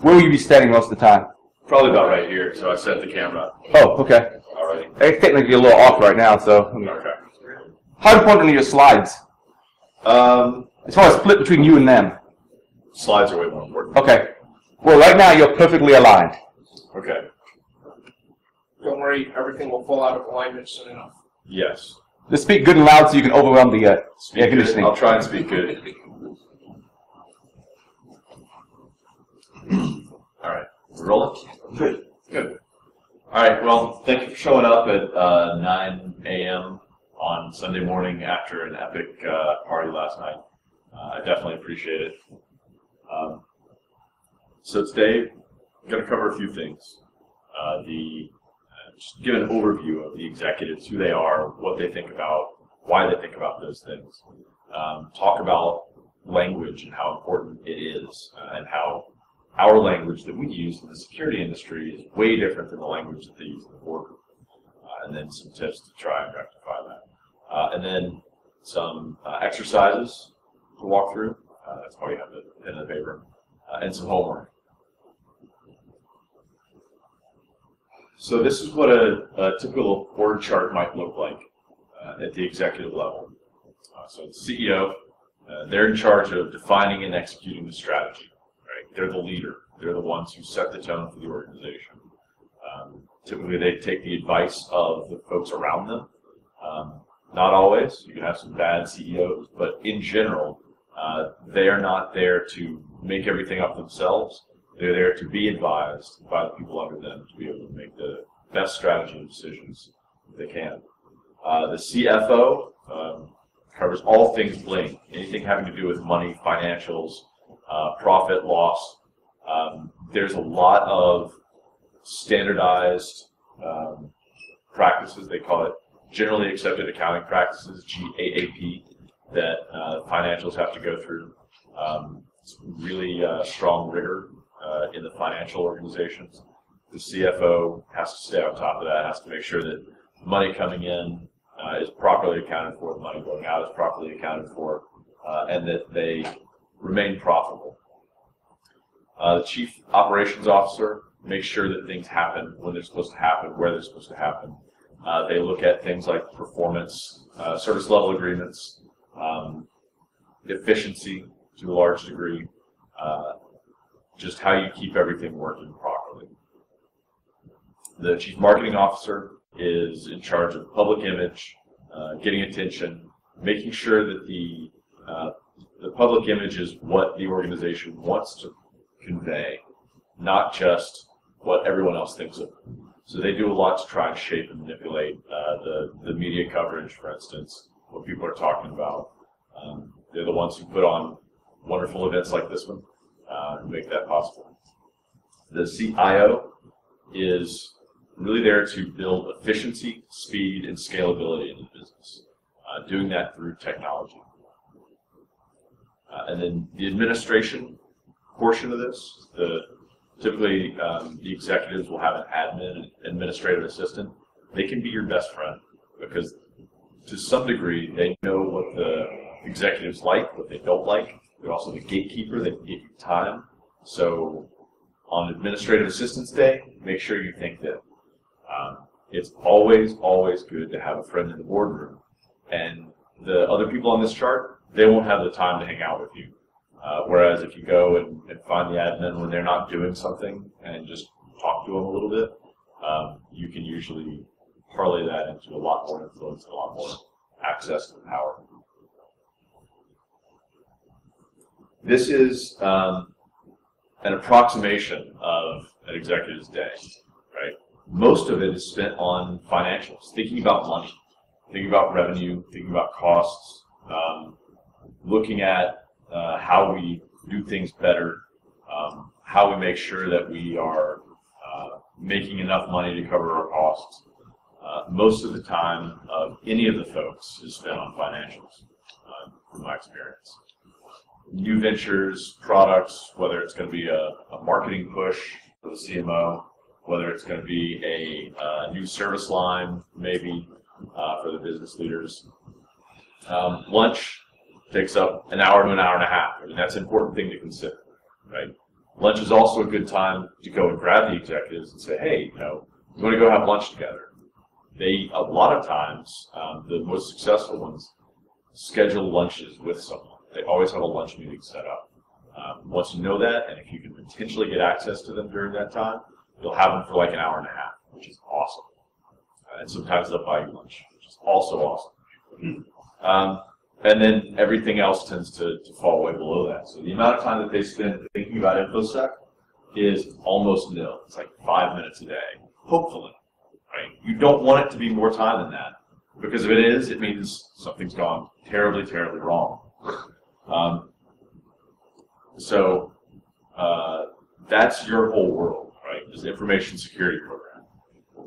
Where will you be standing most of the time? Probably about right here, so I set the camera Oh, okay. already. It's technically a little off right now, so. Okay. How important are your slides? As far as split between you and them? Slides are way more important. Okay. Well, right now you're perfectly aligned. Okay. Don't worry, everything will fall out of alignment soon enough. Yes. Just speak good and loud so you can overwhelm the air conditioning. I'll try and speak good. All right. We're rolling? Good. Good. All right. Well, thank you for showing up at 9 a.m. on Sunday morning after an epic party last night. I definitely appreciate it. So today, I'm going to cover a few things. Just give an overview of the executives, who they are, what they think about, why they think about those things. Talk about language and how important it is, and how our language that we use in the security industry is way different than the language that they use in the boardroom. And then some tips to try and rectify that. And then some exercises to walk through. That's why you have the pen and the paper. And some homework. So this is what a typical org chart might look like at the executive level. So the CEO, they're in charge of defining and executing the strategy. Right? They're the leader. They're the ones who set the tone for the organization. Typically, they take the advice of the folks around them. Not always. You can have some bad CEOs, but in general, they are not there to make everything up themselves. They're there to be advised by the people under them to be able to make the best strategy decisions they can. The CFO covers all things Blink, anything having to do with money, financials, profit, loss. There's a lot of standardized practices, they call it generally accepted accounting practices, GAAP, that financials have to go through. It's really strong rigor in the financial organizations. The CFO has to stay on top of that, has to make sure that money coming in is properly accounted for, the money going out is properly accounted for, and that they remain profitable. The Chief Operations Officer makes sure that things happen when they're supposed to happen, where they're supposed to happen. They look at things like performance, service level agreements, efficiency to a large degree, just how you keep everything working properly. The Chief Marketing Officer is in charge of public image, getting attention, making sure that the public image is what the organization wants to convey, not just what everyone else thinks of it. So they do a lot to try and shape and manipulate the media coverage, for instance, what people are talking about. They're the ones who put on wonderful events like this one to make that possible. The CIO is really there to build efficiency, speed, and scalability in the business, doing that through technology. And then the administration portion of this, typically the executives will have an admin, administrative assistant. They can be your best friend because to some degree they know what the executives like, what they don't like. They're also the gatekeeper. They can give you time. So on Administrative Assistance Day, make sure you think that it's always, always good to have a friend in the boardroom. And the other people on this chart, they won't have the time to hang out with you. Whereas if you go and find the admin when they're not doing something and just talk to them a little bit, you can usually parlay that into a lot more influence and a lot more access to power. This is an approximation of an executive's day, right? Most of it is spent on financials, thinking about money, thinking about revenue, thinking about costs, looking at how we do things better, how we make sure that we are making enough money to cover our costs. Most of the time of any of the folks is spent on financials, from my experience. New ventures, products, whether it's going to be a marketing push for the CMO, whether it's going to be a new service line, maybe, for the business leaders. Lunch takes up an hour to an hour and a half. I mean, that's an important thing to consider, right? Lunch is also a good time to go and grab the executives and say, hey, you know, we want to go have lunch together. They, a lot of times, the most successful ones, schedule lunches with someone. They always have a lunch meeting set up. Once you know that, and if you can potentially get access to them during that time, you'll have them for like an hour and a half, which is awesome. And sometimes they'll buy you lunch, which is also awesome. And then everything else tends to fall way below that. So the amount of time that they spend thinking about InfoSec is almost nil. It's like 5 minutes a day, hopefully. Right? You don't want it to be more time than that, because if it is, it means something's gone terribly, terribly wrong. That's your whole world, right? Is the information security program.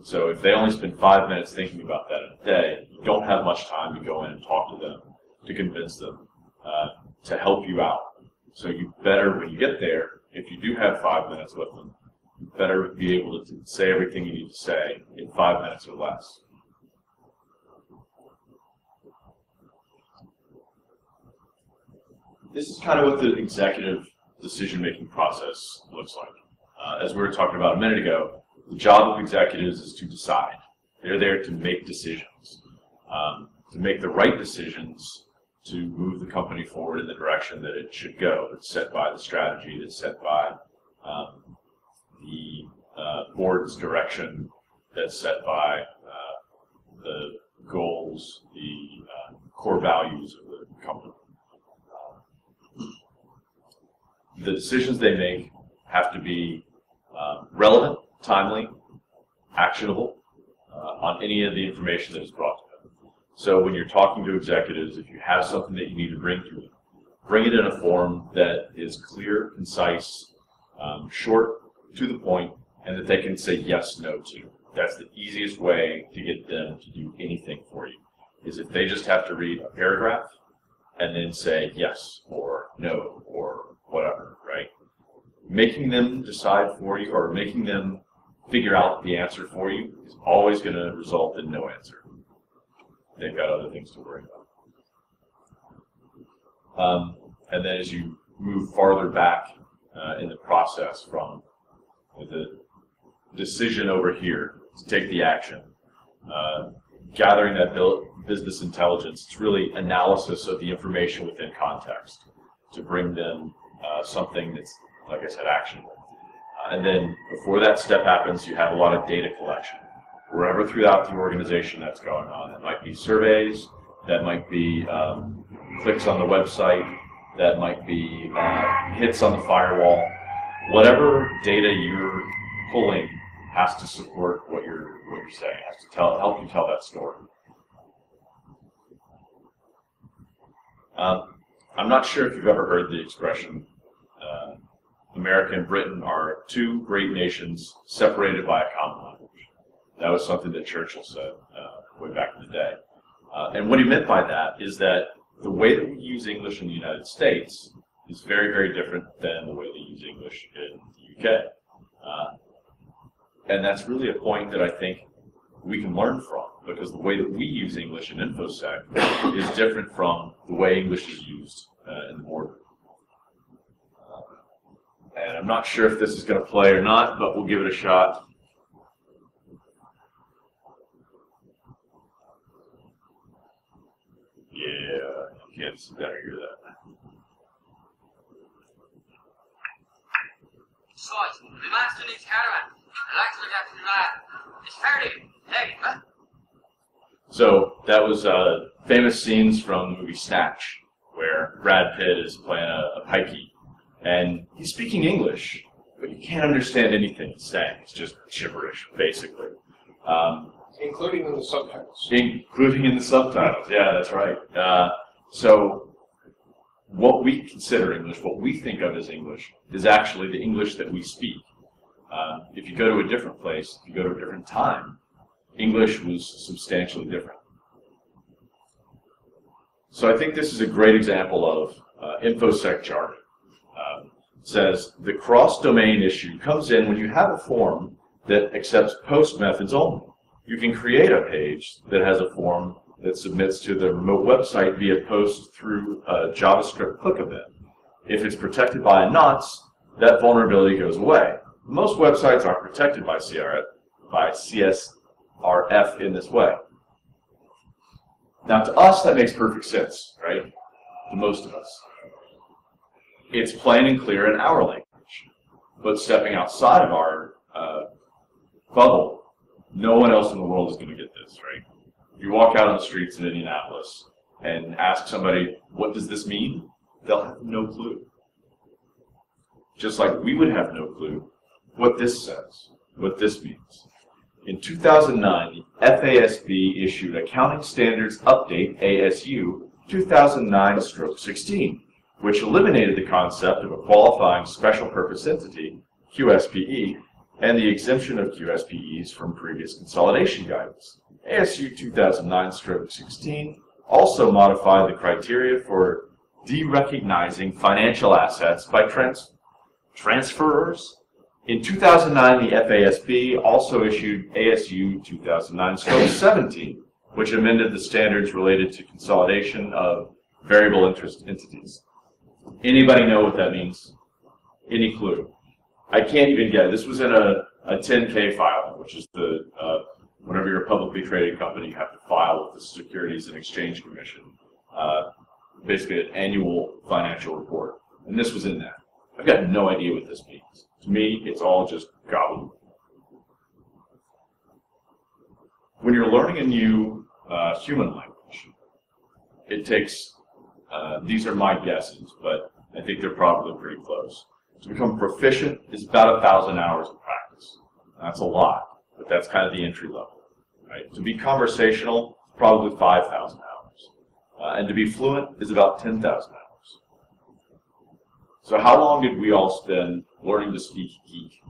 So if they only spend 5 minutes thinking about that in a day, you don't have much time to go in and talk to them, to convince them, to help you out. So you better, when you get there, if you do have 5 minutes with them, you better be able to say everything you need to say in 5 minutes or less. This is kind of what the executive decision-making process looks like. As we were talking about a minute ago, the job of executives is to decide. They're there to make decisions, to make the right decisions to move the company forward in the direction that it should go, that's set by the strategy, that's set by the board's direction, that's set by the goals, the core values of the company. The decisions they make have to be relevant, timely, actionable on any of the information that is brought to them. So when you're talking to executives, if you have something that you need to bring to them, bring it in a form that is clear, concise, short, to the point, and that they can say yes, no to. That's the easiest way to get them to do anything for you, is if they just have to read a paragraph and then say yes or no or whatever, right? Making them decide for you or making them figure out the answer for you is always going to result in no answer. They've got other things to worry about. And then as you move farther back in the process from the decision over here to take the action, gathering that business intelligence, it's really analysis of the information within context to bring them something that's, like I said, actionable. And then before that step happens, you have a lot of data collection. Wherever throughout the organization that's going on. That might be surveys, that might be clicks on the website, that might be hits on the firewall. Whatever data you're pulling has to support what you're saying, has to help you tell that story. I'm not sure if you've ever heard the expression, America and Britain are two great nations separated by a common language. That was something that Churchill said way back in the day. And what he meant by that is that the way that we use English in the United States is very, very different than the way they use English in the UK. And that's really a point that I think we can learn from, because the way that we use English in InfoSec is different from the way English is used in the boardroom. And I'm not sure if this is going to play or not, but we'll give it a shot. Yeah, you can't better hear that. Guys, the master needs caravan. I'd like to look after the lad. It's fairly heavy, huh? So that was famous scenes from the movie Snatch, where Brad Pitt is playing a pikey, and he's speaking English, but you can't understand anything he's saying. It's just gibberish, basically. Including in the subtitles. Including in the subtitles, yeah, that's right. So what we consider English, what we think of as English, is actually the English that we speak. If you go to a different place, if you go to a different time, English was substantially different. So I think this is a great example of InfoSec jargon. It says the cross-domain issue comes in when you have a form that accepts post methods only. You can create a page that has a form that submits to the remote website via post through a JavaScript click event. If it's protected by a nonce, that vulnerability goes away. Most websites are protected by CSRF in this way. Now, to us, that makes perfect sense, right? To most of us. It's plain and clear in our language. But stepping outside of our bubble, no one else in the world is going to get this, right? If you walk out on the streets in Indianapolis and ask somebody, what does this mean? They'll have no clue. Just like we would have no clue what this says, what this means. In 2009, the FASB issued Accounting Standards Update, ASU, 2009/16, which eliminated the concept of a qualifying special purpose entity, QSPE, and the exemption of QSPEs from previous consolidation guidance. ASU 2009/16 also modified the criteria for derecognizing financial assets by transferors. In 2009, the FASB also issued ASU 2009/17, which amended the standards related to consolidation of variable interest entities. Anybody know what that means? Any clue? I can't even get it. This was in a 10K filing, which is the whenever you're a publicly traded company, you have to file with the Securities and Exchange Commission, basically an annual financial report. And this was in that. I've got no idea what this means. To me, it's all just gobbledygook. When you're learning a new human language, it takes, these are my guesses, but I think they're probably pretty close. To become proficient is about 1,000 hours of practice. That's a lot, but that's kind of the entry level, right? To be conversational, probably 5,000 hours. And to be fluent is about 10,000 hours. So how long did we all spend learning to speak geek?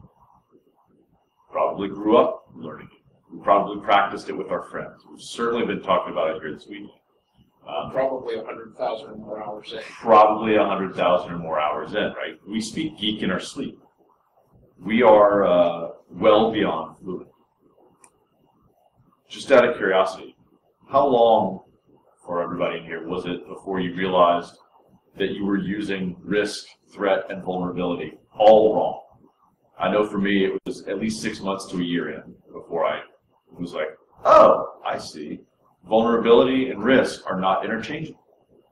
Probably grew up learning it. We probably practiced it with our friends. We've certainly been talking about it here this weekend. Probably 100,000 or more hours in. Probably 100,000 or more hours in, right? We speak geek in our sleep. We are well beyond fluent. Just out of curiosity, how long, for everybody in here, was it before you realized that you were using risk, threat, and vulnerability all wrong? I know for me it was at least 6 months to a year in before I was like, oh, I see. Vulnerability and risk are not interchangeable.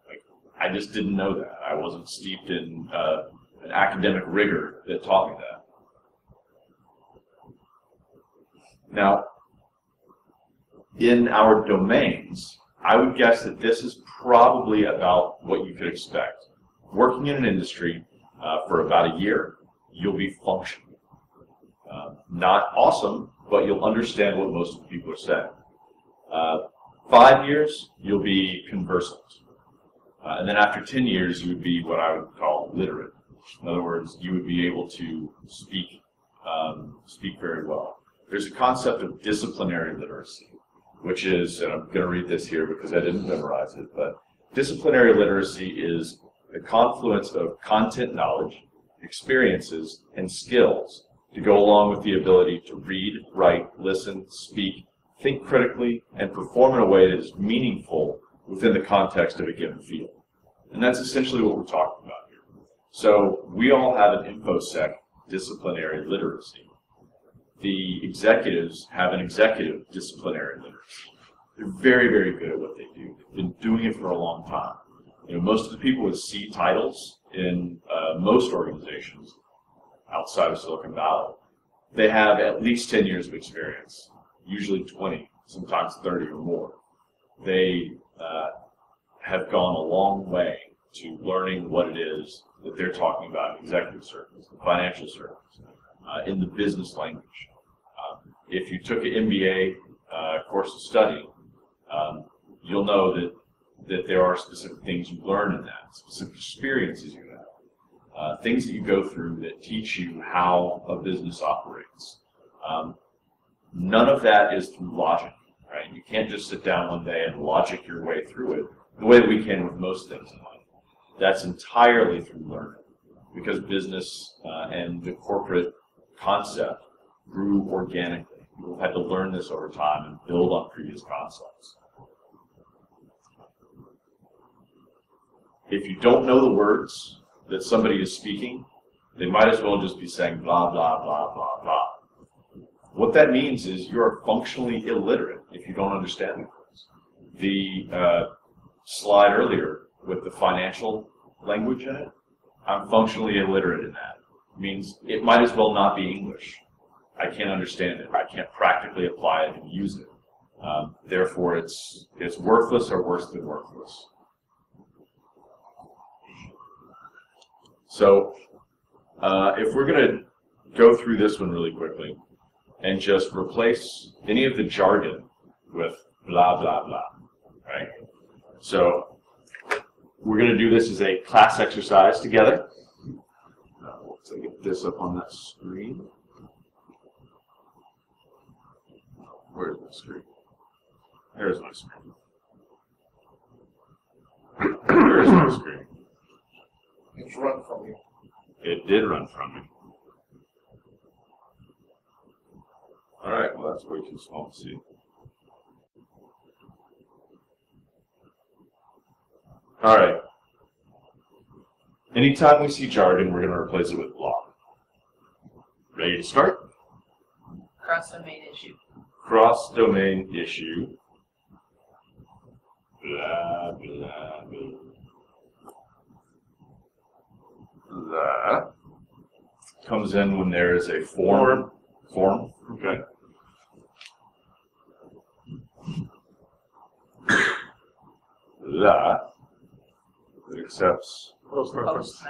Like, I just didn't know that. I wasn't steeped in an academic rigor that taught me that. Now, in our domains, I would guess that this is probably about what you could expect. Working in an industry for about a year, you'll be functional. Not awesome, but you'll understand what most of the people are saying. 5 years, you'll be conversant. And then after 10 years, you would be what I would call literate. In other words, you would be able to speak very well. There's a concept of disciplinary literacy, which is, and I'm going to read this here because I didn't memorize it, but disciplinary literacy is the confluence of content knowledge, experiences, and skills to go along with the ability to read, write, listen, speak, think critically, and perform in a way that is meaningful within the context of a given field. And that's essentially what we're talking about here. So we all have an InfoSec disciplinary literacy. The executives have an executive disciplinary literacy. They're very, very good at what they do. They've been doing it for a long time. You know, most of the people with C titles in most organizations outside of Silicon Valley, they have at least 10 years of experience, usually 20, sometimes 30 or more. They have gone a long way to learning what it is that they're talking about in executive circles, in financial circles, in the business language. If you took an MBA course of study, you'll know that there are specific things you learn in that, specific experiences you have, things that you go through that teach you how a business operates. None of that is through logic, right? You can't just sit down one day and logic your way through it the way that we can with most things in life. That's entirely through learning, because business and the corporate concept grew organically. People had to learn this over time and build on previous concepts. If you don't know the words that somebody is speaking, They might as well just be saying blah, blah, blah, blah, blah. What that means is you're functionally illiterate if you don't understand the words. The slide earlier with the financial language in it, I'm functionally illiterate in that. It means it might as well not be English. I can't understand it. I can't practically apply it and use it. Therefore, it's worthless or worse than worthless. So, if we're going to go through this one really quickly and just replace any of the jargon with blah, blah, blah, right? So, we're going to do this as a class exercise together. Let's get this up on that screen. Where's my screen? There's my screen. There's my screen. It's run from you. It did run from me. All right, well, that's way too small to see. All right. Anytime we see jargon, we're going to replace it with blah. Ready to start? Cross-domain issue. Cross-domain issue. Blah, blah, blah. Blah. Comes in when there is a form. Form. Okay. Blah. It accepts Post methods.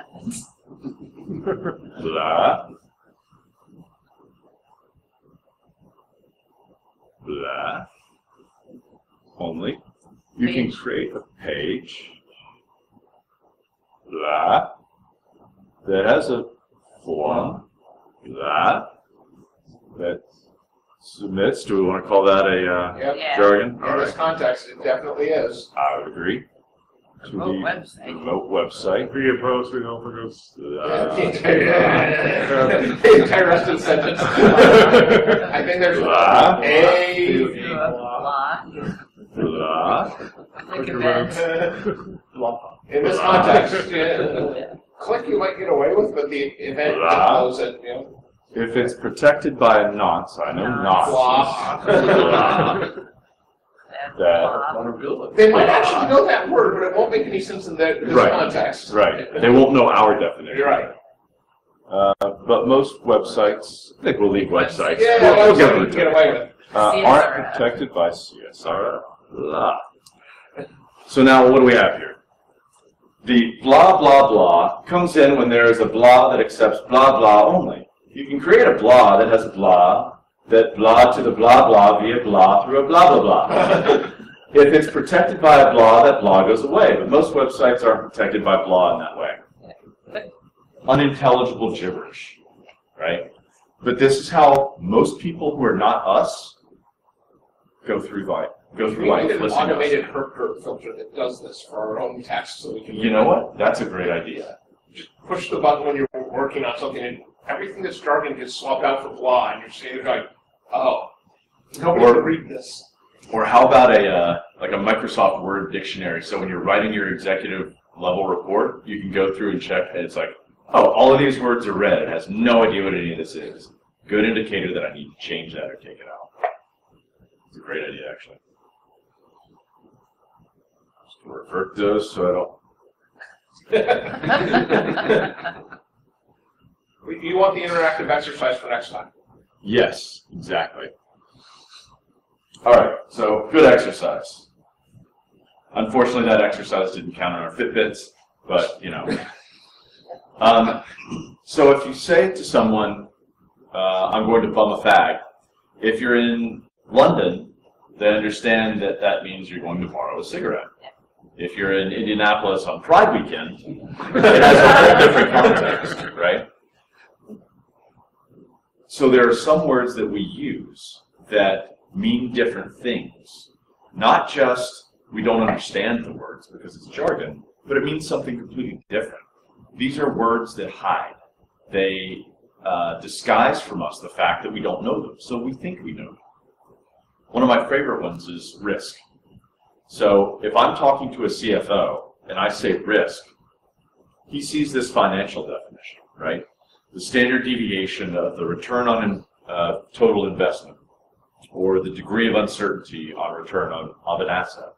blah. Blah. Only. You can create a page. Blah. That has a form. Blah. That submits. Do we want to call that a Yep. Yeah. jargon? In this context, it definitely is. I would agree. To Remote the website. remote website. Via post, we don't produce. The entire rest of the sentence. I think there's Blah. Blah. Blah. Click event. in this context, click you might get away with, but the event Blah. follows it, you know. If it's protected by a nonce, I know nonce. Blah. Blah. That. Blah. They might actually know that word, but it won't make any sense in this Right. context. Right. They won't know our definition. You're right. But most websites, I think we'll leave websites. Yeah, We'll that's give what you them can get away with. aren't CSRF. protected by CSRF. Blah. So now what do we have here? The blah, blah, blah comes in when there is a blah that accepts blah, blah only. You can create a blah that has blah, that blah to the blah, blah via blah through a blah, blah, blah. If it's protected by a blah, that blah goes away. But most websites aren't protected by blah in that way. Unintelligible gibberish, right? But this is how most people who are not us go through life. Go We through life need an listening to us. automated herp filter that does this for our own text, so we can. You know what? That's a great idea. Just push the button when you're working on something, and everything that's jargon gets swapped out for blah, and you're sitting there going, "Oh, nobody can read this." Or how about a like a Microsoft Word dictionary? So when you're writing your executive level report, you can go through and check, and it's like, oh, all of these words are red. It has no idea what any of this is. Good indicator that I need to change that or take it out. It's a great idea, actually. Just gonna revert those so I don't. You want the interactive exercise for next time. Yes, exactly. All right, so good exercise. Unfortunately, that exercise didn't count on our Fitbits, but you know. So if you say to someone, I'm going to bum a fag, if you're in London, they understand that that means you're going to borrow a cigarette. If you're in Indianapolis on Pride Weekend, it has a whole different context, right? So there are some words that we use that mean different things. Not just we don't understand the words because it's jargon, but it means something completely different. These are words that hide. They disguise from us the fact that we don't know them, so we think we know them. One of my favorite ones is risk. So if I'm talking to a CFO and I say risk, he sees this financial definition, right? the standard deviation of the return on total investment, or the degree of uncertainty on return of an asset.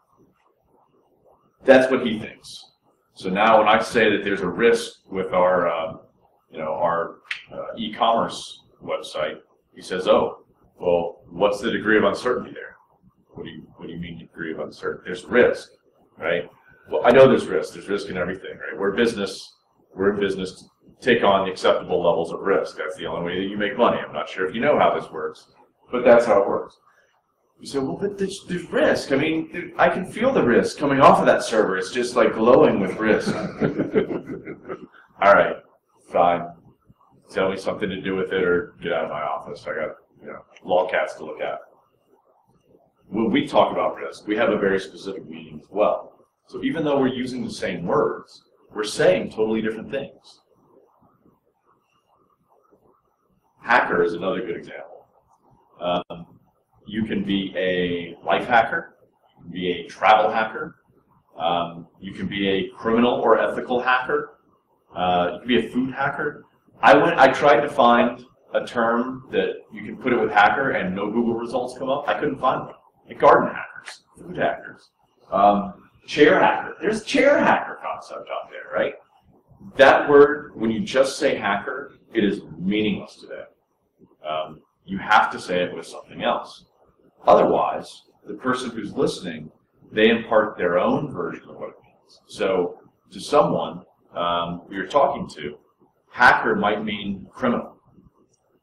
That's what he thinks. So now when I say that there's a risk with our e-commerce website, he says, oh, well, what's the degree of uncertainty there? What do you mean degree of uncertainty? There's risk, right? Well, I know there's risk. There's risk in everything, right? We're in business to take on the acceptable levels of risk. That's the only way that you make money. I'm not sure if you know how this works, but that's how it works. You say, well, but there's risk. I mean, I can feel the risk coming off of that server. It's just like glowing with risk. All right, fine. Tell me something to do with it, or get out of my office. I got lolcats to look at. When we talk about risk, we have a very specific meaning as well. So even though we're using the same words, we're saying totally different things. Hacker is another good example. You can be a life hacker, you can be a travel hacker, you can be a criminal or ethical hacker, you can be a food hacker. I tried to find a term that you can put it with hacker and no Google results come up. I couldn't find one. Like garden hackers, food hackers, chair hacker. There's chair hacker concept out there, right? That word, when you just say hacker, it is meaningless today. You have to say it with something else. Otherwise, the person who's listening, they impart their own version of what it means. So to someone you're talking to, hacker might mean criminal.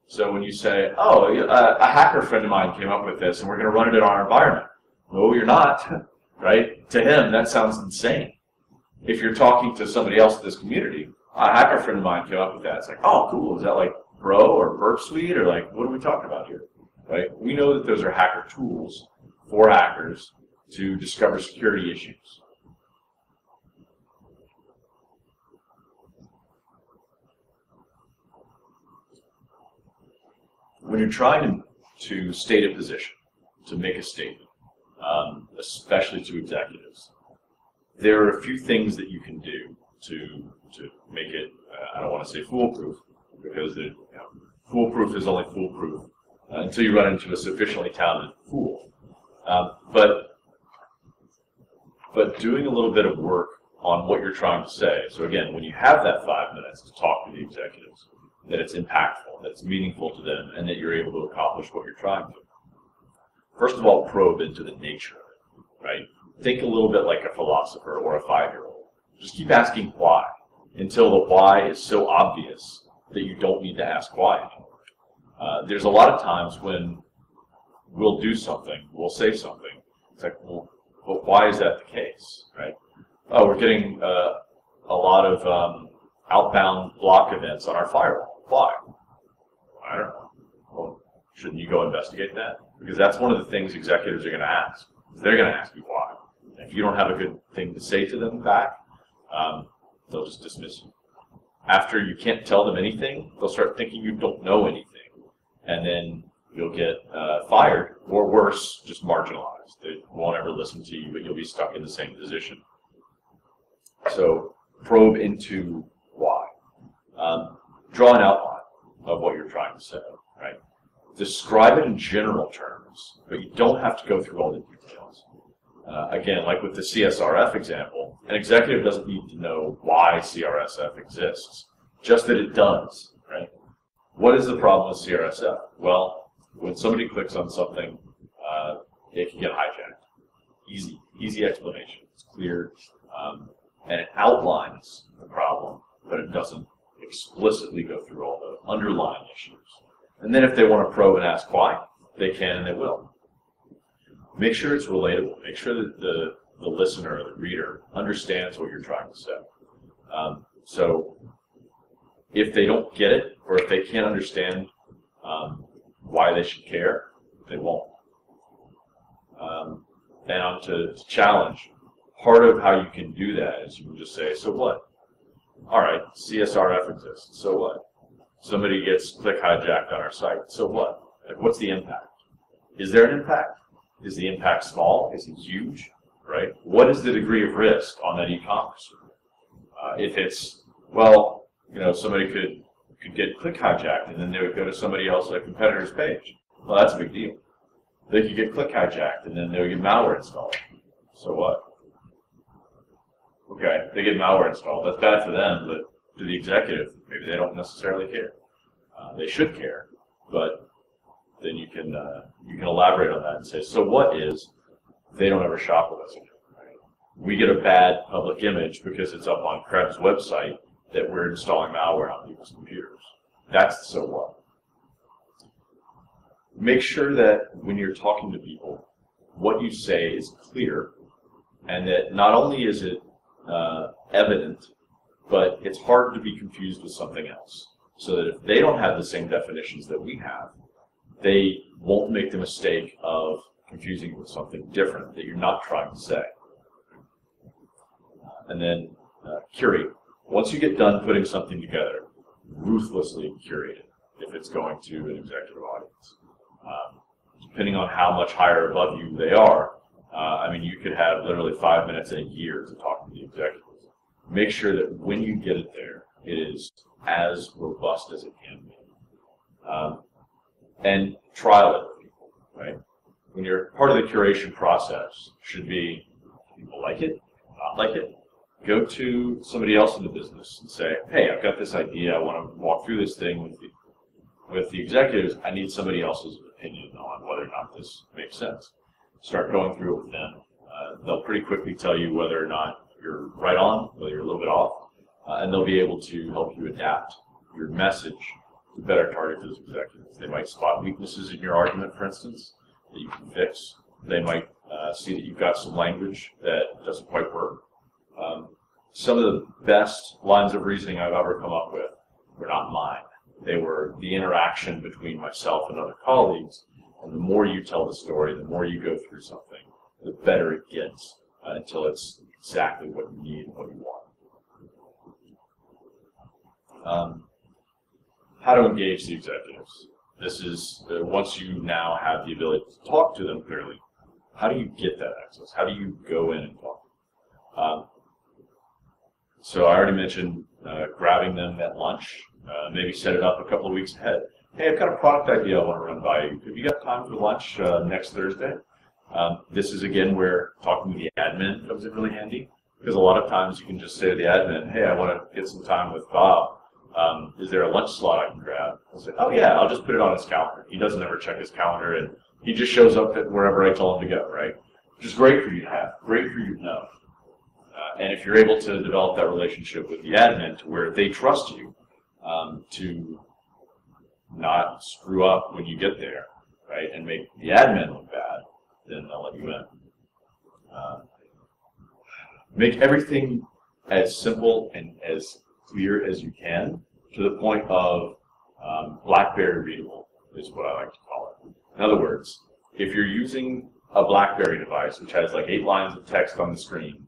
So when you say, oh, a hacker friend of mine came up with this and we're going to run it in our environment. No, you're not, right? To him, that sounds insane. If you're talking to somebody else in this community, a hacker friend of mine came up with that. It's like, oh, cool. Is that like Bro or Burp Suite, or like, what are we talking about here? Right? We know that those are hacker tools for hackers to discover security issues. When you're trying to state a position, to make a statement, especially to executives, there are a few things that you can do to make it, I don't want to say foolproof, because foolproof is only foolproof until you run into a sufficiently talented fool. But doing a little bit of work on what you're trying to say. So again, when you have that 5 minutes to talk to the executives, that it's impactful, that it's meaningful to them, and that you're able to accomplish what you're trying to. First of all, probe into the nature of it, right? Think a little bit like a philosopher or a 5-year-old. Just keep asking why until the why is so obvious that you don't need to ask why anymore. There's a lot of times when we'll do something, we'll say something. It's like, well, but why is that the case, right? Oh, we're getting a lot of outbound block events on our firewall. Why? I don't know. Well, shouldn't you go investigate that? Because that's one of the things executives are going to ask. They're going to ask you why. And if you don't have a good thing to say to them back, they'll just dismiss you. After you can't tell them anything, they'll start thinking you don't know anything. And then you'll get fired, or worse, just marginalized. They won't ever listen to you, but you'll be stuck in the same position. So probe into why. Draw an outline of what you're trying to say, right? Describe it in general terms, but you don't have to go through all the details. Again, like with the CSRF example, an executive doesn't need to know why CRSF exists, just that it does, right? What is the problem with CRSF? Well, when somebody clicks on something, it can get hijacked. Easy explanation. It's clear, and it outlines the problem, but it doesn't explicitly go through all the underlying issues. And then if they want to probe and ask why, they can and they will. Make sure it's relatable. Make sure that the listener or the reader understands what you're trying to say. So if they don't get it, or if they can't understand why they should care, they won't. And on to challenge. Part of how you can do that is you can just say, so what? All right, CSRF exists. So what? Somebody gets click hijacked on our site. So what? Like, what's the impact? Is there an impact? Is the impact small? Is it huge? Right? What is the degree of risk on that e-commerce? If it's, well, somebody could get click hijacked, and then they would go to somebody else, a competitor's page. Well, that's a big deal. They could get click hijacked, and then they would get malware installed. So what? Okay, they get malware installed. That's bad for them, but to the executive, maybe they don't necessarily care. They should care, but then you can elaborate on that and say, so what is they don't ever shop with us again? Right? We get a bad public image because it's up on Krebs' website that we're installing malware on people's computers. That's the so what. Make sure that when you're talking to people, what you say is clear, and that not only is it evident, but it's hard to be confused with something else. So that if they don't have the same definitions that we have, they won't make the mistake of confusing you with something different that you're not trying to say. And then curate. Once you get done putting something together, ruthlessly curate it if it's going to an executive audience. Depending on how much higher above you they are, I mean, you could have literally 5 minutes in a year to talk to the executives. Make sure that when you get it there, it is as robust as it can be. And trial it with people, right? When you're part of the curation process, should be people like it, not like it. Go to somebody else in the business and say, hey, I've got this idea. I want to walk through this thing with the executives. I need somebody else's opinion on whether or not this makes sense. Start going through it with them. They'll pretty quickly tell you whether or not you're right on, whether you're a little bit off, and they'll be able to help you adapt your message to better target those executives. They might spot weaknesses in your argument, for instance, that you can fix. They might see that you've got some language that doesn't quite work. Some of the best lines of reasoning I've ever come up with were not mine. They were the interaction between myself and other colleagues. And the more you tell the story, the more you go through something, the better it gets until it's exactly what you need and what you want. How to engage the executives. This is, once you now have the ability to talk to them clearly, how do you get that access? How do you go in and talk? So I already mentioned grabbing them at lunch, maybe set it up a couple of weeks ahead. Hey, I've got a product idea I want to run by you. Have you got time for lunch next Thursday? This is, again, where talking to the admin comes in really handy, because a lot of times you can just say to the admin, hey, I want to get some time with Bob. Is there a lunch slot I can grab? I'll say, oh, yeah, I'll just put it on his calendar. He doesn't ever check his calendar, and he just shows up at wherever I tell him to go, right? Which is great for you to have, great for you to know. And if you're able to develop that relationship with the admin to where they trust you to not screw up when you get there, right, and make the admin look bad, then they'll let you in. Make everything as simple and as clear as you can, to the point of BlackBerry readable, is what I like to call it. In other words, if you're using a BlackBerry device, which has like 8 lines of text on the screen,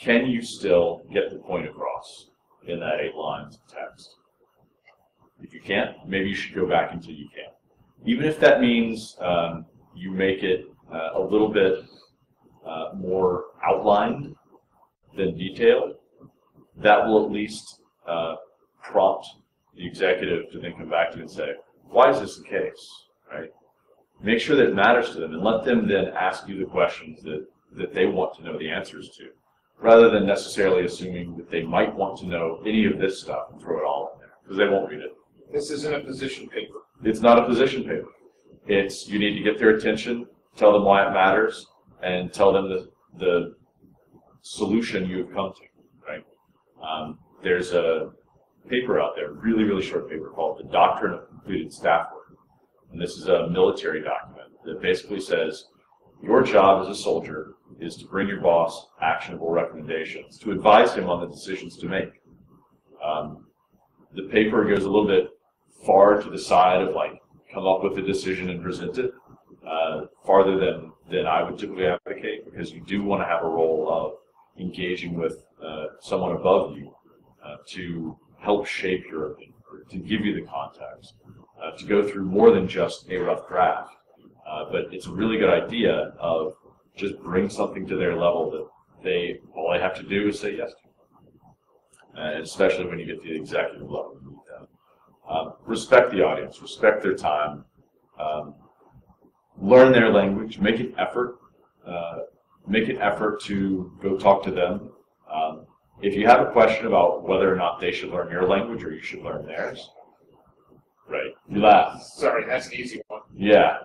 can you still get the point across in that 8 lines of text? If you can't, maybe you should go back until you can. Even if that means you make it a little bit more outlined than detailed, that will at least prompt the executive to then come back to you and say, why is this the case, right? Make sure that it matters to them, and let them then ask you the questions that they want to know the answers to, rather than necessarily assuming that they might want to know any of this stuff and throw it all in there, because they won't read it. This isn't a position paper. It's not a position paper. It's, you need to get their attention, tell them why it matters, and tell them the solution you have come to, right? There's a paper out there, really, really short paper, called The Doctrine of Completed Staff Work. And this is a military document that basically says, your job as a soldier is to bring your boss actionable recommendations, to advise him on the decisions to make. The paper goes a little bit far to the side of like, come up with a decision and present it, farther than I would typically advocate, because you do want to have a role of engaging with someone above you to help shape your opinion, to give you the context, to go through more than just a rough draft. But it's a really good idea of just bring something to their level that all they have to do is say yes to. And especially when you get to the executive level. Respect the audience, respect their time, learn their language, make an effort to go talk to them. If you have a question about whether or not they should learn your language or you should learn theirs, right? You laugh. Sorry, that's an easy one. Yeah.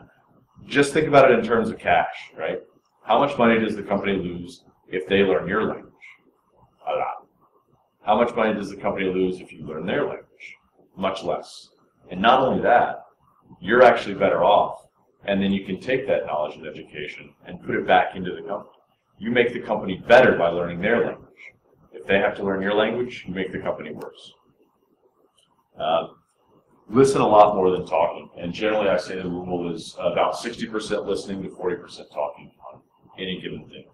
Just think about it in terms of cash, right? How much money does the company lose if they learn your language? A lot. How much money does the company lose if you learn their language? Much less. And not only that, you're actually better off. And then you can take that knowledge and education and put it back into the company. You make the company better by learning their language. If they have to learn your language, you make the company worse. Listen a lot more than talking. And generally, I say the rule is about 60% listening to 40% talking on any given thing.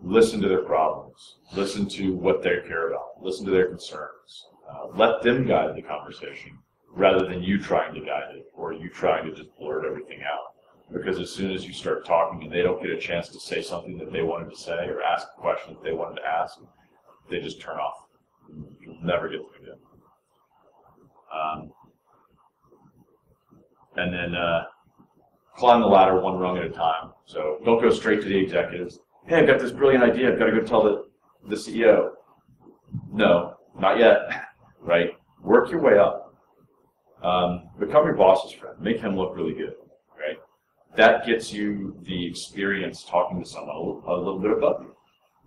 Listen to their problems. Listen to what they care about. Listen to their concerns. Let them guide the conversation rather than you trying to guide it or you trying to just blurt everything out. Because as soon as you start talking and they don't get a chance to say something that they wanted to say or ask a question that they wanted to ask, they just turn off. You'll never get them again. And then climb the ladder one rung at a time. So don't go straight to the executives. Hey, I've got this brilliant idea. I've got to go tell the CEO. No, not yet. Right? Work your way up. Become your boss's friend. Make him look really good. Right? That gets you the experience talking to someone a little bit above you.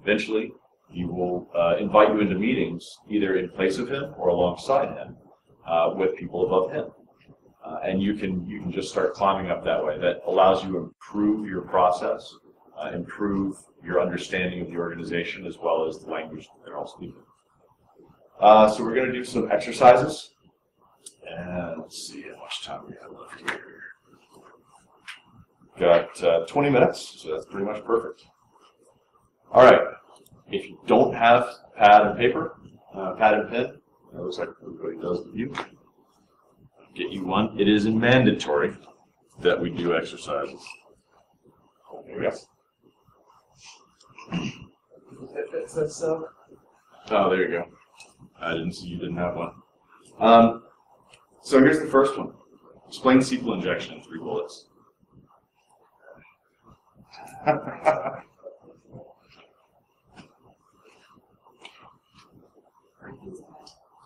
Eventually, he will invite you into meetings either in place of him or alongside him with people above him. And you can just start climbing up that way. That allows you to improve your process, improve your understanding of the organization as well as the language that they're all speaking. So we're going to do some exercises. And let's see how much time we have left here. Got 20 minutes, so that's pretty much perfect. All right. If you don't have pad and paper, pad and pen, it looks like everybody does with you. Get you one. It is mandatory that we do exercises. There we go. Oh, there you go. I didn't see you didn't have one. So here's the first one. Explain SQL injection in 3 bullets.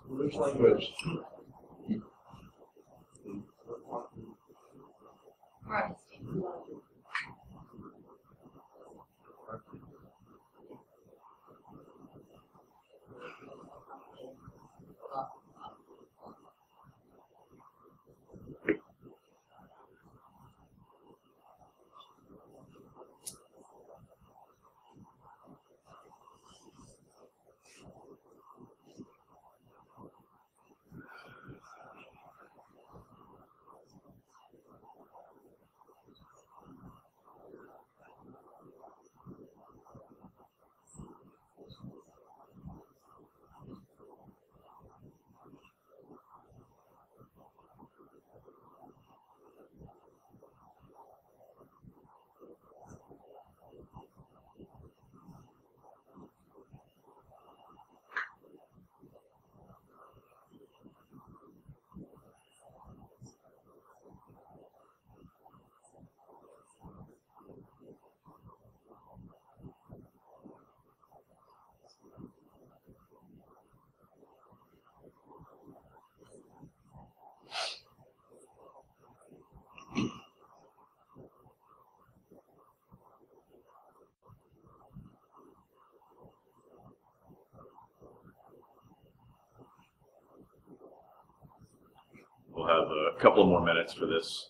Which language? Right. We'll have a couple more minutes for this.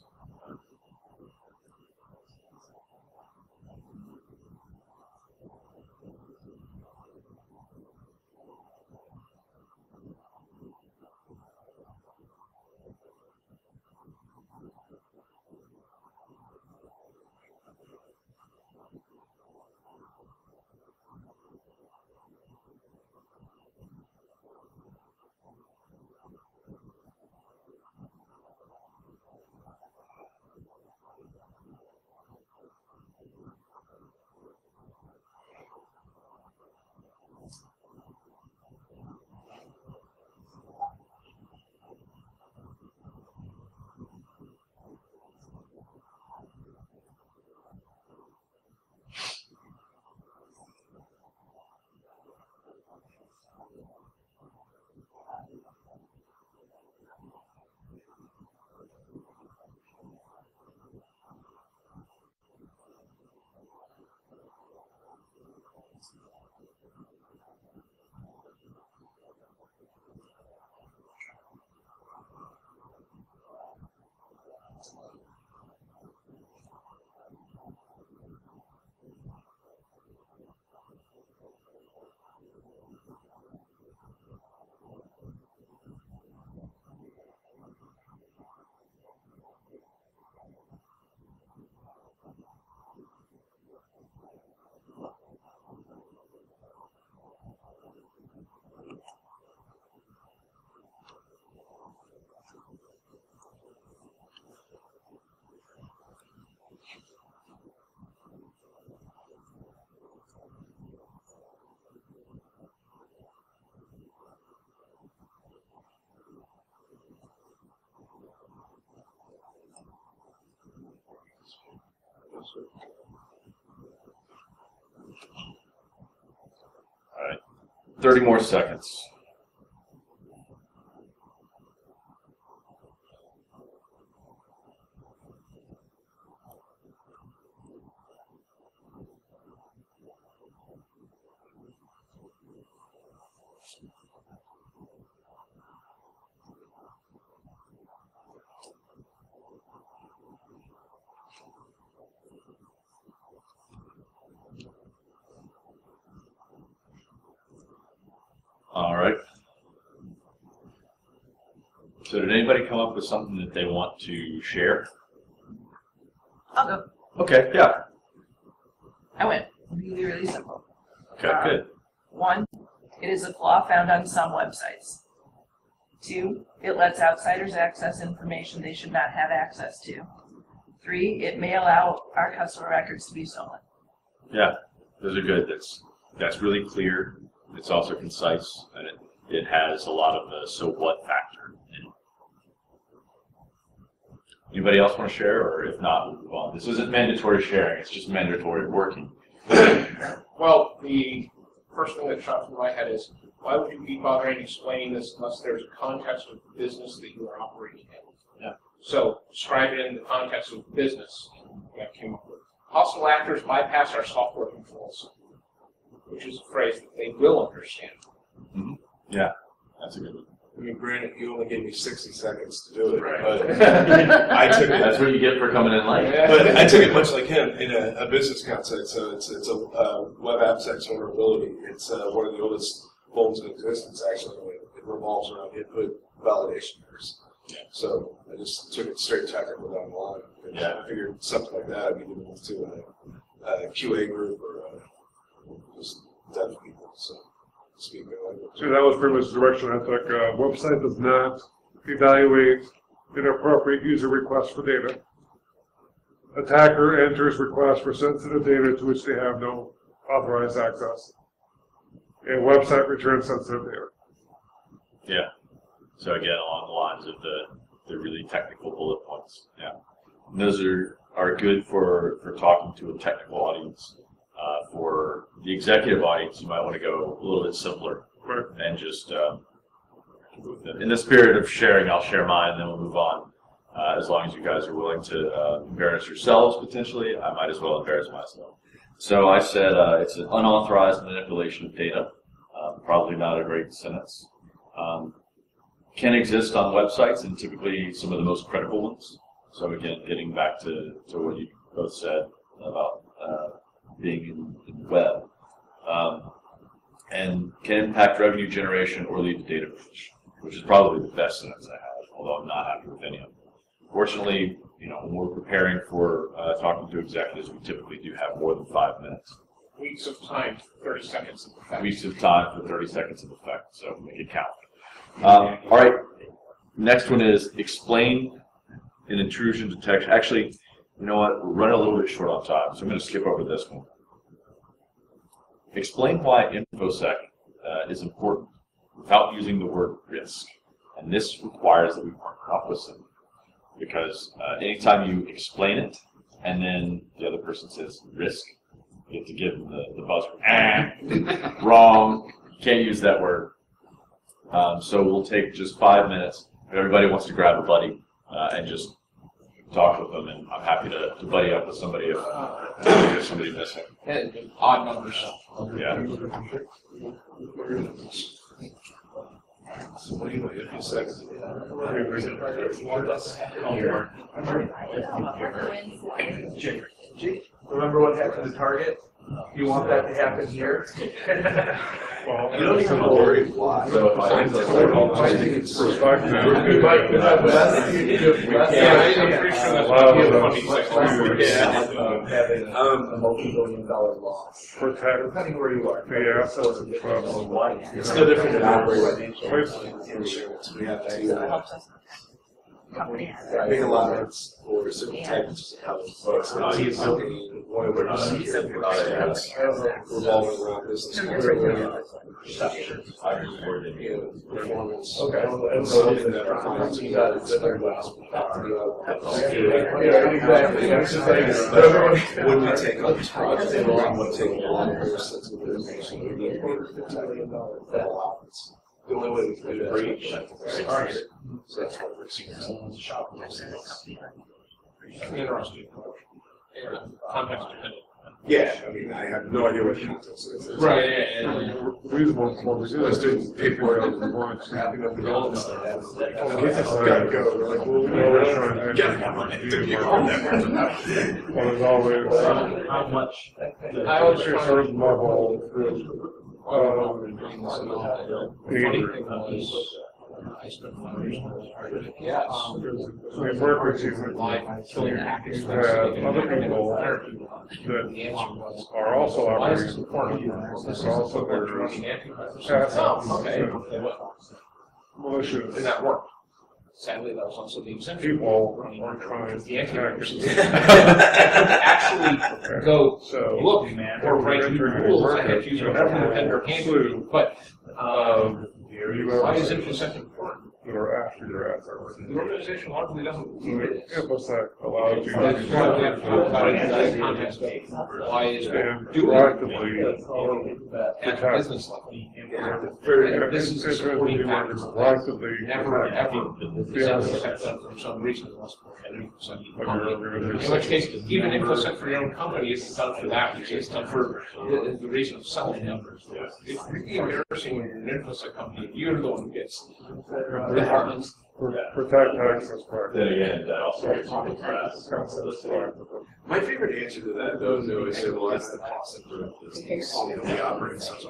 30 more seconds. All right. So did anybody come up with something that they want to share? I'll go. Okay, yeah. I went really, really simple. Okay, good. 1, it is a flaw found on some websites. 2, it lets outsiders access information they should not have access to. 3, it may allow our customer records to be stolen. Yeah, those are good. That's really clear. It's also concise, and it has a lot of the so what factor in it. Anybody else want to share, or if not, we'll move on. This isn't mandatory sharing, it's just mandatory working. Well, the first thing that shot through my head is, why would you be bothering explaining this unless there's a context of the business that you are operating in? Yeah. So describe it in the context of business. That came up with. Hostile actors bypass our software controls, which is a phrase that they will understand. Mm-hmm. Yeah, that's a good one. I mean, granted, you only gave me 60 seconds to do it, Right. but I took it. That's what you get for coming in late. But I took it much like him in a business context. So it's a web apps vulnerability. It's one of the oldest forms in existence. Actually, it revolves around input validation errors. Yeah. So I just took it straight technical down the line. Yeah. I figured something like that I'd be giving it to a QA group or just dev people. So speak their language. So that was pretty much the direction I took. Website does not evaluate inappropriate user requests for data. Attacker enters requests for sensitive data to which they have no authorized access. And website returns sensitive data. Yeah. So again, along the lines of the really technical bullet points. Yeah. And those are good for talking to a technical audience. For the executive audience, you might want to go a little bit simpler. Right. And just in the spirit of sharing, I'll share mine, and then we'll move on. As long as you guys are willing to embarrass yourselves, potentially, I might as well embarrass myself. So I said it's an unauthorized manipulation of data. Probably not a great sentence. Can exist on websites, and typically some of the most critical ones. So again, getting back to what you both said about being in the web. And can impact revenue generation or lead to data breach, which is probably the best sentence I have, although I'm not happy with any of them. Fortunately, when we're preparing for talking to executives, we typically do have more than 5 minutes. Weeks of time, 30 seconds of effect. Weeks of time for 30 seconds of effect, so make it count. All right, next one is explain an intrusion detection. Actually, you know what, we're running a little bit short on time, so I'm going to skip over this one. Explain why InfoSec is important without using the word risk. And this requires that we partner up with them. Because anytime you explain it, and then the other person says risk, you have to give them the buzzer. Wrong, can't use that word. So we'll take just 5 minutes. If everybody wants to grab a buddy and just talk with them, and I'm happy to buddy up with somebody if there's somebody missing. And odd numbers. Yeah. So what do you know? 50 seconds. Remember what happened to Target? You want that to happen here? Well, You don't even worry. So if I I think it's perspective. I'm pretty sure that's why we have funny Having a multi-billion-dollar loss. Protect Depending where you are. the assets of the It's no different than operating financial insurance. We have to That helps us. company. Big allowance for certain types of house. Revolving around business. Performance. Okay. And something that defines me that it's very well. When we take on this project, we want to take a lot of sensitive information. We need to the only way we can do that is so that's what we're seeing. Interesting. Context dependent. Yeah, I mean, I have no idea what context is. Right, The reason why we do this is paperwork and compliance. Having a development. Gotta go. We're like, well, we're trying to well, there's always How much? I always a try certain level funny thing was, I spent 5 years on this project. Yes. the work which is Live killing tactics. you have other people that The answer was, are also why is this operating. important? This is There's also what there's drug and antivirus. assets Oh, okay. and And malicious that worked. Sadly, that was also the exemption. people are trying The to attack antivirus. it. Actually go So, look or write new rules. I had to use whatever vendor handed, but you why is have InfoSec important? that are after your assets. The organization largely doesn't believe it is. InfoSec allows you That's why we have to talk about it in that to context. Why is it and doing proactively at protect. business level? Very, And this is a supporting factor. proactively Never, ever is InfoSec done for some reason unless we're an InfoSec company. In which case, even InfoSec for your own company isn't done for that, which is done for the reason of selling numbers. It's really embarrassing when you're an InfoSec company, you're the one who gets the departments. Protect access practice. Then again, that also is My favorite answer to that, though, is they always say, well, that's the cost of doing business. You know, we operate such a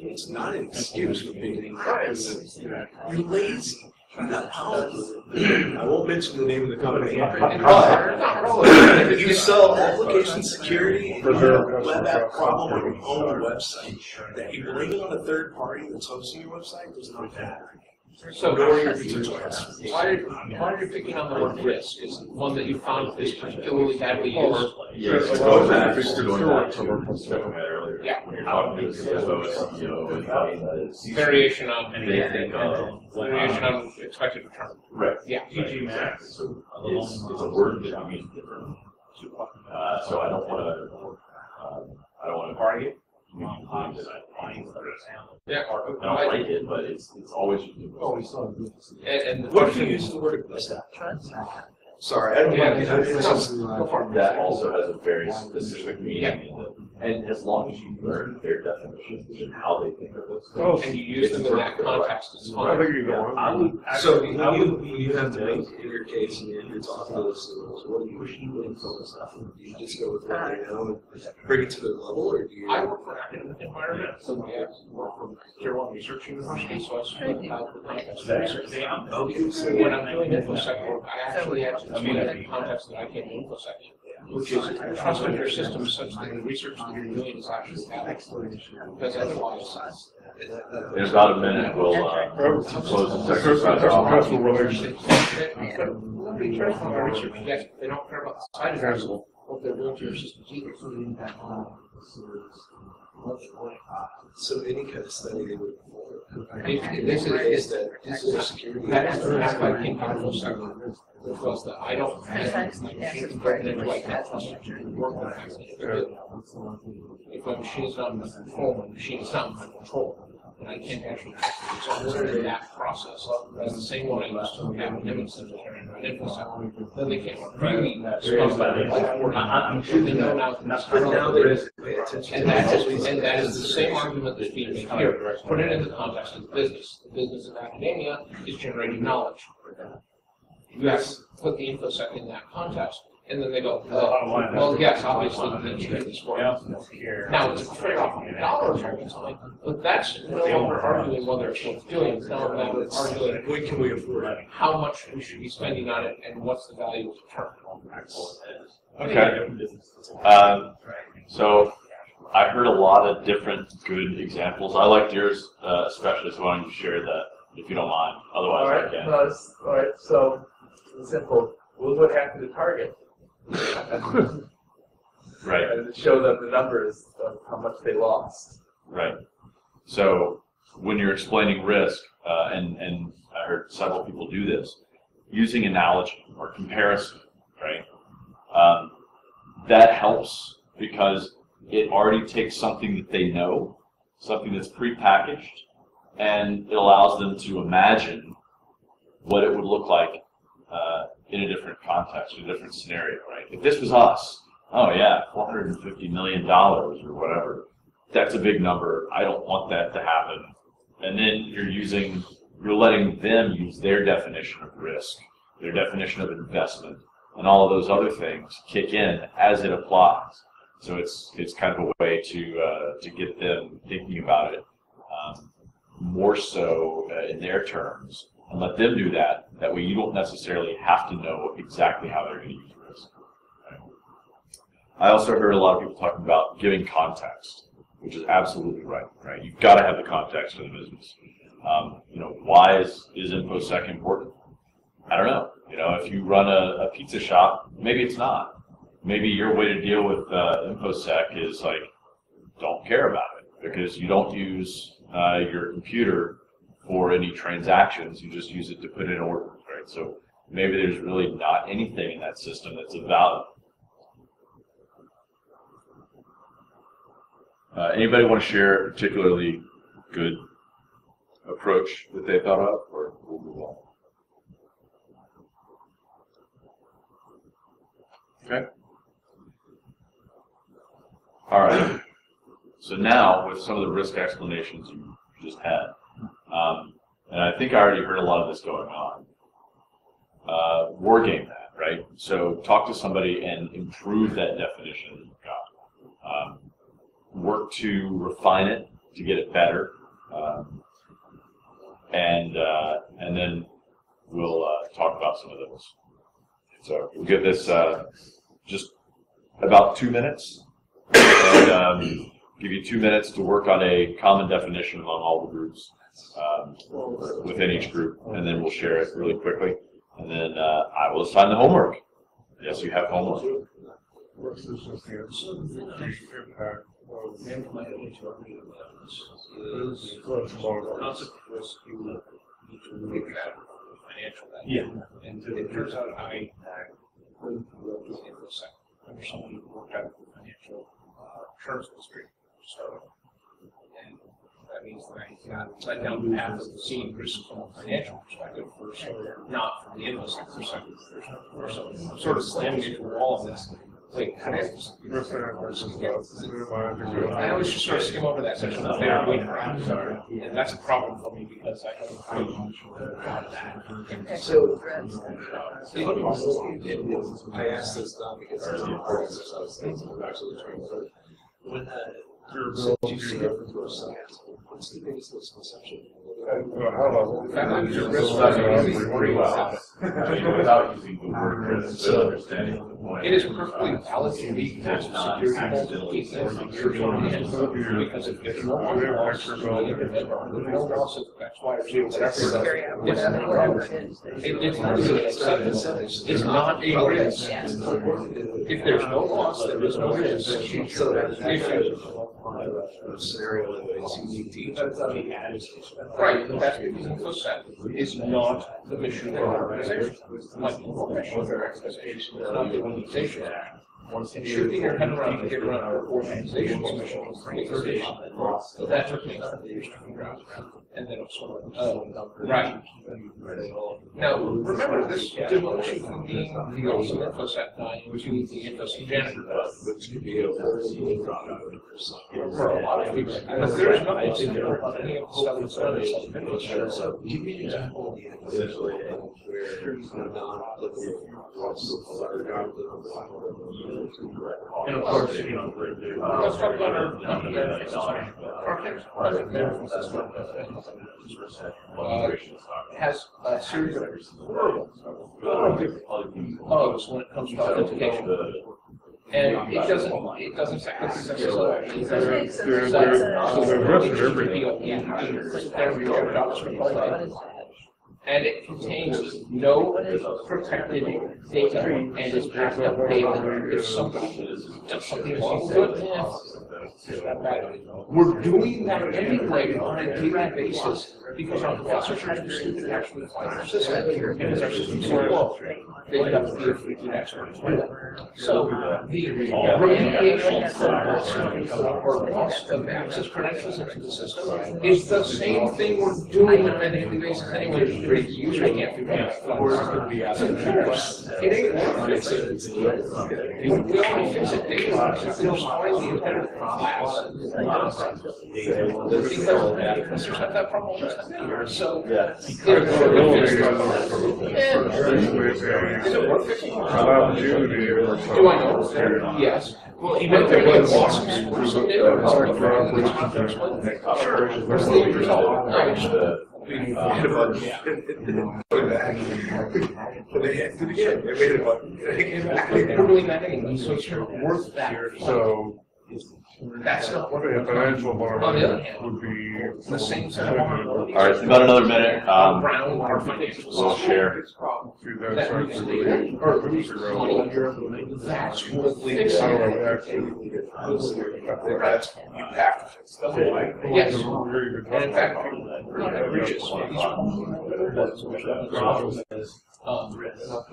it's not an excuse for being incompettent. You're lazy. You're not talented. I won't mention the name of the company. You sell application security and you have a web app problem on your own website. That you blame it on a third party that's hosting your website does not matter. So, Nor your potential customers. why are you picking on the word risk? Is it one that you found is particularly badly used? Yes, Going back back to to talking about earlier. Yeah. When you're talking to a CFO, CEO, and Variation on they think variation on expected return. right. Yeah. PG Max is it's a word that we use different. So I don't want to target. Yeah. I don't like it, but it's always. And the What if you question use the word Sorry, I don't Yeah, mind. That also has a very specific meaning, and as long as you learn their definitions and how they think of this, Oh, and you use them in that context, it's I fine. think either one. So when you have to make your case and you're talking to those signals, what do you focus on? Do you just go with what they know and bring it to their level, or do you? I work for academic environment, so I work for Tier 1 research university, so I speak about the context of research. Okay, so When I'm doing InfoSec work, I actually have to explain the context that I came to InfoSec in, which is trusting your system such that the research that you're doing is actually valid. Because otherwise, in about a minute we'll close the Customer relationships. nobody cares about their research yet. They don't care about the side effects of what they're doing to your systems either. So any kind of study they would perform. This is This is a security. that is the fact I came to InfoSec, which was that I don't have my machine broken into like that. Work on it. If my machine is not under control, my machine is not under control. And I can't actually so in that process. That's the same one I used to have an image center and an InfoSec. Then they can't really talk about it like I'm sure they know now. But now they pay attention. And that is the same argument that's being made here. Put it in the context of business. The business of academia is generating knowledge. You have to put the InfoSec in that context. And then they go, well, yes, obviously, we need to get this for you. Now, it's a trade-off on dollars all the time, but that's no longer arguing whether it's worth doing. It's now arguing When can we afford it? how much we should be spending on it and what's the value of the term. Okay. So I heard a lot of different good examples. I liked yours especially, so why don't you share that if you don't mind. All Otherwise, right, I can. no, all right, so, simple, what happened to Target? Right. And it showed them the numbers of how much they lost. Right. So when you're explaining risk, and I heard several people do this, using analogy or comparison, right? That helps because it already takes something that they know, something that's prepackaged, and it allows them to imagine what it would look like in a different context, in a different scenario, right? If this was us, oh yeah, $450 million or whatever, that's a big number. I don't want that to happen. And then you're letting them use their definition of risk, their definition of investment, and all of those other things kick in as it applies. So it's kind of a way to get them thinking about it more so in their terms, and let them do that. That way you don't necessarily have to know exactly how they're going to use risk. Right? I also heard a lot of people talking about giving context, which is absolutely right. Right? You've got to have the context for the business. Why is InfoSec important? I don't know. If you run a pizza shop, maybe it's not. Maybe your way to deal with InfoSec is like, don't care about it because you don't use your computer for any transactions. You just use it to put in orders, right? So maybe there's really not anything in that system that's of value. Anybody want to share a particularly good approach that they thought of, or we'll move on? Okay. All right. So now, with some of the risk explanations you just had, and I think I already heard a lot of this going on, war game that, right? So talk to somebody and improve that definition that you've got. Work to refine it, to get it better, and then we'll talk about some of those. So we'll give this just about 2 minutes, and give you 2 minutes to work on a common definition among all the groups within each group, and then we'll share it really quickly, and then I will assign the homework. Yes, you have homework. What's this impact of Concept of risk, you need to look at financial value. Yeah. And it turns out I went through the InfoSec under someone who worked out the financial insurance industry. So, and that means that I got let down the path of seeing risk from a financial perspective first, not from the InfoSec perspective. So I'm sort of slamming into a wall of this. Wait, how does I always just sort of skim over that section of there, wait around, and that's a problem for me because I haven't So, I asked this not because there's the importance of those things, I'm actually trying to. When you see it from both sides, what's the biggest misconception? Without using the word risk, so understanding the point. It is perfectly valid to be security because if no one wants to no one else is X, Y, or Z, whatever it is. it's not a risk. If there's no loss, there is no risk. Scenario that it's unique to each of them. Right, but that's because InfoSec is not the mission of our organization. Like the mission of our organization is not the organization. It should be your head around to get around our organization's mission. So that took me years to figure out. And then it was sort of, right. Now, remember, this demolition from being the awesome InfoSec guy into the InfoSec janitor. Which could be a For a lot of people. But there's nothing in there about any of the stuff that's done in InfoSec. So give me an example, essentially, where And of course, let's talk about our benefits. Our next project benefits system has a series of horrible bugs when it comes to authentication. And it doesn't affect the success of it. So there's risk of everything. And it contains no protected data and is backed up data. If somebody does something wrong with it, we're doing that anyway on a daily basis because our professors are students actually find our system because our system's so low. They have to be a freaking expert. So the remediation or loss of access credentials into the system is the same thing we're doing on a daily basis anyway. The user can't figure out it ain't worth fixing. We only fix it daily because there's always the impediment class. Because professors have that problem all the time. So is it worth fixing? Do I know? Yes. Well, even if there was losses or something, where's the result? We're doing that anyway, so it's worth that. So that's not what a financial on the other hand would be the same set of vulnerabilities. All right, so about another minute. Around our financial We'll share. That lose data or loses money. That's worth fixing. Yes. And in fact, breaches. But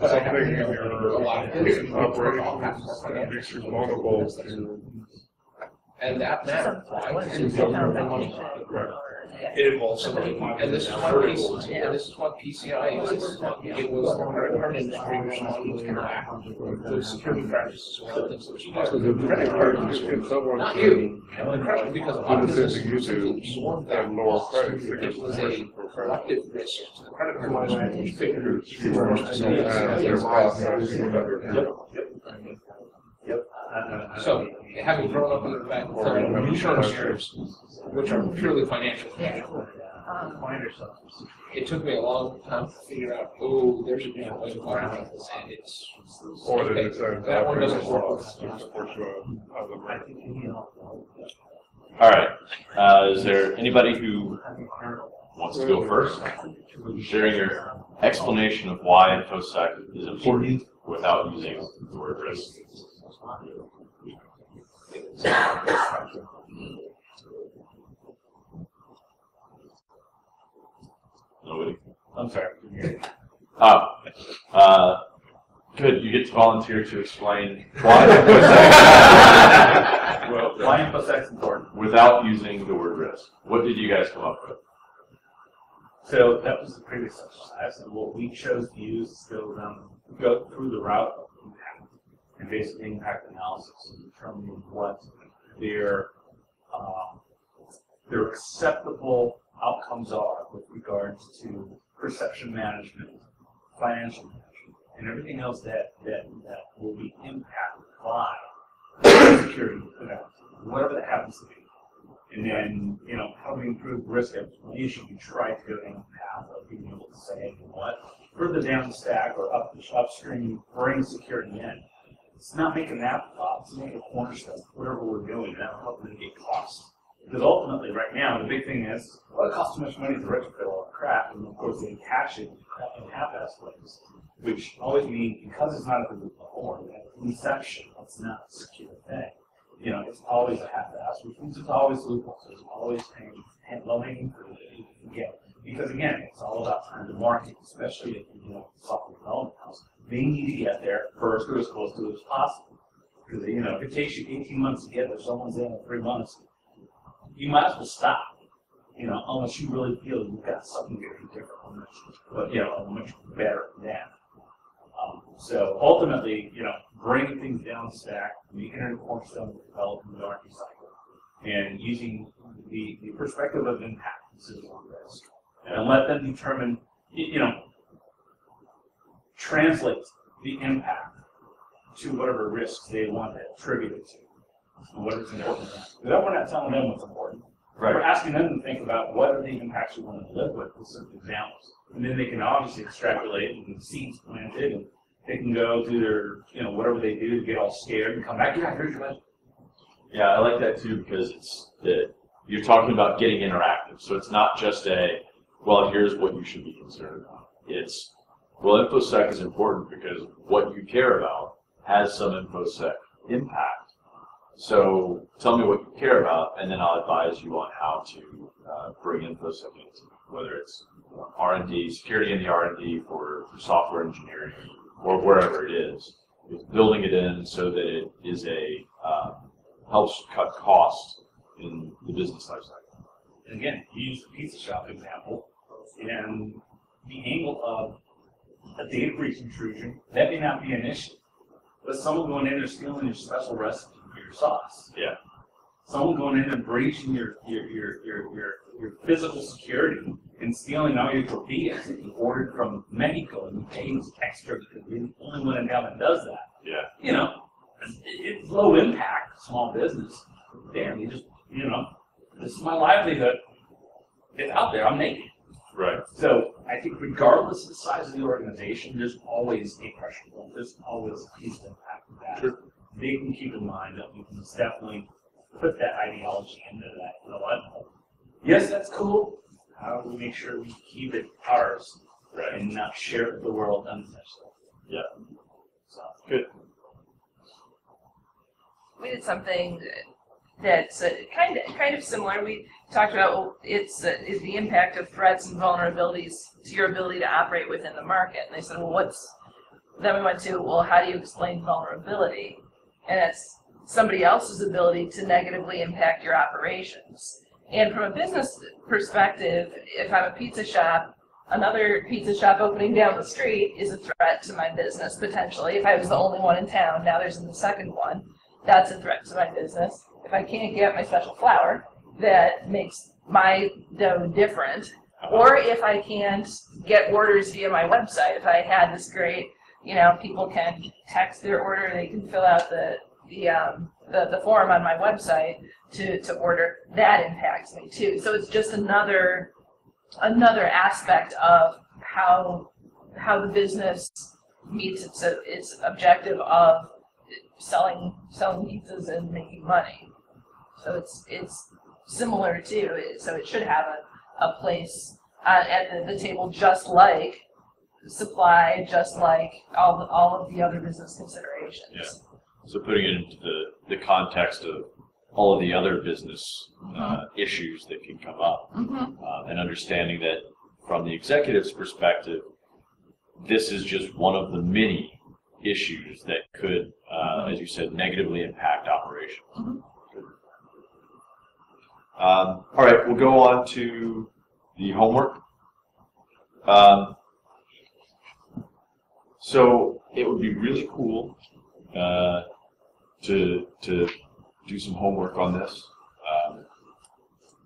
I have a lot of things operation makes you vulnerable to. And that matters. It involves somebody. And this is what PCI is. It was the credit card industry responding to back to security practices and other things that you guys do. Credit card industry, not you. And the credit because a lot of businesses simply absorbed that loss. It was a collective risk to the credit card industry. So, having grown up in the fact of insurance terms, which are purely financial, it took me a long time to figure out, oh, there's a different way to finance this, and it's okay, that one doesn't work. All right. Is there anybody who wants to go first? Sharing your explanation of why InfoSec is important without using the word risk. Nobody? I'm sorry. Good. You get to volunteer to explain why InfoSec is important. Without using the word risk. What did you guys come up with? So that was the previous exercise, and what we chose to use is go through the route of impact and basic impact analysis and determining what their acceptable outcomes are with regards to perception management, financial management, and everything else that will be impacted by security, whatever that happens to be. And then, how do we improve risk explanation? We try to go down the path of being able to say, you know what, further down the stack or upstream, bring security in. It's not making that plot, it's making a cornerstone, whatever we're doing, that will help mitigate costs. Because ultimately, right now, the big thing is, well, it costs too much money to retrofit all that crap, and of course they attach it in half-ass ways, which always means, because it's not at the root before, inception, it's not a secure thing. It's always a half-ass, which means it's always loopholes. There's always low-hanging fruit that you can get. Because again, it's all about time to market, especially if you're software development house. They need to get there first or as close to it as possible. Because if it takes you 18 months to get there, someone's in 3 months, you might as well stop. Unless you really feel you've got something very different, but much better than. So ultimately, bringing things down the stack, making it a cornerstone of development of the R&D cycle, and using the perspective of impact instead of risk, and let them determine, translate the impact to whatever risks they want to attribute it to, and what is important. Because we're not telling them what's important. Right. We're asking them to think about what are the impacts we want to live with some examples. And then they can obviously extrapolate and seeds planted They can go do their, whatever they do to get all scared and come back. Yeah, here's your budget. Yeah, I like that too because you're talking about getting interactive. So it's not just well, here's what you should be concerned about. It's, well, InfoSec is important because what you care about has some InfoSec impact. So tell me what you care about, and then I'll advise you on how to bring InfoSec into it, whether it's R&D, security in the R&D for software engineering, or wherever it is. It's building it in so that it is helps cut costs in the business lifecycle. And again, you use the pizza shop example, and the angle of a data breach intrusion, that may not be an issue. But someone going in and stealing your special recipe for your sauce. Yeah. Someone going in and breaching your physical security and stealing all your tortillas that you ordered from Mexico and you paid extra because you're the only one in town that does that. Yeah. It's low impact, small business. Damn, this is my livelihood. It's out there, I'm naked. Right. So I think regardless of the size of the organization, there's always a pressure point. There's always a piece of impact of that. Sure. They can keep in mind that we can definitely put that ideology into that. You know what? Yes, that's cool. How do we make sure we keep it ours, right, and not share it with the world unnecessarily? Yeah. So good. We did something that's kind of similar. We talked about is the impact of threats and vulnerabilities to your ability to operate within the market. And they said, well, then we went to, well, how do you explain vulnerability? And it's somebody else's ability to negatively impact your operations. And from a business perspective, if I'm a pizza shop, another pizza shop opening down the street is a threat to my business, potentially. If I was the only one in town, now there's the second one, that's a threat to my business. If I can't get my special flour that makes my dough different, or if I can't get orders via my website, if I had this great, people can text their order, they can fill out the form on my website to order, that impacts me too. So it's just another aspect of how the business meets its objective of selling pizzas and making money. So it's similar too. So it should have a place at the table, just like supply, just like all of the other business considerations. Yeah. So putting it into the context of all of the other business issues that can come up, and understanding that from the executive's perspective, this is just one of the many issues that could, as you said, negatively impact operations. All right, we'll go on to the homework. So it would be really cool to do some homework on this.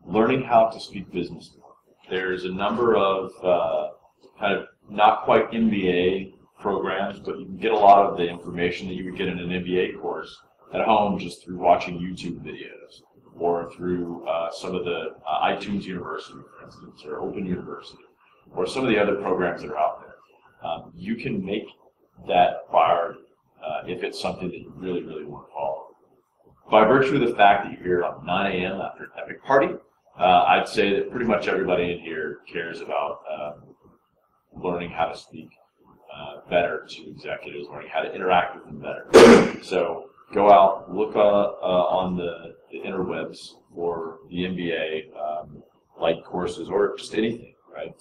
Learning how to speak business. There's a number of kind of not quite MBA programs, but you can get a lot of the information that you would get in an MBA course at home just through watching YouTube videos, or through some of the iTunes University, for instance, or Open University, or some of the other programs that are out there. You can make that priority if it's something that you really, really want to follow. By virtue of the fact that you're here at 9 a.m. after an epic party, I'd say that pretty much everybody in here cares about learning how to speak better to executives, learning how to interact with them better. So go out, look on the interwebs for the MBA like courses, or just anything, right?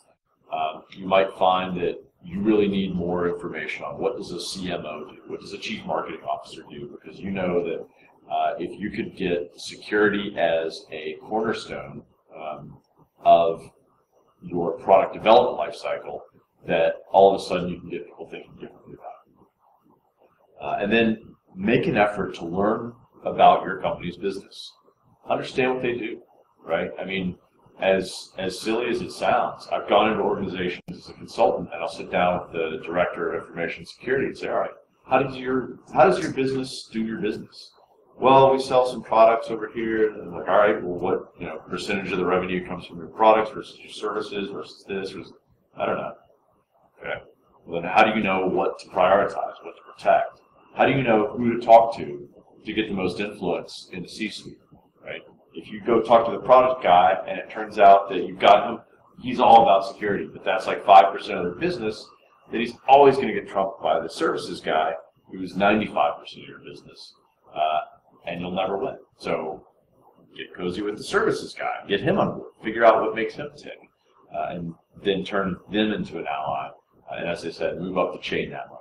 You might find that you really need more information on what does a CMO do, what does a chief marketing officer do, because you know that if you could get security as a cornerstone of your product development lifecycle, that all of a sudden you can get people thinking differently about it. And then make an effort to learn about your company's business. Understand what they do, right? I mean, as silly as it sounds, I've gone into organizations as a consultant, and I'll sit down with the director of information security and say, all right, how does your business do your business? Well, we sell some products over here, and I'm like, all right, well, what percentage of the revenue comes from your products versus your services versus this? I don't know. Okay. Well, then how do you know what to prioritize, what to protect? How do you know who to talk to get the most influence in the C-suite, right? If you go talk to the product guy and it turns out that you've got him, he's all about security, but that's like 5% of their business, then he's always going to get trumped by the services guy who's 95% of your business, and you'll never win. So get cozy with the services guy, get him on board, figure out what makes him tick, and then turn them into an ally. And as I said, move up the chain that way.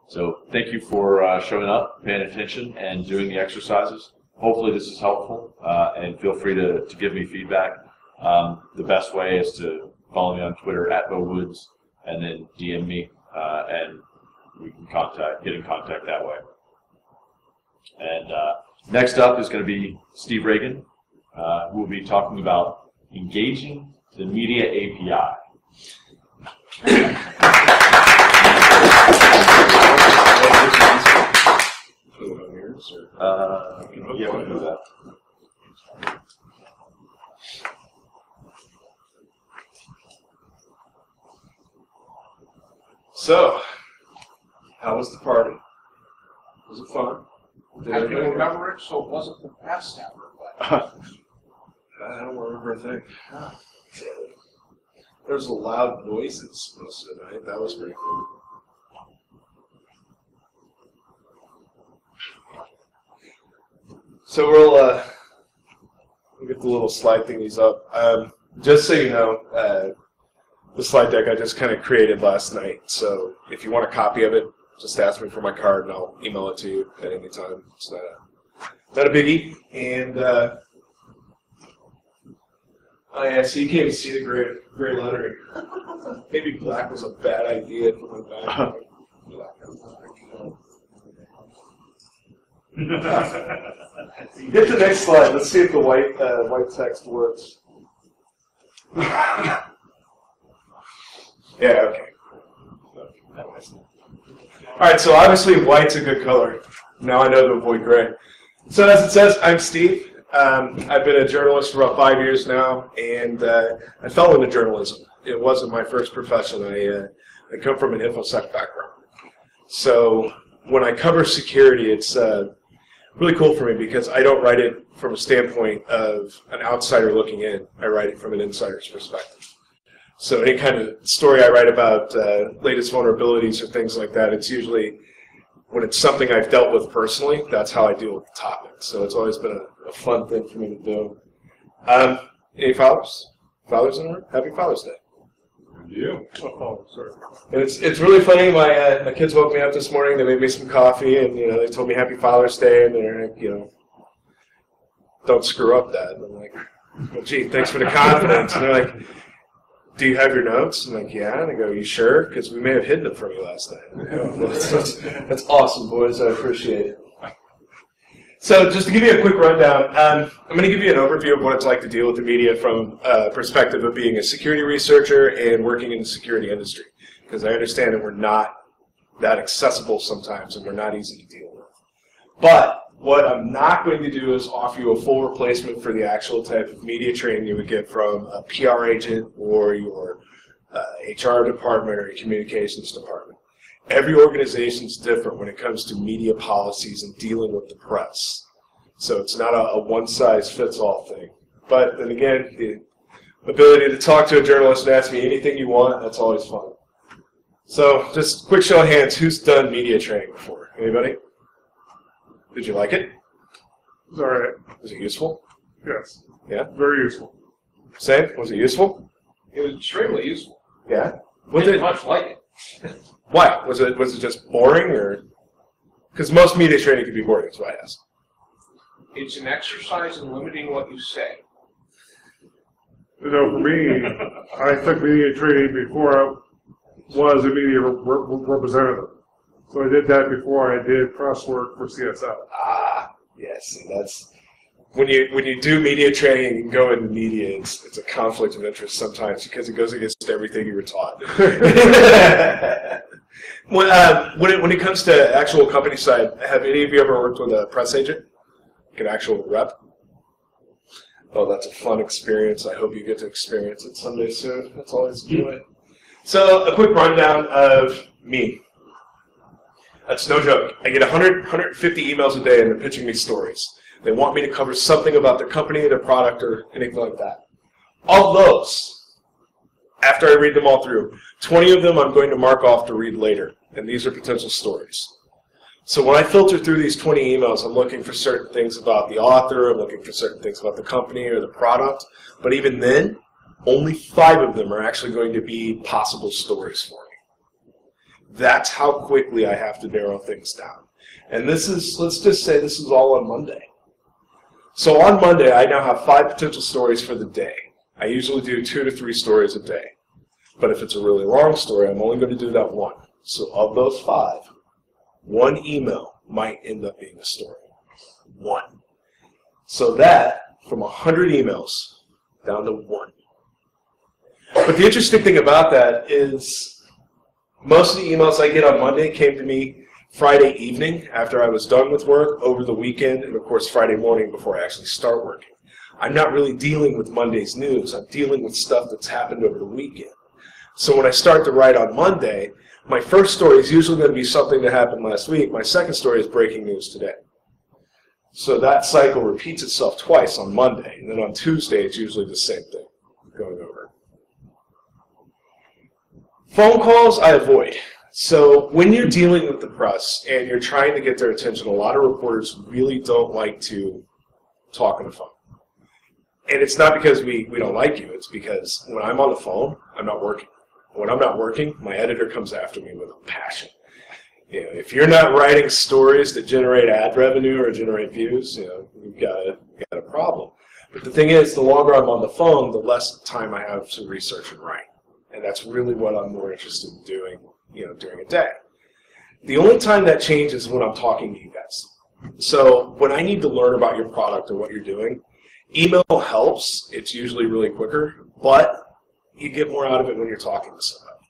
So thank you for showing up, paying attention, and doing the exercises. Hopefully this is helpful, and feel free to give me feedback. The best way is to follow me on Twitter @BeauWoods, and then DM me, and we can get in contact that way. And next up is going to be Steve Ragan, who will be talking about engaging the media API. Yeah, we'll do that. So, how was the party? Was it fun? I can remember it, so it wasn't the best ever, but I don't remember a thing. There was a loud noises most of the night. That was pretty cool. So we'll get the little slide thingies up. Just so you know, the slide deck I just kind of created last night. So if you want a copy of it, just ask me for my card and I'll email it to you at any time. It's not a biggie. And oh yeah, so you can't even see the gray lettering. Maybe black was a bad idea for my back. Hit the next slide. Let's see if the white text works. Yeah, okay. All right, so obviously white's a good color. Now I know to avoid gray. So as it says, I'm Steve. I've been a journalist for about 5 years now, and I fell into journalism. It wasn't my first profession. I come from an InfoSec background. So when I cover security, it's really cool for me because I don't write it from a standpoint of an outsider looking in. I write it from an insider's perspective. So any kind of story I write about latest vulnerabilities or things like that, it's usually when it's something I've dealt with personally, that's how I deal with the topic. So it's always been a fun thing for me to do. Any fathers? Fathers in the room? Happy Father's Day. You? Oh, sorry. And it's really funny. My kids woke me up this morning. They made me some coffee, and they told me Happy Father's Day, and they're like, don't screw up, Dad. And I'm like, well, gee, thanks for the confidence. And they're like, do you have your notes? I'm like, yeah. And they go, you sure? Because we may have hidden them from you last night. Well, that's awesome, boys. I appreciate it. So just to give you a quick rundown, I'm going to give you an overview of what it's like to deal with the media from a perspective of being a security researcher and working in the security industry. Because I understand that we're not that accessible sometimes and we're not easy to deal with. But what I'm not going to do is offer you a full replacement for the actual type of media training you would get from a PR agent or your HR department or your communications department. Every organization is different when it comes to media policies and dealing with the press. So it's not a one-size-fits-all thing. But then again, the ability to talk to a journalist and ask me anything you want, that's always fun. So just quick show of hands, who's done media training before? Anybody? Did you like it? It was all right. Was it useful? Yes. Yeah? Very useful. Sam, was it useful? it was extremely useful. Yeah? Didn't much like it. Why? Was it just boring, or? Because most media training can be boring, that's why I asked. It's an exercise in limiting what you say. For me, I took media training before I was a media representative. So I did that before I did press work for CSL. Ah, yes, and that's when you do media training and go into media, it's a conflict of interest sometimes because it goes against everything you were taught. When it comes to actual company side, have any of you ever worked with a press agent, like an actual rep? Oh, that's a fun experience. I hope you get to experience it someday soon. That's always good. So a quick rundown of me. That's no joke. I get 100, 150 emails a day and they're pitching me stories. They want me to cover something about their company, their product, or anything like that. All those, after I read them all through, 20 of them I'm going to mark off to read later. And these are potential stories. So when I filter through these 20 emails, I'm looking for certain things about the author, I'm looking for certain things about the company or the product. But even then, only 5 of them are actually going to be possible stories for me. That's how quickly I have to narrow things down. And this is, let's just say this is all on Monday. So on Monday, I now have 5 potential stories for the day. I usually do 2 to 3 stories a day. But if it's a really long story, I'm only going to do that 1. So of those 5, 1 email might end up being a story. 1. So that, from 100 emails, down to 1. But the interesting thing about that is most of the emails I get on Monday came to me Friday evening after I was done with work, over the weekend, and of course Friday morning before I actually start working. I'm not really dealing with Monday's news. I'm dealing with stuff that's happened over the weekend. So when I start to write on Monday, my first story is usually going to be something that happened last week. My second story is breaking news today. So that cycle repeats itself twice on Monday, and then on Tuesday it's usually the same thing going over. Phone calls I avoid. So when you're dealing with the press and you're trying to get their attention, a lot of reporters really don't like to talk on the phone. And it's not because we don't like you, it's because when I'm on the phone, I'm not working. When I'm not working, my editor comes after me with a passion. You know, if you're not writing stories that generate ad revenue or generate views, you know, you've got a problem. But the thing is, the longer I'm on the phone, the less time I have to research and write. And that's really what I'm more interested in doing, you know, during a day. The only time that changes is when I'm talking to you guys. So when I need to learn about your product or what you're doing, email helps. It's usually really quicker, but you get more out of it when you're talking to somebody.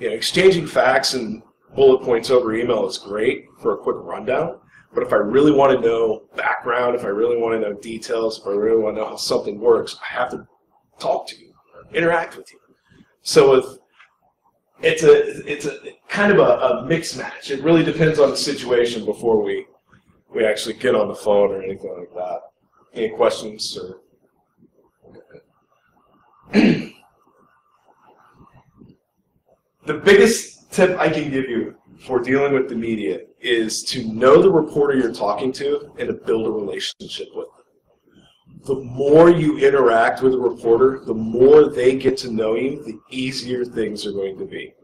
You know, exchanging facts and bullet points over email is great for a quick rundown, but if I really want to know background, if I really want to know details, if I really want to know how something works, I have to talk to you, interact with you. So it's a kind of a mixed match. It really depends on the situation before we actually get on the phone or anything like that. Any questions? Or the biggest tip I can give you for dealing with the media is to know the reporter you're talking to and to build a relationship with them. The more you interact with a reporter, the more they get to know you, the easier things are going to be.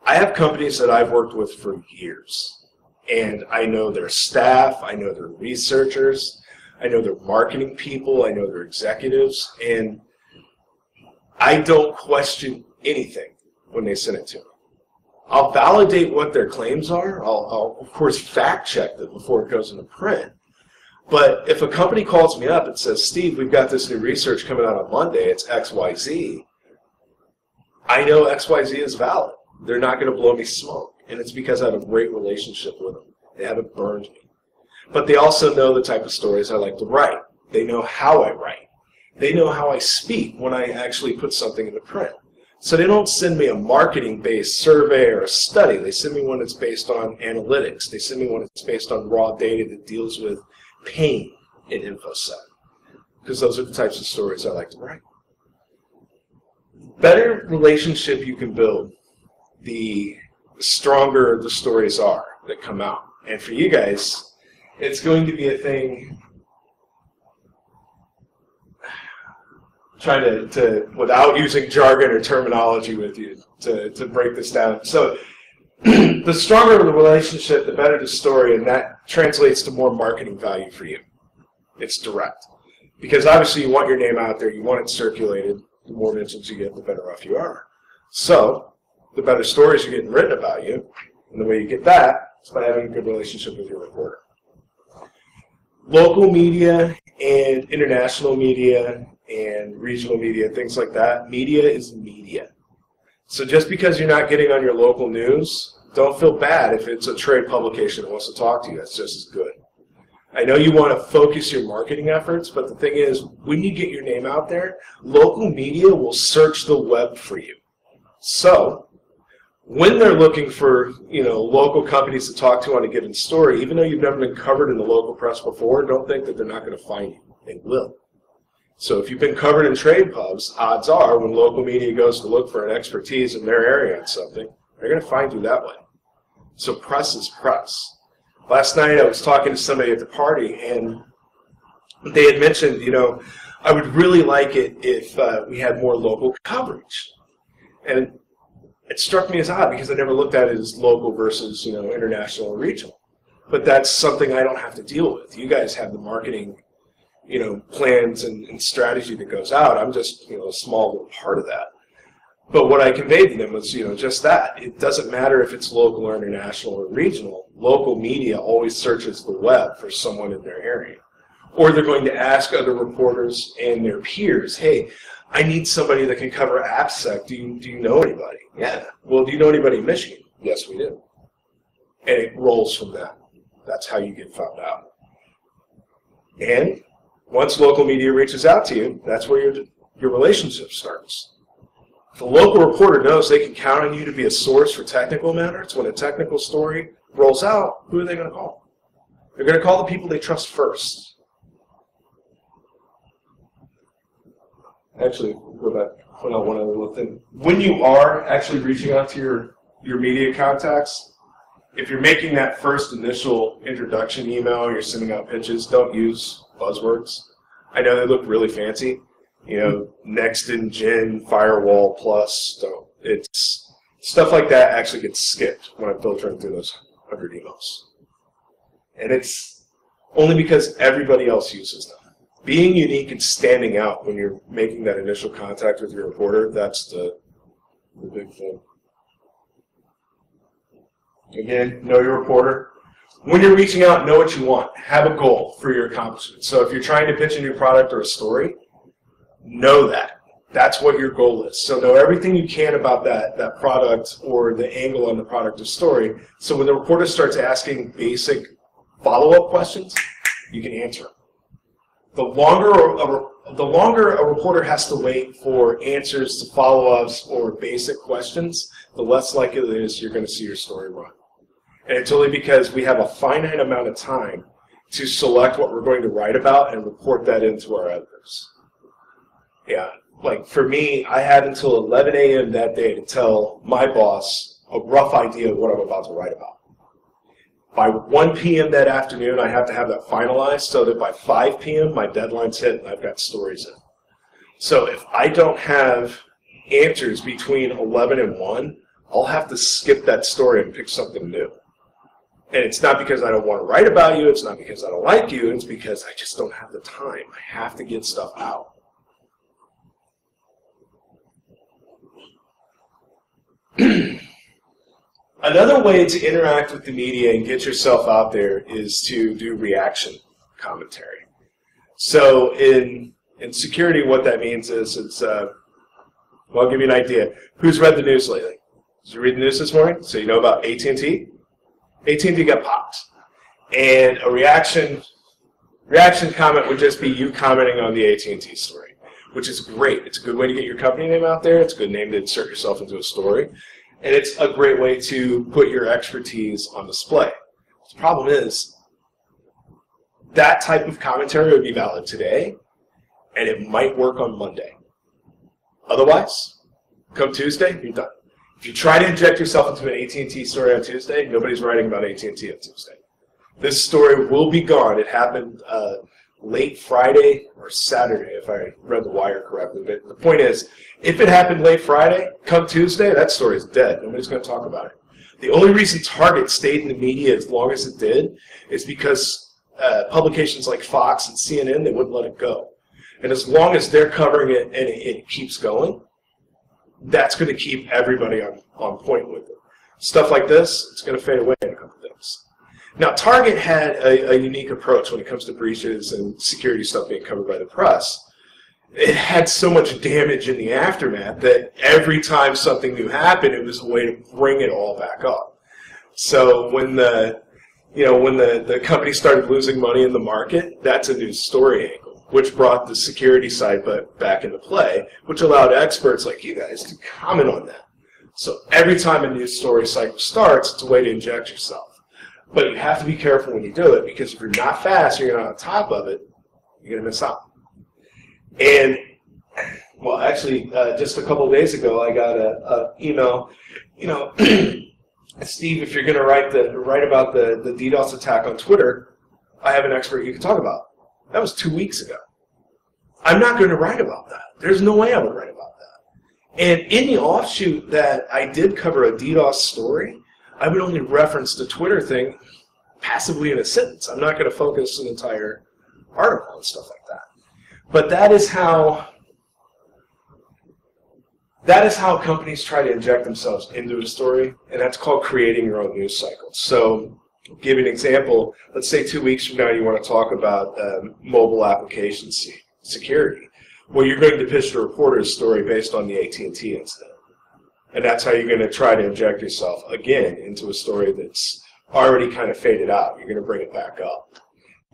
I have companies that I've worked with for years, and I know their staff, I know their researchers, I know their marketing people, I know their executives, and I don't question anything when they send it to me. I'll validate what their claims are. I'll of course fact check them before it goes into print. But if a company calls me up and says, Steve, we've got this new research coming out on Monday, it's XYZ, I know XYZ is valid. They're not going to blow me smoke. And it's because I have a great relationship with them. They haven't burned me. But they also know the type of stories I like to write. They know how I write. They know how I speak when I actually put something into print. So they don't send me a marketing-based survey or a study. They send me one that's based on analytics. They send me one that's based on raw data that deals with pain in InfoSec. Because those are the types of stories I like to write. Better relationship you can build, the stronger the stories are that come out. And for you guys, it's going to be a thing, trying to without using jargon or terminology with you, to break this down. So the stronger the relationship, the better the story, and that translates to more marketing value for you. It's direct. Because obviously you want your name out there, you want it circulated. The more mentions you get, the better off you are. So the better stories are getting written about you, and the way you get that is by having a good relationship with your reporter. Local media and international media and regional media, things like that, media is media. So just because you're not getting on your local news, don't feel bad if it's a trade publication that wants to talk to you. That's just as good. I know you want to focus your marketing efforts, but the thing is, when you get your name out there, local media will search the web for you. So when they're looking for, local companies to talk to on a given story, even though you've never been covered in the local press before, don't think that they're not going to find you. They will. So if you've been covered in trade pubs, odds are when local media goes to look for an expertise in their area on something, they're going to find you that way. So press is press. Last night I was talking to somebody at the party, and they had mentioned, I would really like it if we had more local coverage. And it struck me as odd because I never looked at it as local versus, international or regional. But that's something I don't have to deal with. You guys have the marketing, plans and strategy that goes out. I'm just, a small little part of that. But what I conveyed to them was, just that. It doesn't matter if it's local or international or regional. Local media always searches the web for someone in their area. Or they're going to ask other reporters and their peers, hey, I need somebody that can cover AppSec. Do you know anybody? Yeah. Well, do you know anybody in Michigan? Yes, we do. And it rolls from that. That's how you get found out. And once local media reaches out to you, that's where your relationship starts. If a local reporter knows they can count on you to be a source for technical matters, when a technical story rolls out, who are they going to call? They're going to call the people they trust first. Actually, go back, point out one other little thing. When you are actually reaching out to your media contacts, if you're making that first initial introduction email, you're sending out pitches, don't use buzzwords. I know they look really fancy. Next in Gen, Firewall Plus. So it's stuff like that actually gets skipped when I'm filtering through those 100 emails. And it's only because everybody else uses them. Being unique and standing out when you're making that initial contact with your reporter, that's the big thing. Again, know your reporter. When you're reaching out, know what you want. Have a goal for your accomplishment. So if you're trying to pitch a new product or a story, know that. That's what your goal is. So know everything you can about that product or the angle on the product or story. So when the reporter starts asking basic follow-up questions, you can answer them. The longer a reporter has to wait for answers to follow-ups or basic questions, the less likely it is you're going to see your story run. And it's only because we have a finite amount of time to select what we're going to write about and report that into our editors. Yeah, like for me, I had until 11 a.m. that day to tell my boss a rough idea of what I'm about to write about. By 1 p.m. that afternoon, I have to have that finalized so that by 5 p.m. my deadline's hit and I've got stories in. So if I don't have answers between 11 and 1, I'll have to skip that story and pick something new. And it's not because I don't want to write about you, it's not because I don't like you, it's because I just don't have the time. I have to get stuff out. Another way to interact with the media and get yourself out there is to do reaction commentary. So in security, what that means is well, I'll give you an idea. Who's read the news lately? Did you read the news this morning? So you know about AT&T? AT&T got popped. And a reaction comment would just be you commenting on the AT&T story, which is great. It's a good way to get your company name out there. It's a good name to insert yourself into a story. And it's a great way to put your expertise on display. The problem is, that type of commentary would be valid today, and it might work on Monday. Otherwise, come Tuesday, you're done. If you try to inject yourself into an AT&T story on Tuesday, nobody's writing about AT&T on Tuesday. This story will be gone. It happened late Friday or Saturday, if I read the wire correctly. But the point is, if it happened late Friday, come Tuesday, that story is dead. Nobody's going to talk about it. The only reason Target stayed in the media as long as it did is because publications like Fox and CNN, they wouldn't let it go. And as long as they're covering it and it keeps going, that's going to keep everybody on point with it. Stuff like this, it's going to fade away in a couple days. Now, Target had a unique approach when it comes to breaches and security stuff being covered by the press. It had so much damage in the aftermath that every time something new happened, it was a way to bring it all back up. So when the company started losing money in the market, that's a new story angle, which brought the security side back into play, which allowed experts like you guys to comment on that. So every time a news story cycle starts, it's a way to inject yourself. But you have to be careful when you do it, because if you're not fast, you're not on top of it, you're going to miss out. And, well, actually, just a couple of days ago, I got an email, you know, Steve, if you're going to write about the DDoS attack on Twitter, I have an expert you can talk about. That was 2 weeks ago. I'm not going to write about that. There's no way I would write about that. And in the offshoot that I did cover a DDoS story, I would only reference the Twitter thing passively in a sentence. I'm not going to focus an entire article and stuff like that. But that is how companies try to inject themselves into a story, and that's called creating your own news cycle. So, I'll give you an example. Let's say 2 weeks from now you want to talk about mobile application security. Well, you're going to pitch the reporter's story based on the AT&T incident. And that's how you're going to try to inject yourself, again, into a story that's already kind of faded out. You're going to bring it back up.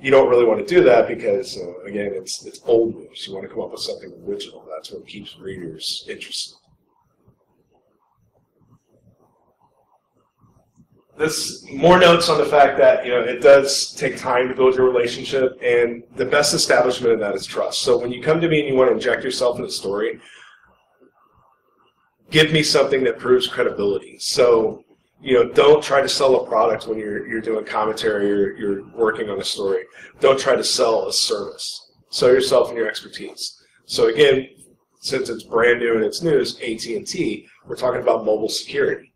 You don't really want to do that because, again, it's old news. You want to come up with something original. That's what keeps readers interested. More notes on the fact that, you know, it does take time to build your relationship, and the best establishment of that is trust. So when you come to me and you want to inject yourself in a story, give me something that proves credibility. So, you know, don't try to sell a product when you're doing commentary or you're working on a story. Don't try to sell a service. Sell yourself and your expertise. So again, since it's brand new and it's news, AT&T, we're talking about mobile security.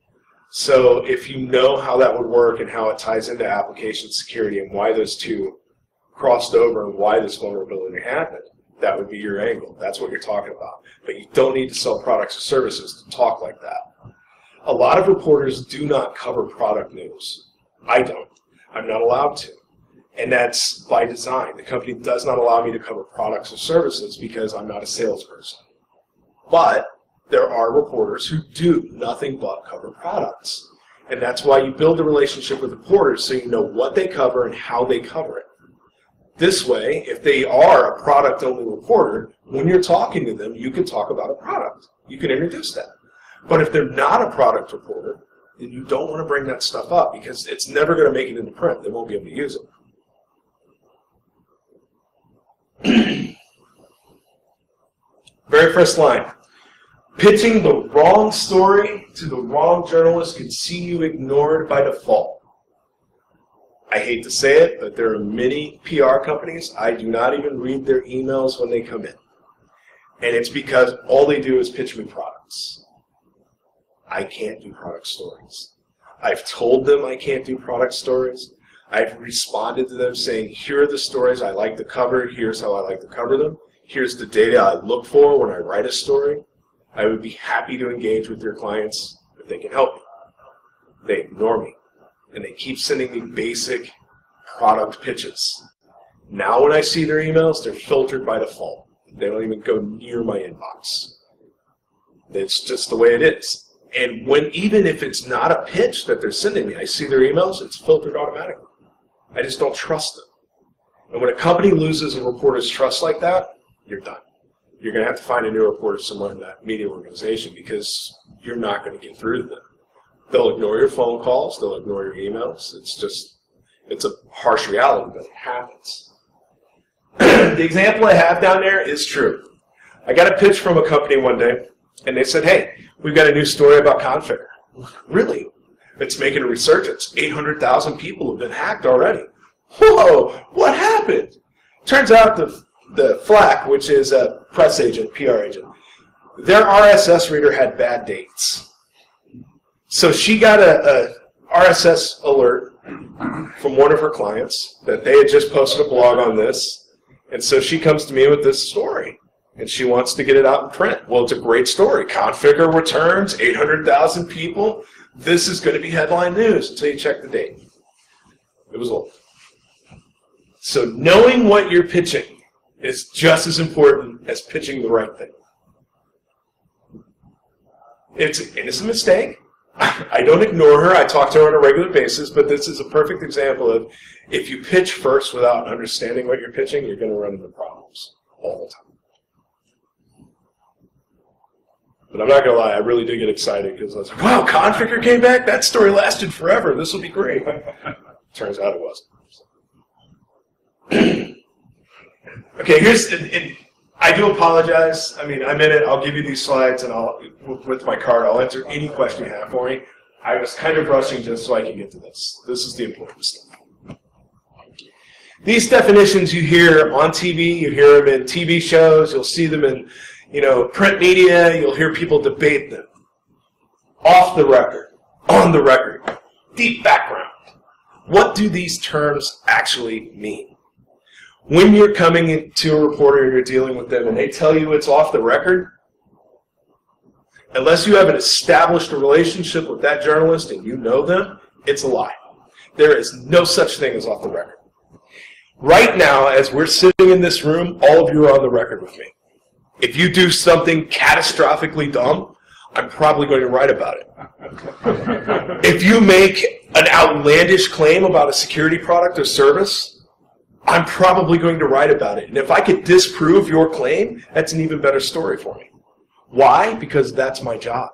So if you know how that would work and how it ties into application security and why those two crossed over and why this vulnerability happened, that would be your angle. That's what you're talking about. But you don't need to sell products or services to talk like that. A lot of reporters do not cover product news. I don't. I'm not allowed to. And that's by design. The company does not allow me to cover products or services because I'm not a salesperson. But there are reporters who do nothing but cover products. And that's why you build a relationship with reporters so you know what they cover and how they cover it. This way, if they are a product-only reporter, when you're talking to them, you can talk about a product. You can introduce that. But if they're not a product reporter, then you don't want to bring that stuff up because it's never going to make it into print. They won't be able to use it. Very first line. Pitching the wrong story to the wrong journalist can see you ignored by default. I hate to say it, but there are many PR companies, I do not even read their emails when they come in. And it's because all they do is pitch me products. I can't do product stories. I've told them I can't do product stories. I've responded to them saying, here are the stories I like to cover, here's how I like to cover them, here's the data I look for when I write a story. I would be happy to engage with your clients if they can help me. They ignore me, and they keep sending me basic product pitches. Now when I see their emails, they're filtered by default. They don't even go near my inbox. It's just the way it is. And even if it's not a pitch that they're sending me, I see their emails, it's filtered automatically. I just don't trust them. And when a company loses a reporter's trust like that, you're done. You're going to have to find a new reporter somewhere in that media organization because you're not going to get through to them. They'll ignore your phone calls. They'll ignore your emails. It's a harsh reality, but it happens. The example I have down there is true. I got a pitch from a company one day, and they said, hey, we've got a new story about Configure. Really? It's making a resurgence. 800,000 people have been hacked already. Whoa, what happened? Turns out the FLAC, which is a press agent, PR agent, their RSS reader had bad dates. So she got a RSS alert from one of her clients that they had just posted a blog on this, and so she comes to me with this story, and she wants to get it out in print. Well, it's a great story. Configure returns, 800,000 people. This is going to be headline news until you check the date. It was old. So knowing what you're pitching is just as important as pitching the right thing. It's an innocent mistake. I don't ignore her. I talk to her on a regular basis, but this is a perfect example of if you pitch first without understanding what you're pitching, you're going to run into problems all the But I'm not going to lie, I really did get excited because I was like, wow, Configure came back? That story lasted forever. This will be great. Turns out it wasn't. Okay, I do apologize. I mean, I'm in it. I'll give you these slides, and with my card, I'll answer any question you have for me. I was kind of rushing just so I can get to this. This is the important stuff. These definitions you hear on TV, you hear them in TV shows, you'll see them in, print media, you'll hear people debate them. Off the record, on the record, deep background. What do these terms actually mean? When you're coming into a reporter and you're dealing with them and they tell you it's off the record, unless you have an established relationship with that journalist and you know them, it's a lie. There is no such thing as off the record. Right now, as we're sitting in this room, all of you are on the record with me. If you do something catastrophically dumb, I'm probably going to write about it. If you make an outlandish claim about a security product or service, I'm probably going to write about it. And if I could disprove your claim, that's an even better story for me. Why? Because that's my job.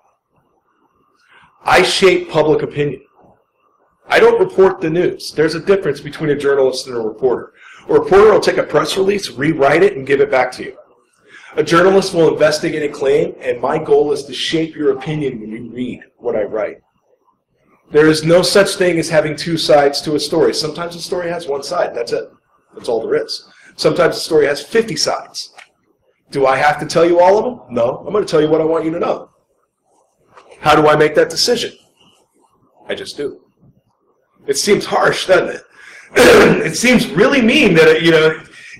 I shape public opinion. I don't report the news. There's a difference between a journalist and a reporter. A reporter will take a press release, rewrite it, and give it back to you. A journalist will investigate a claim, and my goal is to shape your opinion when you read what I write. There is no such thing as having two sides to a story. Sometimes a story has one side. That's it. That's all there is. Sometimes a story has 50 sides. Do I have to tell you all of them? No. I'm going to tell you what I want you to know. How do I make that decision? I just do. It seems harsh, doesn't it? It seems really mean that,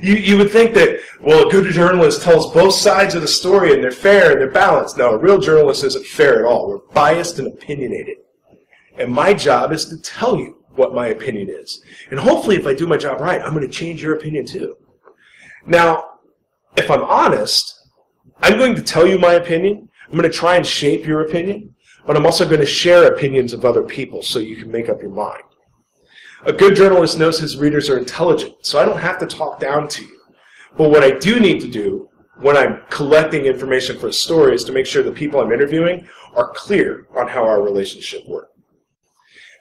you would think that, well, a good journalist tells both sides of the story and they're fair and they're balanced. No, a real journalist isn't fair at all. We're biased and opinionated. And my job is to tell you what my opinion is. And hopefully, if I do my job right, I'm going to change your opinion too. Now, if I'm honest, I'm going to tell you my opinion. I'm going to try and shape your opinion. But I'm also going to share opinions of other people so you can make up your mind. A good journalist knows his readers are intelligent, so I don't have to talk down to you. But what I do need to do when I'm collecting information for a story is to make sure the people I'm interviewing are clear on how our relationship works.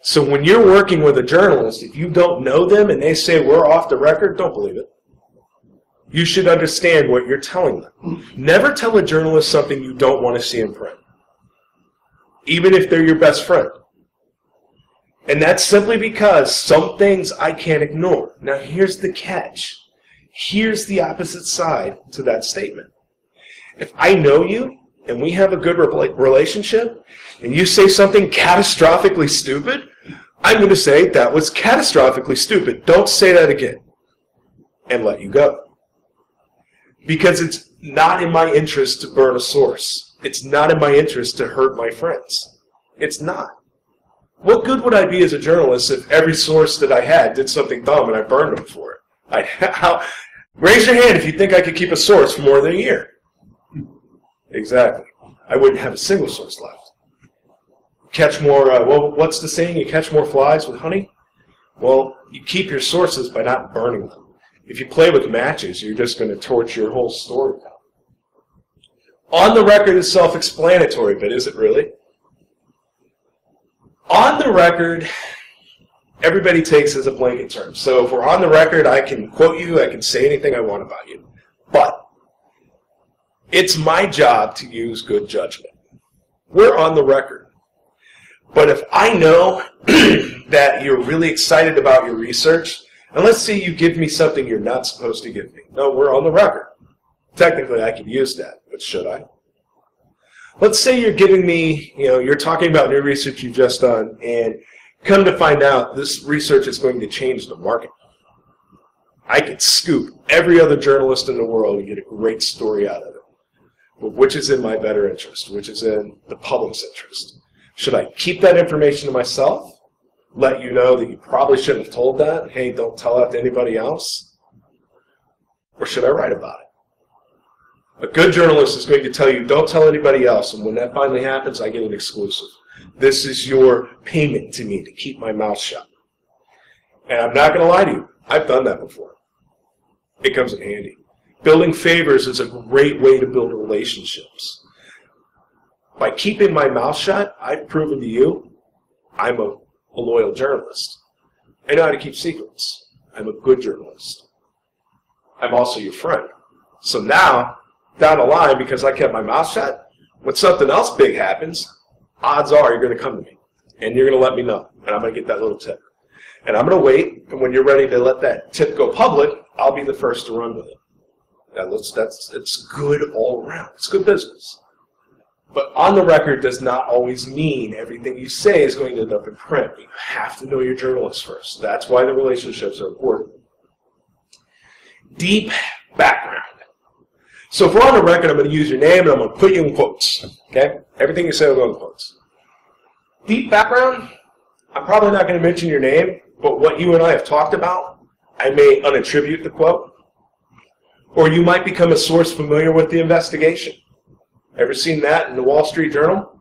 So when you're working with a journalist, if you don't know them and they say we're off the record, don't believe it. You should understand what you're telling them. Never tell a journalist something you don't want to see in print, even if they're your best friend. And that's simply because some things I can't ignore. Now here's the catch. Here's the opposite side to that statement. If I know you and we have a good relationship and you say something catastrophically stupid, I'm going to say that was catastrophically stupid. Don't say that again. And let you go. Because it's not in my interest to burn a source. It's not in my interest to hurt my friends. It's not. What good would I be as a journalist if every source that I had did something dumb and I burned them for it? Raise your hand if you think I could keep a source for more than a year. Exactly. I wouldn't have a single source left. Catch more, well, what's the saying? You catch more flies with honey? Well, you keep your sources by not burning them. If you play with matches, you're just going to torch your whole story. On the record is self-explanatory, but is it really? On the record, everybody takes as a blanket term. So if we're on the record, I can quote you, I can say anything I want about you. But it's my job to use good judgment. We're on the record. But if I know that you're really excited about your research, and let's say you give me something you're not supposed to give me. No, we're on the record. Technically, I can use that, but should I? Let's say you're giving me, you're talking about new research you've just done, and come to find out this research is going to change the market. I could scoop every other journalist in the world and get a great story out of it. But which is in my better interest? Which is in the public's interest? Should I keep that information to myself? Let you know that you probably shouldn't have told that? Hey, don't tell that to anybody else? Or should I write about it? A good journalist is going to tell you, don't tell anybody else, and when that finally happens, I get an exclusive. This is your payment to me to keep my mouth shut. And I'm not going to lie to you. I've done that before. It comes in handy. Building favors is a great way to build relationships. By keeping my mouth shut, I've proven to you I'm a loyal journalist. I know how to keep secrets. I'm a good journalist. I'm also your friend. So now, down the line, because I kept my mouth shut, when something else big happens, odds are you're going to come to me. And you're going to let me know. And I'm going to get that little tip. And I'm going to wait. And when you're ready to let that tip go public, I'll be the first to run with it. It's good all around. It's good business. But on the record does not always mean everything you say is going to end up in print. You have to know your journalist first. That's why the relationships are important. Deep background. So if we're on the record, I'm going to use your name and I'm going to put you in quotes. Okay? Everything you say will go in quotes. Deep background, I'm probably not going to mention your name, but what you and I have talked about, I may unattribute the quote. Or you might become a source familiar with the investigation. Ever seen that in the Wall Street Journal?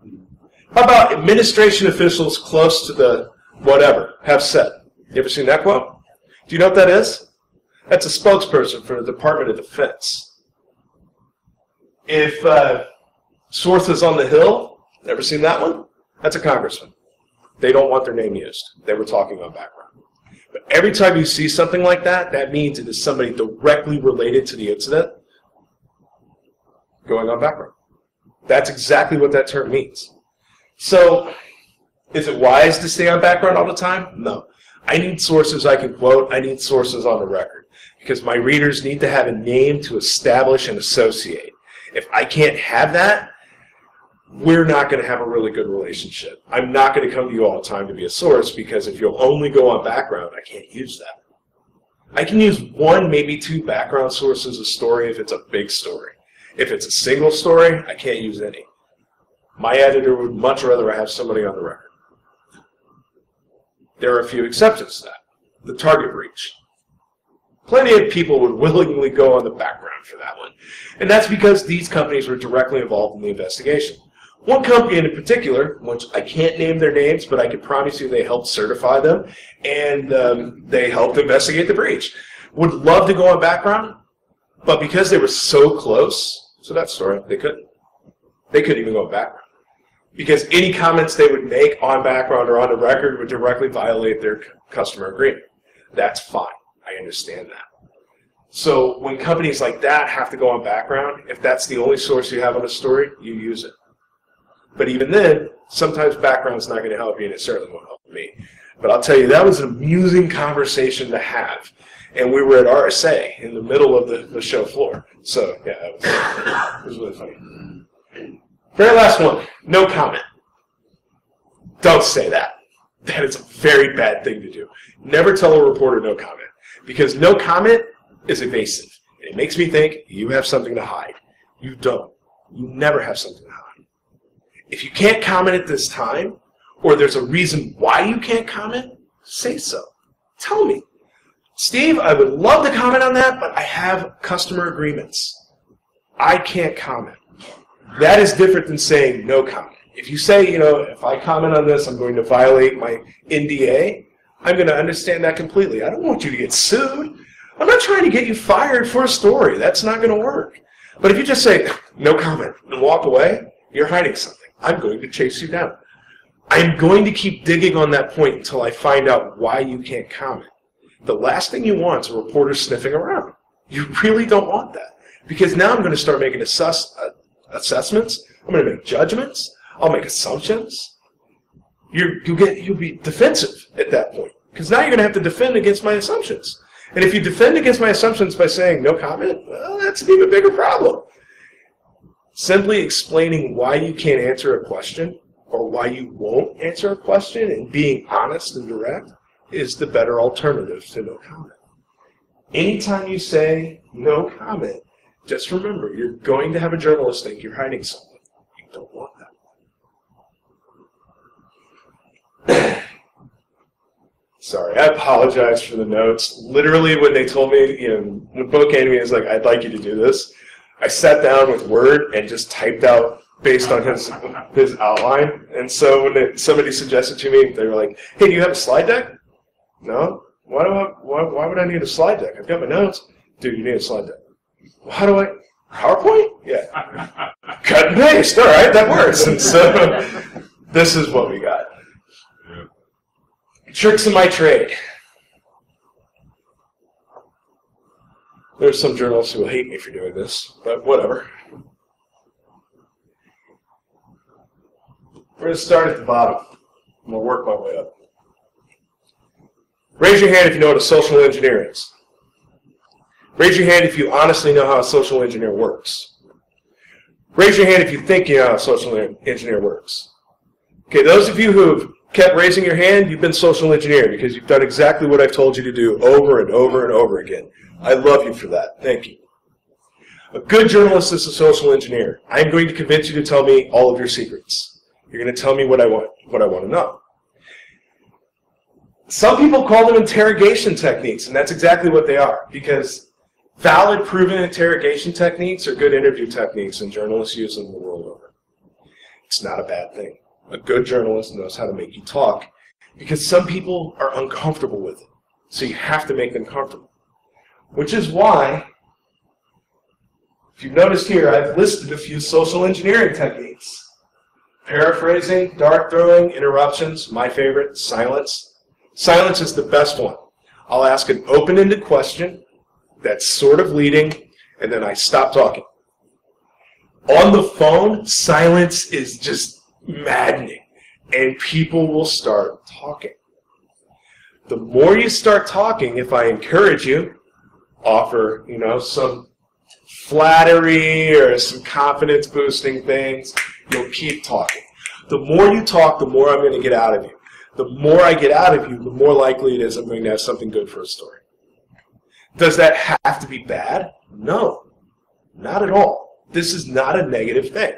How about administration officials close to the whatever have said? You ever seen that quote? Do you know what that is? That's a spokesperson for the Department of Defense. If sources on the Hill, ever seen that one? That's a congressman. They don't want their name used. They were talking on background. But every time you see something like that, that means it is somebody directly related to the incident going on background. That's exactly what that term means. So, is it wise to stay on background all the time? No. I need sources I can quote. I need sources on the record. Because my readers need to have a name to establish and associate. If I can't have that, we're not going to have a really good relationship. I'm not going to come to you all the time to be a source, because if you'll only go on background, I can't use that. I can use one, maybe two background sources a story if it's a big story. If it's a single story, I can't use any. My editor would much rather have somebody on the record. There are a few exceptions to that. The target breach. Plenty of people would willingly go on the background for that one. And that's because these companies were directly involved in the investigation. One company in particular, which I can't name their names, but I can promise you they helped certify them, and they helped investigate the breach, would love to go on background, but because they were so close to that story, they couldn't. They couldn't even go on background. Because any comments they would make on background or on the record would directly violate their customer agreement. That's fine. I understand that. So when companies like that have to go on background, if that's the only source you have on a story, you use it. But even then, sometimes background's not going to help you, and it certainly won't help me. But I'll tell you, that was an amusing conversation to have. And we were at RSA in the middle of the show floor. So, yeah, it was really funny. Very last one, no comment. Don't say that. That is a very bad thing to do. Never tell a reporter no comment. Because no comment is evasive. And it makes me think you have something to hide. You don't. You never have something to hide. If you can't comment at this time, or there's a reason why you can't comment, say so. Tell me. Steve, I would love to comment on that, but I have customer agreements. I can't comment. That is different than saying no comment. If you say, you know, if I comment on this, I'm going to violate my NDA, I'm going to understand that completely. I don't want you to get sued. I'm not trying to get you fired for a story. That's not going to work. But if you just say, no comment, and walk away, you're hiding something. I'm going to chase you down. I'm going to keep digging on that point until I find out why you can't comment. The last thing you want is a reporter sniffing around. You really don't want that. Because now I'm going to start making assessments. I'm going to make judgments. I'll make assumptions. You'll be defensive at that point. Because now you're going to have to defend against my assumptions. And if you defend against my assumptions by saying no comment, well, that's an even bigger problem. Simply explaining why you can't answer a question or why you won't answer a question and being honest and direct is the better alternative to no comment. Anytime you say no comment, just remember you're going to have a journalist think you're hiding something. You don't want that. Sorry, I apologize for the notes. Literally, when they told me, when Beau came to me and was like, I'd like you to do this, I sat down with Word and just typed out based on his outline. And so when somebody suggested to me, they were like, hey, do you have a slide deck? No? Why would I need a slide deck? I've got my notes. Dude, you need a slide deck. Well, PowerPoint? Yeah. Cut and paste. All right, that works. And so this is what we got. Tricks in my trade. There's some journalists who will hate me for doing this, but whatever. We're going to start at the bottom. I'm going to work my way up. Raise your hand if you know what a social engineer is. Raise your hand if you honestly know how a social engineer works. Raise your hand if you think you know how a social engineer works. Okay, those of you who have kept raising your hand, you've been social engineered because you've done exactly what I've told you to do over and over and over again. I love you for that. Thank you. A good journalist is a social engineer. I'm going to convince you to tell me all of your secrets. You're going to tell me what I want to know. Some people call them interrogation techniques, and that's exactly what they are, because valid, proven interrogation techniques are good interview techniques, and journalists use them the world over. It's not a bad thing. A good journalist knows how to make you talk, because some people are uncomfortable with it, so you have to make them comfortable. Which is why, if you've noticed here, I've listed a few social engineering techniques. Paraphrasing, dart throwing, interruptions, my favorite, silence. Silence is the best one. I'll ask an open-ended question that's sort of leading, and then I stop talking. On the phone, silence is just maddening, and people will start talking. The more you start talking, if I encourage you, offer, some flattery or some confidence-boosting things, you'll keep talking. The more you talk, the more I'm going to get out of you. The more I get out of you, the more likely it is I'm going to have something good for a story. Does that have to be bad? No, not at all. This is not a negative thing.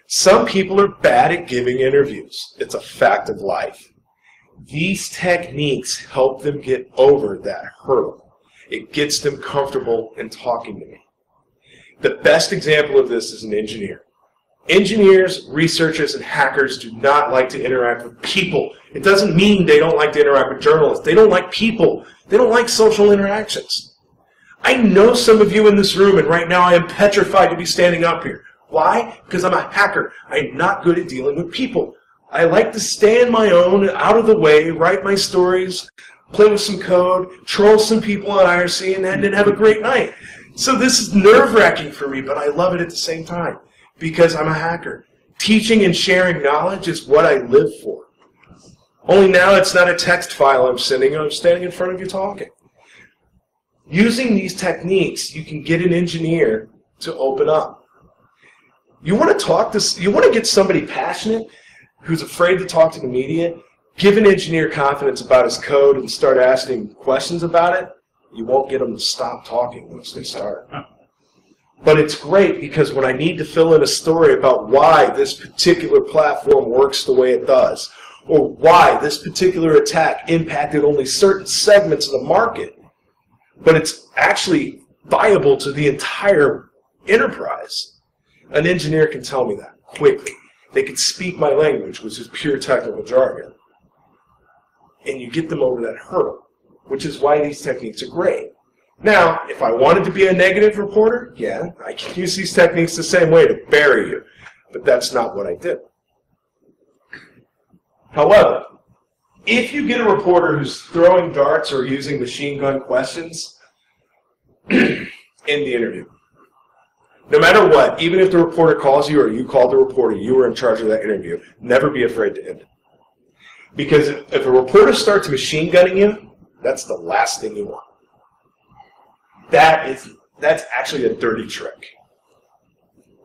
Some people are bad at giving interviews. It's a fact of life. These techniques help them get over that hurdle. It gets them comfortable in talking to me. The best example of this is an engineer. Engineers, researchers, and hackers do not like to interact with people. It doesn't mean they don't like to interact with journalists. They don't like people. They don't like social interactions. I know some of you in this room, and right now I am petrified to be standing up here. Why? Because I'm a hacker. I'm not good at dealing with people. I like to stay on my own, out of the way, write my stories, play with some code, troll some people on IRC, and then have a great night. So this is nerve-wracking for me, but I love it at the same time because I'm a hacker. Teaching and sharing knowledge is what I live for. Only now it's not a text file I'm sending, I'm standing in front of you talking. Using these techniques, you can get an engineer to open up. You want to get somebody passionate who's afraid to talk to the media, give an engineer confidence about his code and start asking questions about it, you won't get them to stop talking once they start. But it's great because when I need to fill in a story about why this particular platform works the way it does, or why this particular attack impacted only certain segments of the market, but it's actually viable to the entire enterprise, an engineer can tell me that quickly. They can speak my language, which is pure technical jargon. And you get them over that hurdle, which is why these techniques are great. Now, if I wanted to be a negative reporter, yeah, I can use these techniques the same way to bury you. But that's not what I did. However, if you get a reporter who's throwing darts or using machine gun questions in the interview, no matter what, even if the reporter calls you or you called the reporter, you were in charge of that interview, never be afraid to end it. Because if a reporter starts machine gunning you, that's the last thing you want. That's actually a dirty trick.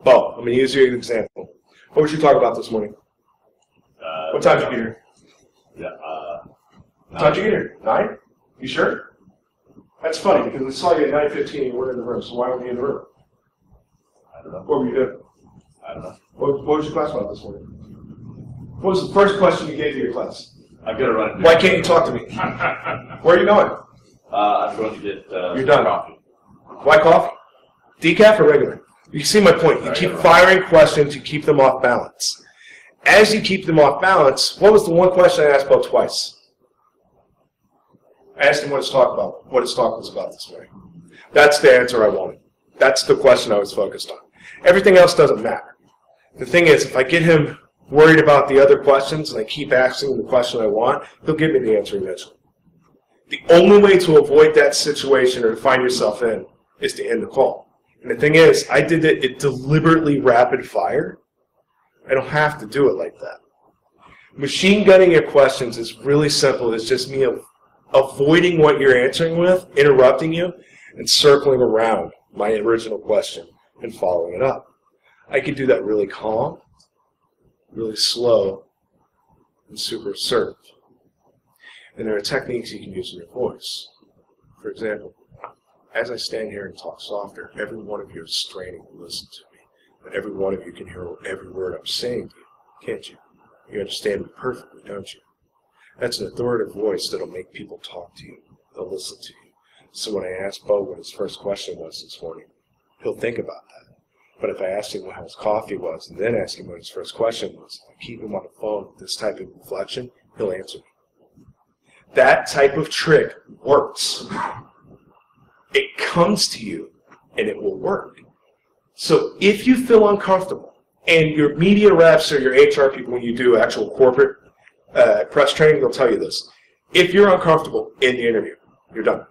Beau, I'm going to use you as an example. What would you talk about this morning? What time did you get here? Yeah. What time did you get here? 9? You sure? That's funny because we saw you at 9:15 and you weren't in the room, so why weren't you in the room? I don't know. What were you doing? I don't know. What was your class about this morning? What was the first question you gave to your class? I'm going to run. Why can't you talk to me? Where are you going? I'm going to get You're done. coffee. Why coffee? Decaf or regular? You see my point. You keep firing questions, you keep them off balance. As you keep them off balance, what was the one question I asked Beau twice? I asked him what his talk was about this morning. That's the answer I wanted. That's the question I was focused on. Everything else doesn't matter. The thing is, if I get him worried about the other questions and I keep asking him the question I want, he'll give me the answer eventually. The only way to avoid that situation or to find yourself in is to end the call. And the thing is, I did it deliberately rapid fire. I don't have to do it like that. Machine gunning your questions is really simple. It's just me avoiding what you're answering with, interrupting you, and circling around my original question and following it up. I could do that really calm, really slow, and super assertive. And there are techniques you can use in your voice. For example, as I stand here and talk softer, every one of you is straining to listen to me. But every one of you can hear every word I'm saying to you, can't you? You understand me perfectly, don't you? That's an authoritative voice that'll make people talk to you. They'll listen to you. So when I asked Beau what his first question was this morning, he'll think about that. But if I asked him what his coffee was and then asked him what his first question was, if I keep him on the phone with this type of inflection, he'll answer me. That type of trick works. It comes to you, and it will work. So if you feel uncomfortable, and your media reps or your HR people, when you do actual corporate press training, they'll tell you this. If you're uncomfortable in the interview, you're done.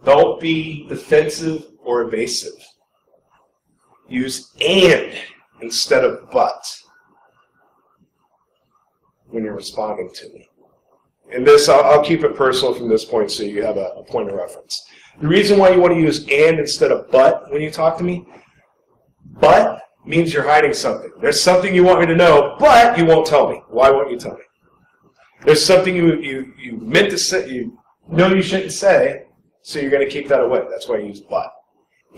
Don't be defensive or evasive. Use and instead of but when you're responding to me. And this, I'll keep it personal from this point so you have a point of reference. The reason why you want to use and instead of but when you talk to me, but means you're hiding something. There's something you want me to know, but you won't tell me. Why won't you tell me? There's something you meant to say, you know you shouldn't say, so you're going to keep that away. That's why you use but.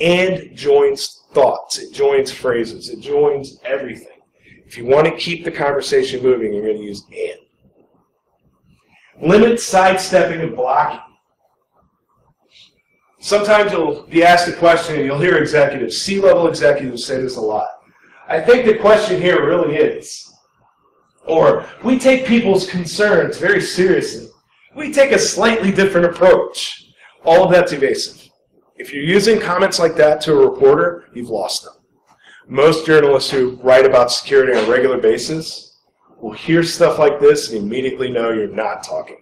And joins thoughts. It joins phrases. It joins everything. If you want to keep the conversation moving, you're going to use and. Limit sidestepping and blocking. Sometimes you'll be asked a question and you'll hear executives, C-level executives say this a lot. I think the question here really is, or we take people's concerns very seriously. We take a slightly different approach. All of that's evasive. If you're using comments like that to a reporter, you've lost them. Most journalists who write about security on a regular basis will hear stuff like this and immediately know you're not talking.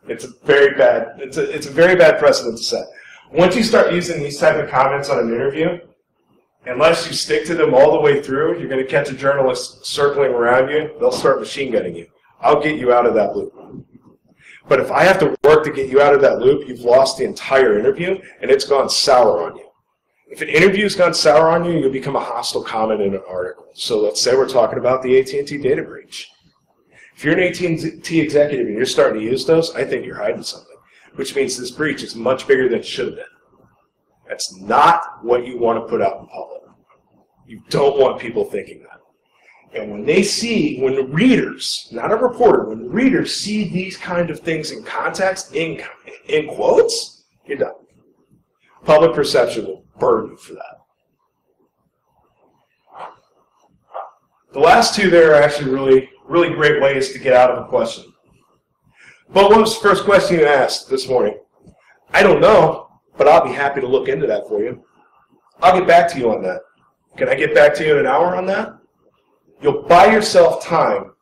It's a very bad, it's a very bad precedent to set. Once you start using these type of comments on an interview, unless you stick to them all the way through, you're going to catch a journalist circling around you. They'll start machine gunning you. I'll get you out of that loop. But if I have to work to get you out of that loop, you've lost the entire interview, and it's gone sour on you. If an interview's gone sour on you, you'll become a hostile comment in an article. So let's say we're talking about the AT&T data breach. If you're an AT&T executive and you're starting to use those, I think you're hiding something, which means this breach is much bigger than it should have been. That's not what you want to put out in public. You don't want people thinking that. And when they see, when the readers, not a reporter, when the readers see these kind of things in context, in quotes, you're done. Public perception will burn you for that. The last two there are actually really great ways to get out of a question. But what was the first question you asked this morning? I don't know, but I'll be happy to look into that for you. I'll get back to you on that. Can I get back to you in an hour on that? You'll buy yourself time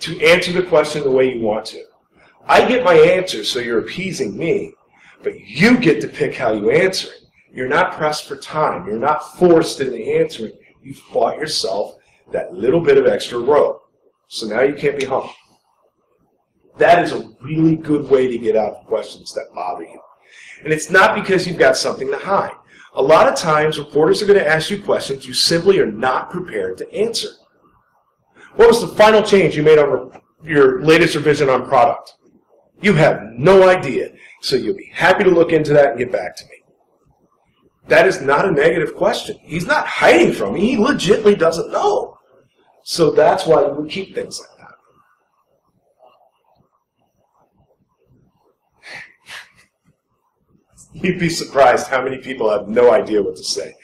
to answer the question the way you want to. I get my answer, so you're appeasing me, but you get to pick how you answer it. You're not pressed for time. You're not forced into answering. You've bought yourself that little bit of extra rope. So now you can't be hung. That is a really good way to get out of questions that bother you. And it's not because you've got something to hide. A lot of times, reporters are going to ask you questions you simply are not prepared to answer. What was the final change you made on your latest revision on product? You have no idea, so you'll be happy to look into that and get back to me. That is not a negative question. He's not hiding from me. He legitimately doesn't know. So that's why you would keep things like that. You'd be surprised how many people have no idea what to say.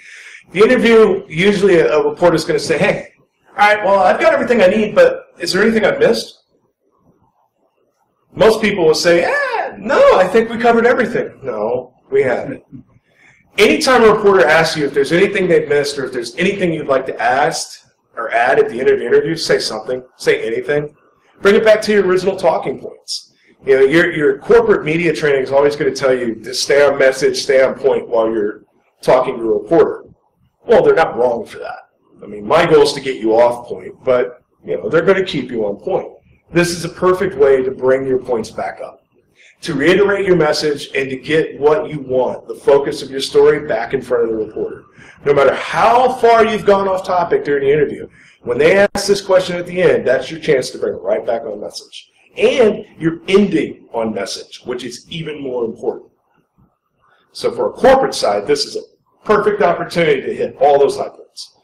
The interview, usually a reporter's going to say, hey, all right, well, I've got everything I need, but is there anything I've missed? Most people will say, No, I think we covered everything. No, we haven't. Anytime a reporter asks you if there's anything they've missed or if there's anything you'd like to ask or add at the end of the interview, say something, say anything. Bring it back to your original talking points. You know, your corporate media training is always going to tell you to stay on message, stay on point while you're talking to a reporter. Well, they're not wrong for that. I mean, my goal is to get you off point, but you know, they're going to keep you on point. This is a perfect way to bring your points back up, to reiterate your message and to get what you want, the focus of your story, back in front of the reporter. No matter how far you've gone off topic during the interview, when they ask this question at the end, that's your chance to bring it right back on message. And you're ending on message, which is even more important. So for a corporate side, this is a perfect opportunity to hit all those high points.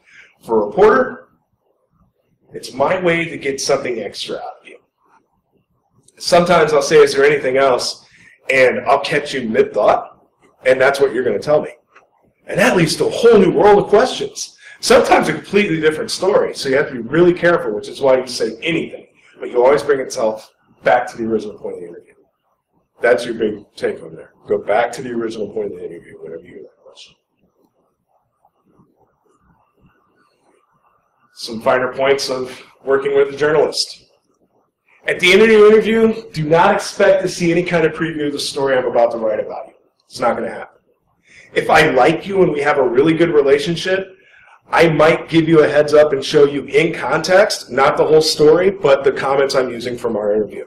For a reporter, it's my way to get something extra out of you. Sometimes I'll say, is there anything else? And I'll catch you mid-thought, and that's what you're going to tell me. And that leads to a whole new world of questions. Sometimes a completely different story, so you have to be really careful, which is why you say anything. But you always bring itself back to the original point of the interview. That's your big take home there. Go back to the original point of the interview whenever you hear that question. Some finer points of working with a journalist. At the end of the interview, do not expect to see any kind of preview of the story I'm about to write about you. It's not going to happen. If I like you and we have a really good relationship, I might give you a heads up and show you in context, not the whole story, but the comments I'm using from our interview.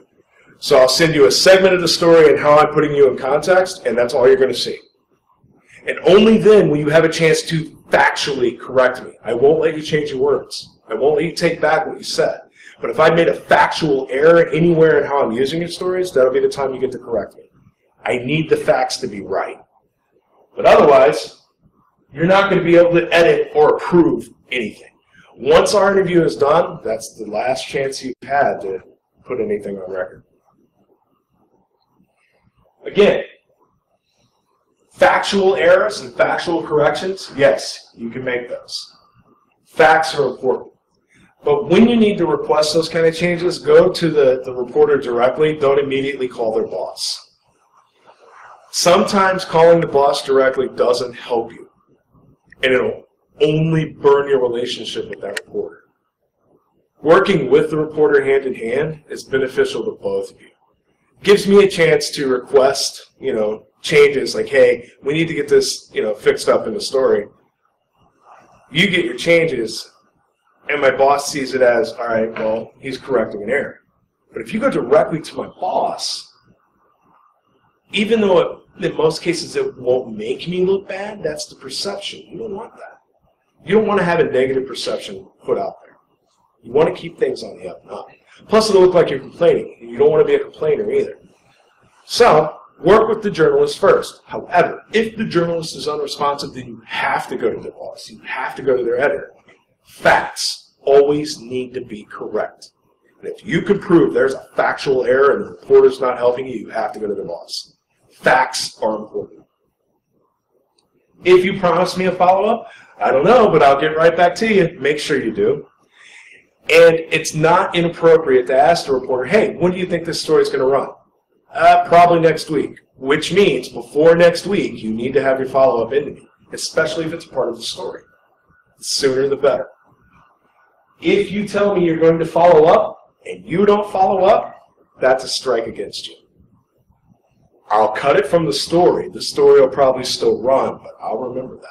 So I'll send you a segment of the story and how I'm putting you in context, and that's all you're going to see. And only then will you have a chance to factually correct me. I won't let you change your words. I won't let you take back what you said. But if I made a factual error anywhere in how I'm using your stories, that'll be the time you get to correct me. I need the facts to be right. But otherwise, you're not going to be able to edit or approve anything. Once our interview is done, that's the last chance you've had to put anything on record. Again, factual errors and factual corrections, yes, you can make those. Facts are important. But when you need to request those kind of changes, go to the reporter directly. Don't immediately call their boss. Sometimes calling the boss directly doesn't help you, and it'll only burn your relationship with that reporter. Working with the reporter hand in hand is beneficial to both of you. Gives me a chance to request, changes like, hey, we need to get this, fixed up in the story. You get your changes, and my boss sees it as, all right, well, he's correcting an error. But if you go directly to my boss, even though in most cases it won't make me look bad, that's the perception. You don't want that. You don't want to have a negative perception put out there. You want to keep things on the up and up. Plus, it'll look like you're complaining. You don't want to be a complainer either. So, work with the journalist first. However, if the journalist is unresponsive, then you have to go to the boss. You have to go to their editor. Facts always need to be correct. And if you can prove there's a factual error and the reporter's not helping you, you have to go to the boss. Facts are important. If you promise me a follow-up, I don't know, but I'll get right back to you. Make sure you do. And it's not inappropriate to ask the reporter, hey, when do you think this story is going to run? Probably next week, which means before next week, you need to have your follow-up into me, especially if it's part of the story. The sooner the better. If you tell me you're going to follow up and you don't follow up, that's a strike against you. I'll cut it from the story. The story will probably still run, but I'll remember that.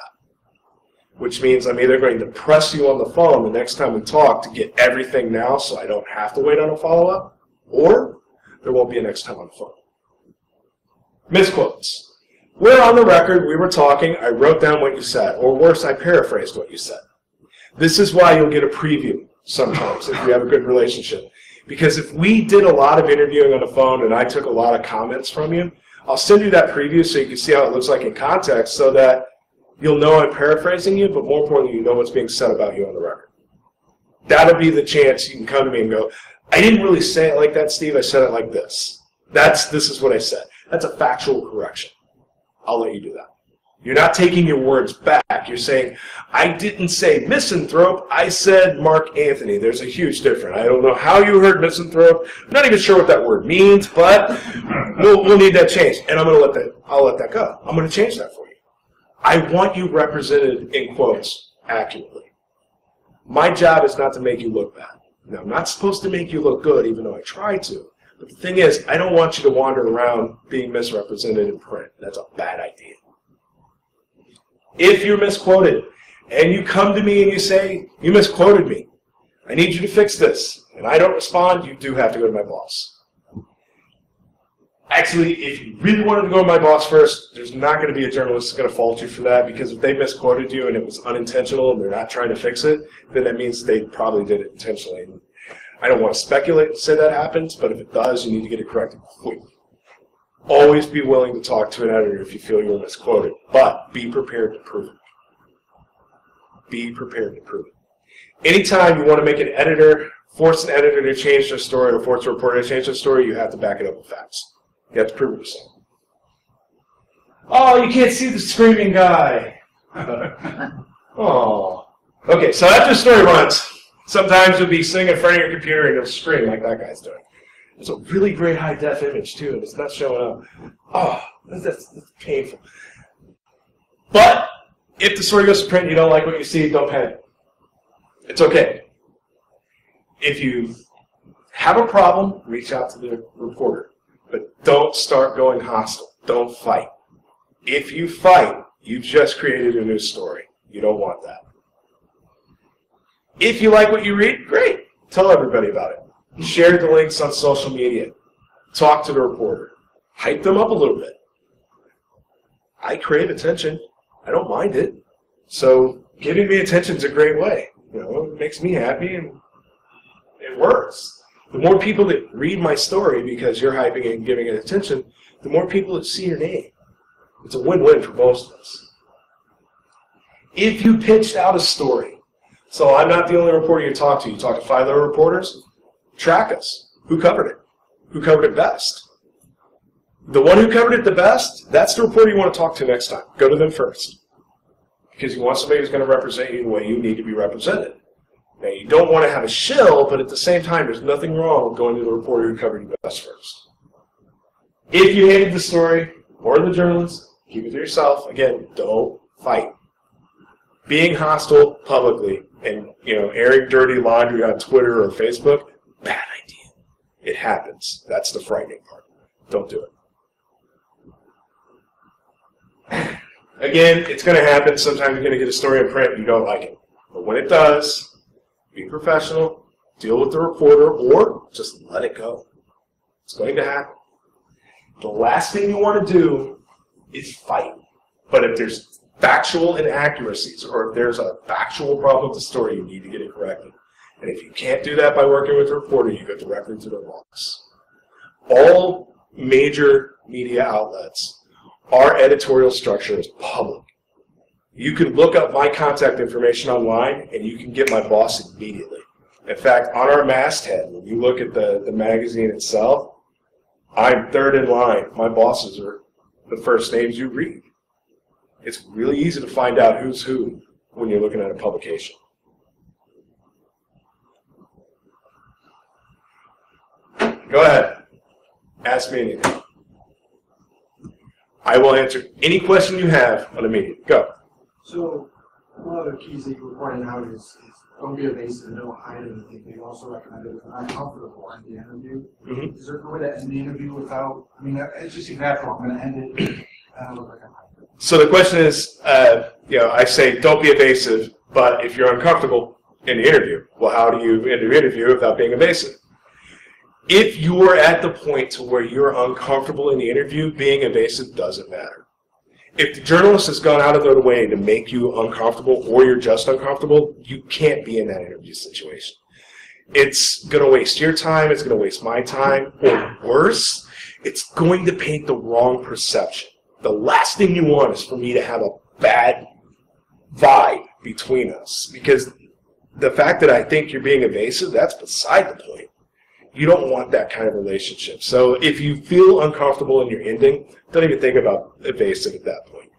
Which means I'm either going to press you on the phone the next time we talk to get everything now so I don't have to wait on a follow-up, or there won't be a next time on the phone. Misquotes. We're on the record, we were talking, I wrote down what you said, or worse, I paraphrased what you said. This is why you'll get a preview sometimes if we have a good relationship. Because if we did a lot of interviewing on the phone and I took a lot of comments from you, I'll send you that preview so you can see how it looks like in context so that you'll know I'm paraphrasing you, but more importantly, you know what's being said about you on the record. That'll be the chance you can come to me and go, I didn't really say it like that, Steve, I said it like this. This is what I said. That's a factual correction. I'll let you do that. You're not taking your words back. You're saying, I didn't say misanthrope, I said Mark Anthony. There's a huge difference. I don't know how you heard misanthrope. I'm not even sure what that word means, but we'll need that changed. And I'll let that go. I'm going to change that for you. I want you represented in quotes accurately. My job is not to make you look bad. Now, I'm not supposed to make you look good, even though I try to. But the thing is, I don't want you to wander around being misrepresented in print. That's a bad idea. If you're misquoted, and you come to me and you say, you misquoted me, I need you to fix this, and I don't respond, you do have to go to my boss. Actually, if you really wanted to go to my boss first, there's not going to be a journalist that's going to fault you for that, because if they misquoted you and it was unintentional and they're not trying to fix it, then that means they probably did it intentionally. I don't want to speculate and say that happens, but if it does, you need to get it corrected quickly. Always be willing to talk to an editor if you feel you're misquoted, but be prepared to prove it. Be prepared to prove it. Anytime you want to make an editor, force an editor to change their story or force a reporter to change their story, you have to back it up with facts. You have to prove it yourself. Oh, you can't see the screaming guy. Oh. Okay, so after the story runs, sometimes you'll be sitting in front of your computer and you'll scream like that guy's doing. It's a really great high-def image, too, and it's not showing up. Oh, that's painful. But if the story goes to print and you don't like what you see, don't panic. It's okay. If you have a problem, reach out to the reporter. But don't start going hostile. Don't fight. If you fight, you've just created a new story. You don't want that. If you like what you read, great. Tell everybody about it. Share the links on social media. Talk to the reporter. Hype them up a little bit. I crave attention. I don't mind it. So giving me attention is a great way. It makes me happy and it works. The more people that read my story because you're hyping it and giving it attention, the more people that see your name. It's a win-win for most of us. If you pitched out a story, so I'm not the only reporter you talk to. You talk to 5 other reporters, track us. Who covered it? Who covered it best? The one who covered it the best, that's the reporter you want to talk to next time. Go to them first. Because you want somebody who's going to represent you the way you need to be represented. Now, you don't want to have a shill, but at the same time, there's nothing wrong with going to the reporter who covered you best first. If you hated the story or the journalist, keep it to yourself. Again, don't fight. Being hostile publicly and airing dirty laundry on Twitter or Facebook, bad idea. It happens. That's the frightening part. Don't do it. Again, it's going to happen. Sometimes you're going to get a story in print and you don't like it. But when it does, be professional, deal with the reporter, or just let it go. It's going to happen. The last thing you want to do is fight. But if there's factual inaccuracies or if there's a factual problem with the story, you need to get it corrected. And if you can't do that by working with the reporter, you go directly to their boss. All major media outlets, our editorial structure is public. You can look up my contact information online, and you can get my boss immediately. In fact, on our masthead, when you look at the magazine itself, I'm third in line. My bosses are the first names you read. It's really easy to find out who's who when you're looking at a publication. Go ahead. Ask me anything. I will answer any question you have on the media. Go. So, one of the keys that you were pointing out is don't be evasive and don't hide anything. You also recommended if I'm uncomfortable in the interview. Mm-hmm. Is there a way to end the interview without, it's just natural. I'm going to end it. I don't look like I'm hiding. So the question is, I say don't be evasive, but if you're uncomfortable in the interview, well, how do you end the interview without being evasive? If you are at the point to where you're uncomfortable in the interview, being evasive doesn't matter. If the journalist has gone out of their way to make you uncomfortable or you're just uncomfortable, you can't be in that interview situation. It's going to waste your time, it's going to waste my time, or worse, it's going to paint the wrong perception. The last thing you want is for me to have a bad vibe between us, because the fact that I think you're being evasive, that's beside the point. You don't want that kind of relationship. So if you feel uncomfortable in your ending, don't even think about evasive at that point.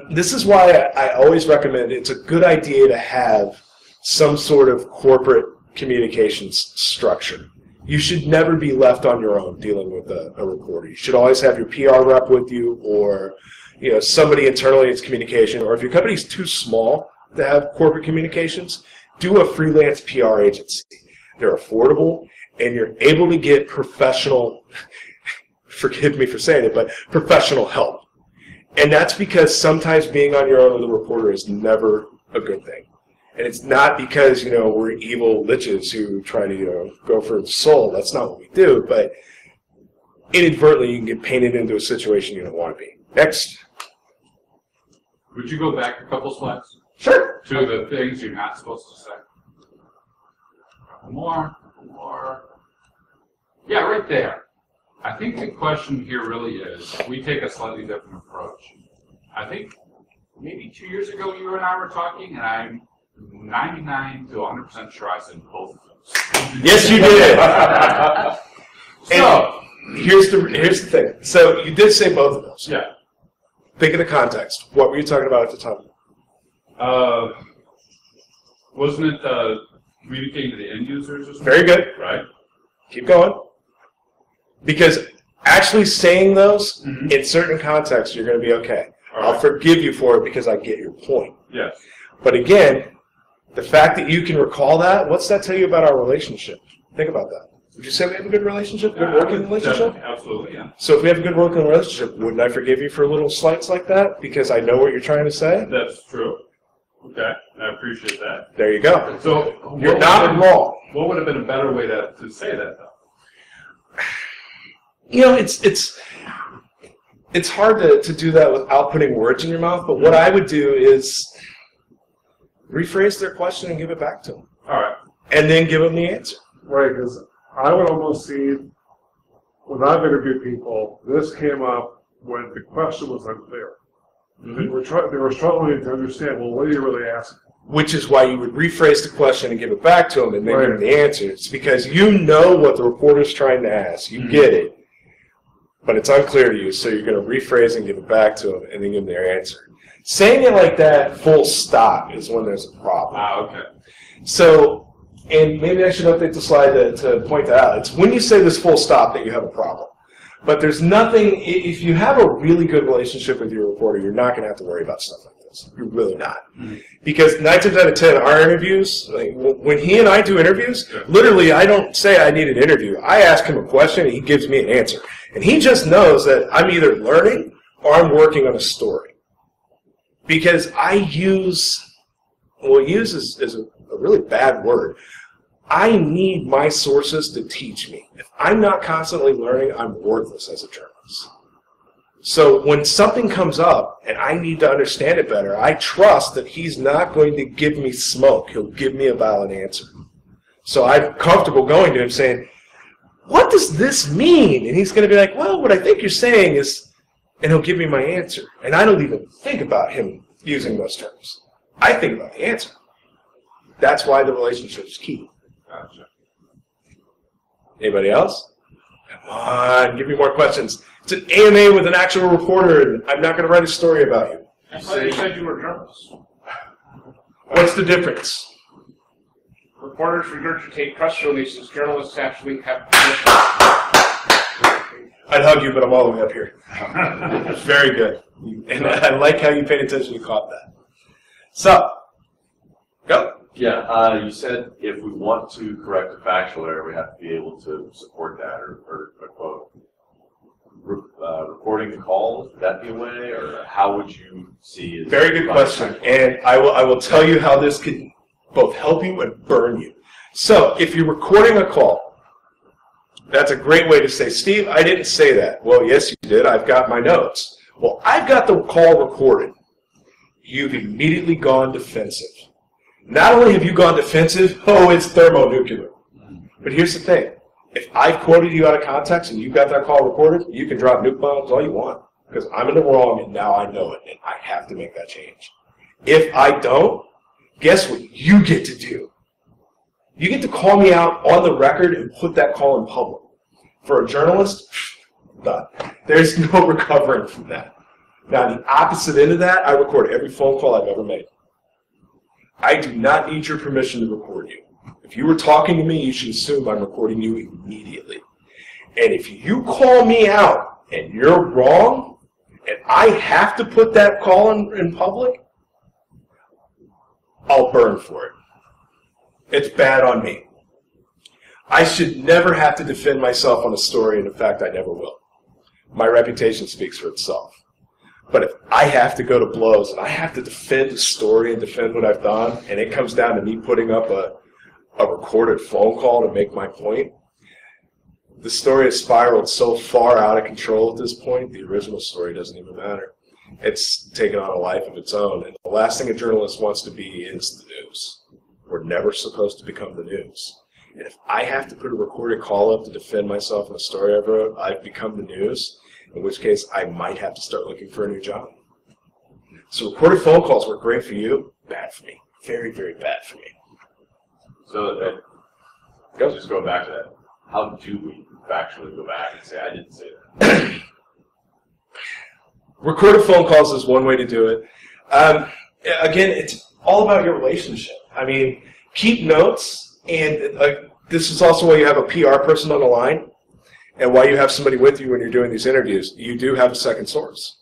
This is why I always recommend it's a good idea to have some sort of corporate communications structure. You should never be left on your own dealing with a reporter. You should always have your PR rep with you, or somebody internally in communication, or if your company's too small to have corporate communications, do a freelance PR agency. They're affordable, and you're able to get professional, forgive me for saying it, but professional help. And that's because sometimes being on your own with a reporter is never a good thing. And it's not because, we're evil liches who try to, go for the soul. That's not what we do. But inadvertently, you can get painted into a situation you don't want to be. Next. Would you go back a couple slides? Sure. To the things you're not supposed to say. More. Yeah, right there. I think the question here really is, we take a slightly different approach. I think maybe 2 years ago you and I were talking, and I'm 99 to 100% sure I said both of those. Yes, you did. So here's the thing. So you did say both of those. Yeah. Think of the context. What were you talking about at the time? Wasn't it communicating to the end users or something? Very good. Right. Keep going. Because actually saying those in certain contexts, you're going to be okay. All I'll right. forgive you for it because I get your point. Yes. But again, the fact that you can recall that, what's that tell you about our relationship? Think about that. Would you say we have a good relationship, good working relationship? Absolutely, yeah. So if we have a good working relationship, wouldn't I forgive you for little slights like that because I know what you're trying to say? That's true. Okay, I appreciate that. There you go. So You're not wrong. What would have been a better way to say that, though? It's hard to do that without putting words in your mouth, but what I would do is rephrase their question and give it back to them. All right. And then give them the answer. Right, because I would almost see, when I've interviewed people, this came up when the question was unclear. They were struggling to understand, well, what are you really asking? Which is why you would rephrase the question and give it back to them and then give them the answer. It's because you know what the reporter's trying to ask. You get it. But it's unclear to you, so you're going to rephrase and give it back to them and then give them their answer. Saying it like that, full stop, is when there's a problem. Okay. So, and maybe I should update the slide to point that out. It's when you say this full stop that you have a problem. But there's nothing, if you have a really good relationship with your reporter, you're not going to have to worry about stuff like this. You're really not. Because 9 times out of 10, our interviews, like when he and I do interviews, literally I don't say I need an interview. I ask him a question and he gives me an answer. And he just knows that I'm either learning or I'm working on a story. Because I use is a really bad word. I need my sources to teach me. If I'm not constantly learning, I'm worthless as a journalist. So when something comes up and I need to understand it better, I trust that he's not going to give me smoke. He'll give me a valid answer. So I'm comfortable going to him saying, what does this mean? And he's going to be like, well, what I think you're saying is, and he'll give me my answer. And I don't even think about him using those terms. I think about the answer. That's why the relationship is key. Gotcha. Anybody else? Come on, give me more questions. It's an AMA with an actual reporter, and I'm not going to write a story about you. I thought you said you were journalists. What's the difference? Reporters regurgitate press releases. Journalists actually have positions. I'd hug you, but I'm all the way up here. Very good. And I like how you paid attention and caught that. So, go. Yeah, you said if we want to correct a factual error, we have to be able to support that, or a quote. Recording the calls, would that be a way, or how would you see it? Very good question, and I will tell you how this could both help you and burn you. So, if you're recording a call, that's a great way to say, Steve, I didn't say that. Well, yes, you did. I've got my notes. Well, I've got the call recorded. You've immediately gone defensive. Not only have you gone defensive, oh, it's thermonuclear. But here's the thing. If I've quoted you out of context and you've got that call recorded, you can drop nuke bombs all you want. Because I'm in the wrong and now I know it and I have to make that change. If I don't, guess what you get to do? You get to call me out on the record and put that call in public. For a journalist, done. There's no recovering from that. Now, on the opposite end of that, I record every phone call I've ever made. I do not need your permission to record you. If you were talking to me, you should assume I'm recording you immediately. And if you call me out and you're wrong, and I have to put that call in public, I'll burn for it. It's bad on me. I should never have to defend myself on a story, and in fact, I never will. My reputation speaks for itself. But if I have to go to blows, and I have to defend the story and defend what I've done, and it comes down to me putting up a recorded phone call to make my point, the story has spiraled so far out of control at this point, the original story doesn't even matter. It's taken on a life of its own, and the last thing a journalist wants to be is the news. We're never supposed to become the news. And if I have to put a recorded call up to defend myself in a story I wrote, I've become the news, in which case I might have to start looking for a new job. So recorded phone calls were great for you, bad for me. Very, very bad for me. So just go back to that. How do we factually go back and say, I didn't say that? Recorded phone calls is one way to do it. Again, it's all about your relationship. I mean, keep notes, and this is also why you have a PR person on the line, and why you have somebody with you when you're doing these interviews. You do have a second source.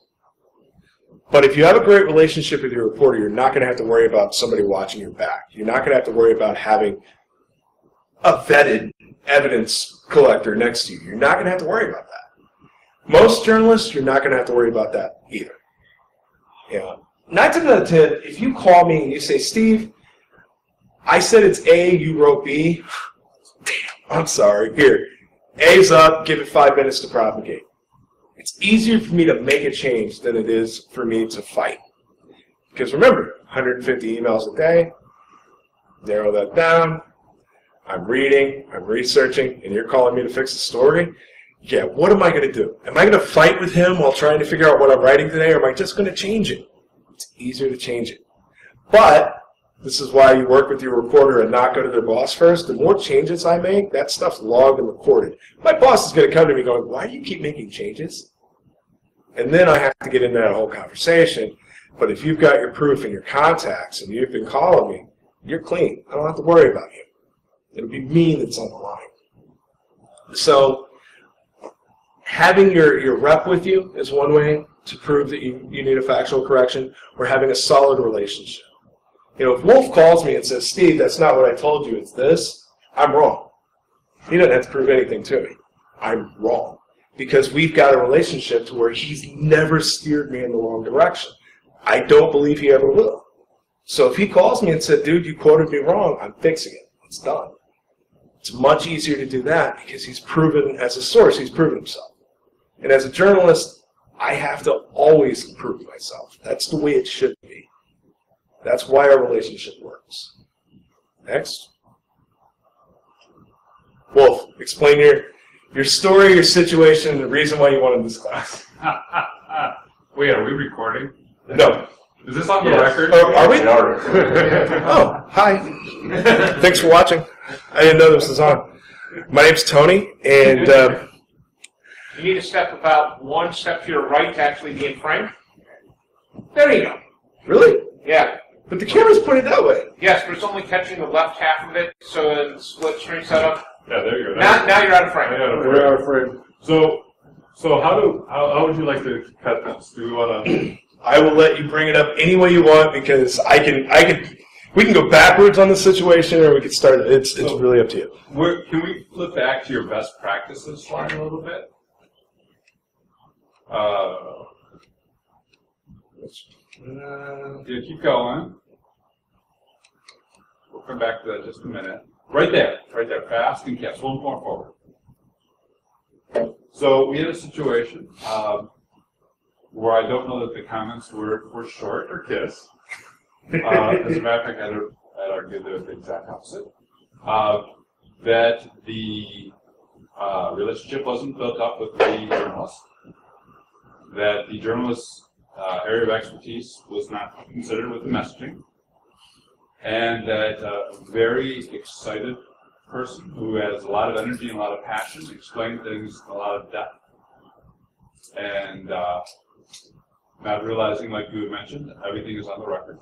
But if you have a great relationship with your reporter, you're not going to have to worry about somebody watching your back. You're not going to have to worry about having a vetted evidence collector next to you. You're not going to have to worry about that. Most journalists, you're not going to have to worry about that either. Yeah. 9 times out of 10, if you call me and you say, Steve, I said it's A, you wrote B. Damn, I'm sorry. Here, A's up, give it 5 minutes to propagate. It's easier for me to make a change than it is for me to fight. Because remember, 150 emails a day, narrow that down. I'm reading, I'm researching, and you're calling me to fix the story? Yeah, what am I going to do? Am I going to fight with him while trying to figure out what I'm writing today, or am I just going to change it? It's easier to change it. But this is why you work with your reporter and not go to their boss first. The more changes I make, that stuff's logged and recorded. My boss is going to come to me going, why do you keep making changes? And then I have to get into that whole conversation. But if you've got your proof and your contacts and you've been calling me, you're clean. I don't have to worry about you. It'll be me that's on the line. So having your rep with you is one way to prove that you need a factual correction, or having a solid relationship. You know, if Wolf calls me and says, Steve, that's not what I told you, it's this, I'm wrong. He doesn't have to prove anything to me. I'm wrong. Because we've got a relationship to where he's never steered me in the wrong direction. I don't believe he ever will. So if he calls me and said, dude, you quoted me wrong, I'm fixing it. It's done. It's much easier to do that because he's proven, as a source, he's proven himself. And as a journalist, I have to always prove myself. That's the way it should be. That's why our relationship works. Next. Wolf, explain your story, your situation, and the reason why you wanted this class. Wait, are we recording? No. Is this on the record? Are we? Oh, hi. Thanks for watching. I didn't know this was on. My name's Tony, and You need to step about 1 step to your right to actually be in frame. There you go. Really? Yeah. But the camera's pointed that way. Yes, but it's only catching the left half of it, so in the split screen setup. Yeah, there you go. Now you're out of frame. We're out of frame. So how would you like to cut this? Do we want to? I will let you bring it up any way you want because we can go backwards on the situation or we can start. It's really up to you. Can we flip back to your best practices slide a little bit? Yeah, keep going. We'll come back to that in just a minute. Right there, fast and catch, a little more forward. So we had a situation where I don't know that the comments were short or kiss. As a matter of fact, I'd argue they're the exact opposite. That the relationship wasn't built up with the journalist. That the journalist's area of expertise was not considered with the messaging. And that a very excited person who has a lot of energy and a lot of passion explained things in a lot of depth. And not realizing, like you had mentioned, everything is on the record.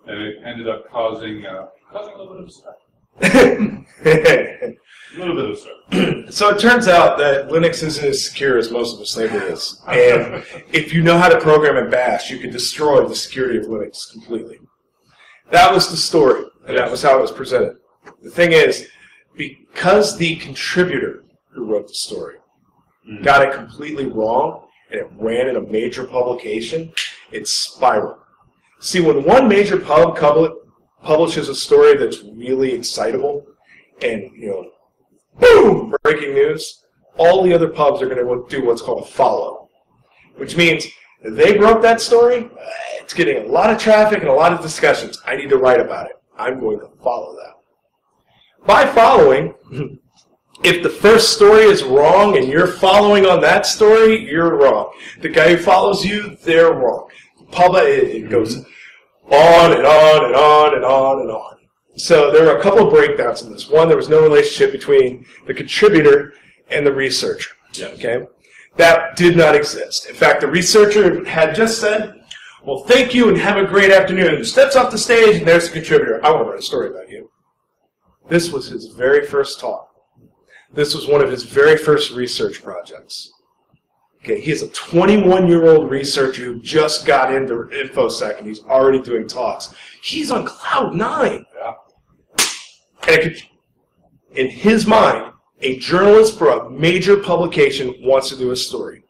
And it ended up causing a little bit of stuff. A little bit of stuff. So it turns out that Linux isn't as secure as most of us think it is. And if you know how to program in Bash, you can destroy the security of Linux completely. That was the story, and that was how it was presented. The thing is, because the contributor who wrote the story got it completely wrong, and it ran in a major publication, it spiraled. See, when one major pub publishes a story that's really excitable, and, you know, boom, breaking news, all the other pubs are going to do what's called a follow, which means they broke that story, it's getting a lot of traffic and a lot of discussions. I need to write about it. I'm going to follow that. By following, if the first story is wrong and you're following on that story, you're wrong. The guy who follows you, they're wrong. It goes on and on and on and on and on. So there are a couple of breakdowns in this. One, there was no relationship between the contributor and the researcher. Okay? That did not exist. In fact, the researcher had just said, well, thank you and have a great afternoon. Steps off the stage and there's the contributor. I want to write a story about you. This was his very first talk. This was one of his very first research projects. Okay, he is a 21-year-old researcher who just got into InfoSec and he's already doing talks. He's on cloud 9. And in his mind, a journalist for a major publication wants to do a story.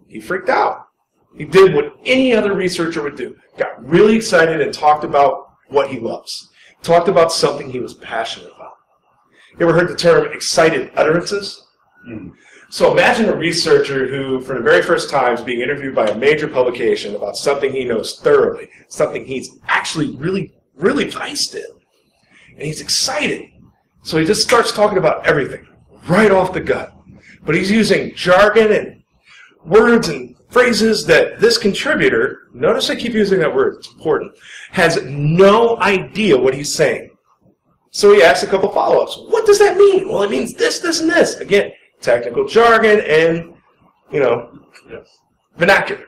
He freaked out. He did what any other researcher would do. Got really excited and talked about what he loves. Talked about something he was passionate about. You ever heard the term excited utterances? So imagine a researcher who, for the very first time, is being interviewed by a major publication about something he knows thoroughly, something he's actually really versed in. And he's excited. So he just starts talking about everything, right off the gut. But he's using jargon and words and phrases that this contributor, notice I keep using that word, it's important, has no idea what he's saying. So he asks a couple follow-ups. What does that mean? Well, it means this, this, and this. Again, technical jargon and, you know, vernacular.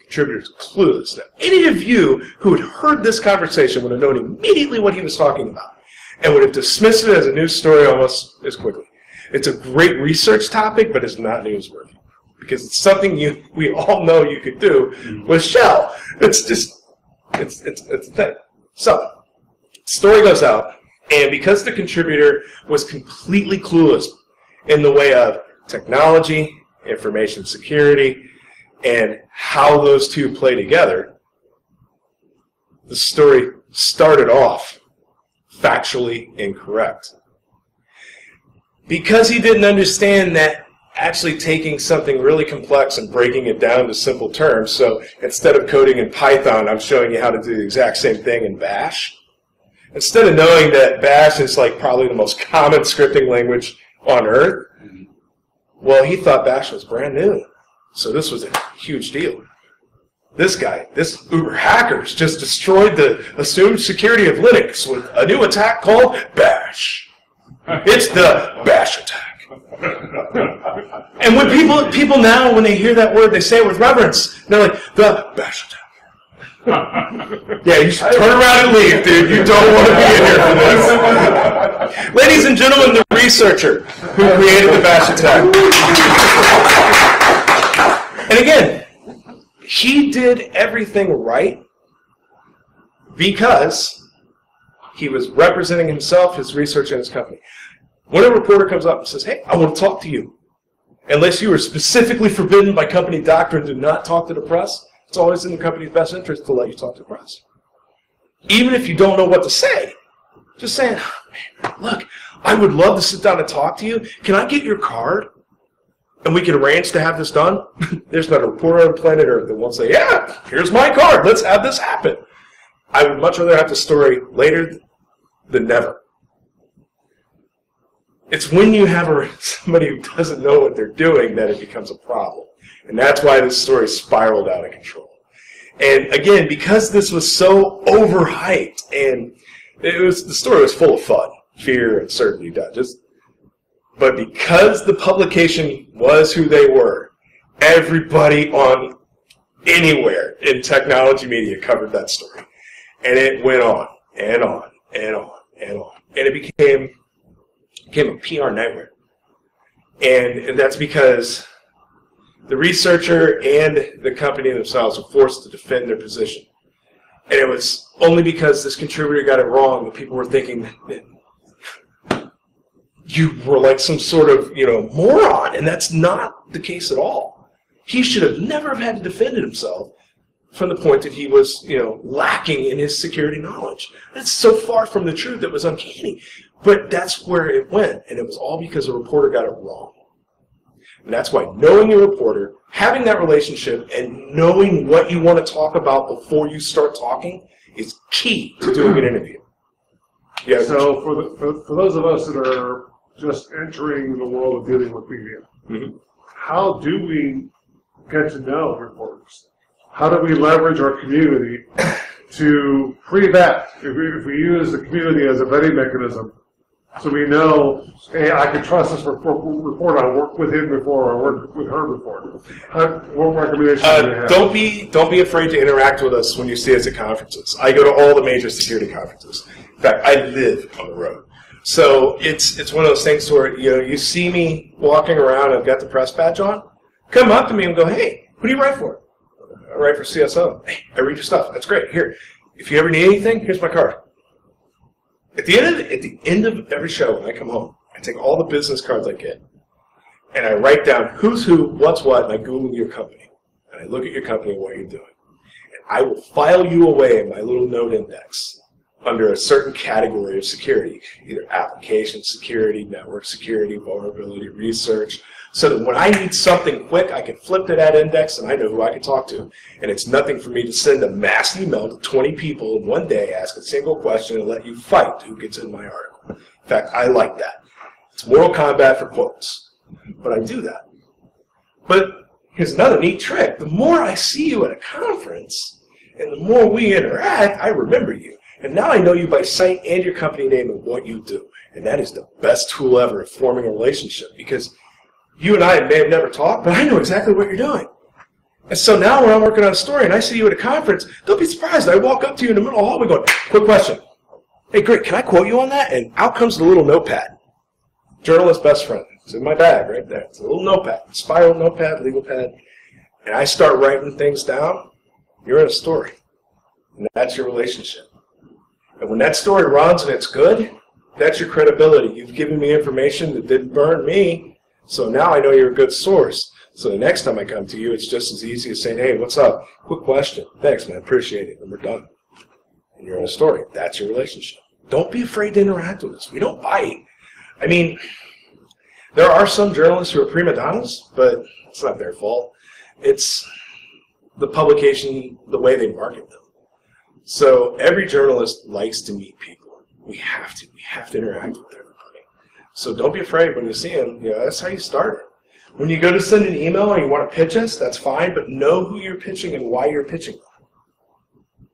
Contributor's clueless. Now, any of you who had heard this conversation would have known immediately what he was talking about and would have dismissed it as a news story almost as quickly. It's a great research topic, but it's not newsworthy because it's something we all know you could do with Shell. It's just, it's a thing. So, story goes out, and because the contributor was completely clueless in the way of technology, information security, and how those two play together, the story started off factually incorrect. Because he didn't understand that actually taking something really complex and breaking it down to simple terms, so instead of coding in Python, I'm showing you how to do the exact same thing in Bash. Instead of knowing that Bash is like probably the most common scripting language on earth, well, he thought Bash was brand new. So this was a huge deal. This guy, this Uber hackers, just destroyed the assumed security of Linux with a new attack called Bash. It's the Bash attack. And when people now, when they hear that word, they say it with reverence. They're like, the Bash attack. Yeah, you should turn around and leave, dude. You don't want to be in here for this. Ladies and gentlemen, the researcher who created the Bash attack. And again, he did everything right because he was representing himself, his research, and his company. When a reporter comes up and says, hey, I want to talk to you, unless you are specifically forbidden by company doctrine to not talk to the press, it's always in the company's best interest to let you talk to the press. Even if you don't know what to say, just saying, man, look, I would love to sit down and talk to you. Can I get your card? And we can arrange to have this done? There's not a reporter on planet Earth that won't say, yeah, here's my card. Let's have this happen. I would much rather have the story later than never. It's when you have somebody who doesn't know what they're doing that it becomes a problem. And that's why this story spiraled out of control. And again, because this was so overhyped, and the story was full of fun, fear, and certainty. But because the publication was who they were, Everybody on anywhere in technology media covered that story. And it went on and on and on and on. And it became a PR nightmare. And that's because the researcher and the company themselves were forced to defend their position. And it was only because this contributor got it wrong that people were thinking that you were like some sort of, moron. And that's not the case at all. He should have never have had to defend himself from the point that he was, lacking in his security knowledge. That's so far from the truth, it was uncanny. But that's where it went, and it was all because a reporter got it wrong. And that's why knowing your reporter, having that relationship, and knowing what you want to talk about before you start talking is key to doing an interview. Yeah. So for those of us that are just entering the world of dealing with media, how do we get to know reporters? How do we leverage our community to pre-vet? If we use the community as a vetting mechanism, so we know, hey, I can trust this reporter. I worked with him before, or worked with her before. What recommendations do you have? Don't be afraid to interact with us when you see us at conferences. I go to all the major security conferences. In fact, I live on the road. So it's one of those things where you see me walking around and I've got the press badge on. Come up to me and go, hey, who do you write for? I write for CSO. Hey, I read your stuff. That's great. Here, if you ever need anything, here's my card. At the end of every show, when I come home, I take all the business cards I get, and I write down who's who, what's what, and I Google your company. And I look at your company and what you're doing. And I will file you away in my little note index under a certain category of security, either application security, network security, vulnerability research, so that when I need something quick, I can flip to that index and I know who I can talk to. And it's nothing for me to send a mass email to 20 people in one day, ask a single question, and let you fight who gets in my article. In fact, I like that. It's Mortal Kombat for quotes. But I do that. But here's another neat trick. The more I see you at a conference, and the more we interact, I remember you. And now I know you by sight and your company name and what you do. And that is the best tool ever at forming a relationship, because you and I may have never talked, but I know exactly what you're doing. And so now when I'm working on a story and I see you at a conference, don't be surprised. I walk up to you in the middle of the hallway going, quick question. Hey, great, can I quote you on that? And out comes the little notepad. Journalist's best friend. It's in my bag right there. It's a little notepad, spiral notepad, legal pad. And I start writing things down. You're in a story. And that's your relationship. And when that story runs and it's good, that's your credibility. You've given me information that didn't burn me. So now I know you're a good source. So the next time I come to you, it's just as easy as saying, hey, what's up? Quick question. Thanks, man. Appreciate it. And we're done. And you're in a story. That's your relationship. Don't be afraid to interact with us. We don't bite. I mean, there are some journalists who are prima donnas, but it's not their fault. It's the publication, the way they market them. So every journalist likes to meet people. We have to. We have to interact with them. So don't be afraid when you see them. That's how you start it. When you go to send an email and you want to pitch us, that's fine, but know who you're pitching and why you're pitching them.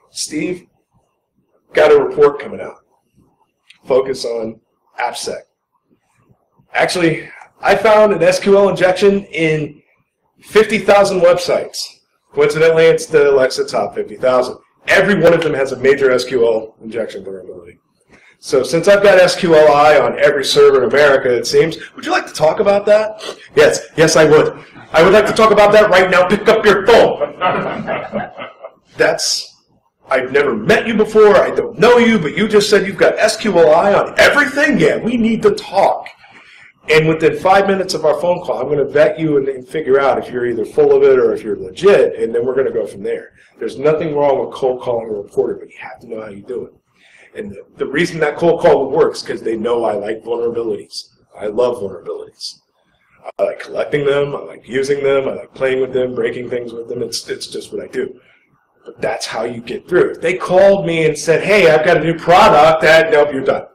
Steve, got a report coming out. Focus on AppSec. Actually, I found an SQL injection in 50,000 websites. Coincidentally, it's the Alexa top 50,000. Every one of them has a major SQL injection vulnerability. So since I've got SQLI on every server in America, it seems, would you like to talk about that? Yes, I would. I would like to talk about that right now. Pick up your phone. I've never met you before. I don't know you, but you just said you've got SQLI on everything? Yeah, we need to talk. And within 5 minutes of our phone call, I'm going to vet you and figure out if you're either full of it or if you're legit, and then we're going to go from there. There's nothing wrong with cold calling a reporter, but you have to know how you do it. And the reason that cold call works is because they know I like vulnerabilities. I love vulnerabilities. I like collecting them. I like using them. I like playing with them, breaking things with them. It's just what I do. But that's how you get through. If they called me and said, hey, I've got a new product, nope, you're done.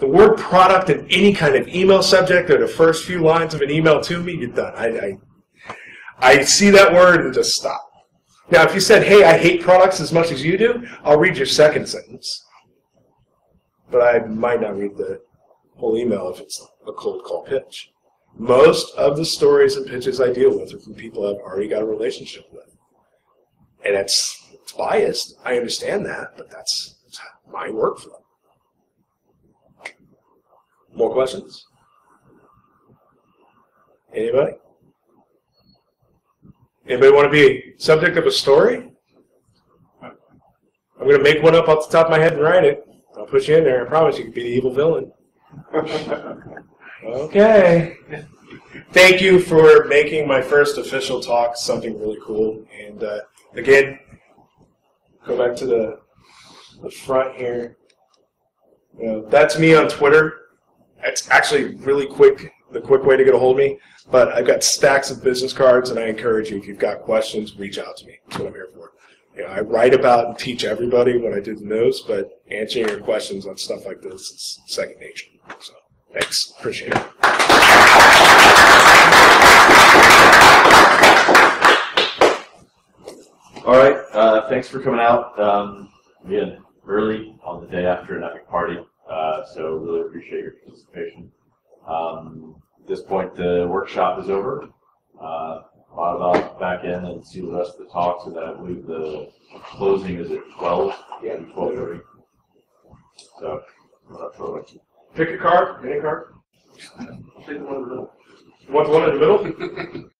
The word product in any kind of email subject or the first few lines of an email to me, you're done. I see that word and just stop. Now, if you said, hey, I hate products as much as you do, I'll read your second sentence. But I might not read the whole email if it's a cold call pitch. Most of the stories and pitches I deal with are from people I've already got a relationship with. And it's biased. I understand that, but that's my workflow. More questions? Anybody? Anybody want to be subject of a story? I'm going to make one up off the top of my head and write it. I'll put you in there. I promise you can be the evil villain. Okay. Thank you for making my first official talk something really cool. And again, go back to the front here. You know, that's me on Twitter. It's actually really quick, the quick way to get a hold of me. But I've got stacks of business cards, and I encourage you, if you've got questions, reach out to me. That's what I'm here for. You know, I write about and teach everybody when I do the news, but answering your questions on stuff like this is second nature. So, thanks. Appreciate it. All right. Thanks for coming out. Again, early on the day after an epic party, so really appreciate your participation. At this point, the workshop is over. I'll back in and see the rest of the talks, and then I believe the closing is at 12. Yeah, 12:30. So, pick a card. Any card. Take the one in the middle. Want the one in the middle?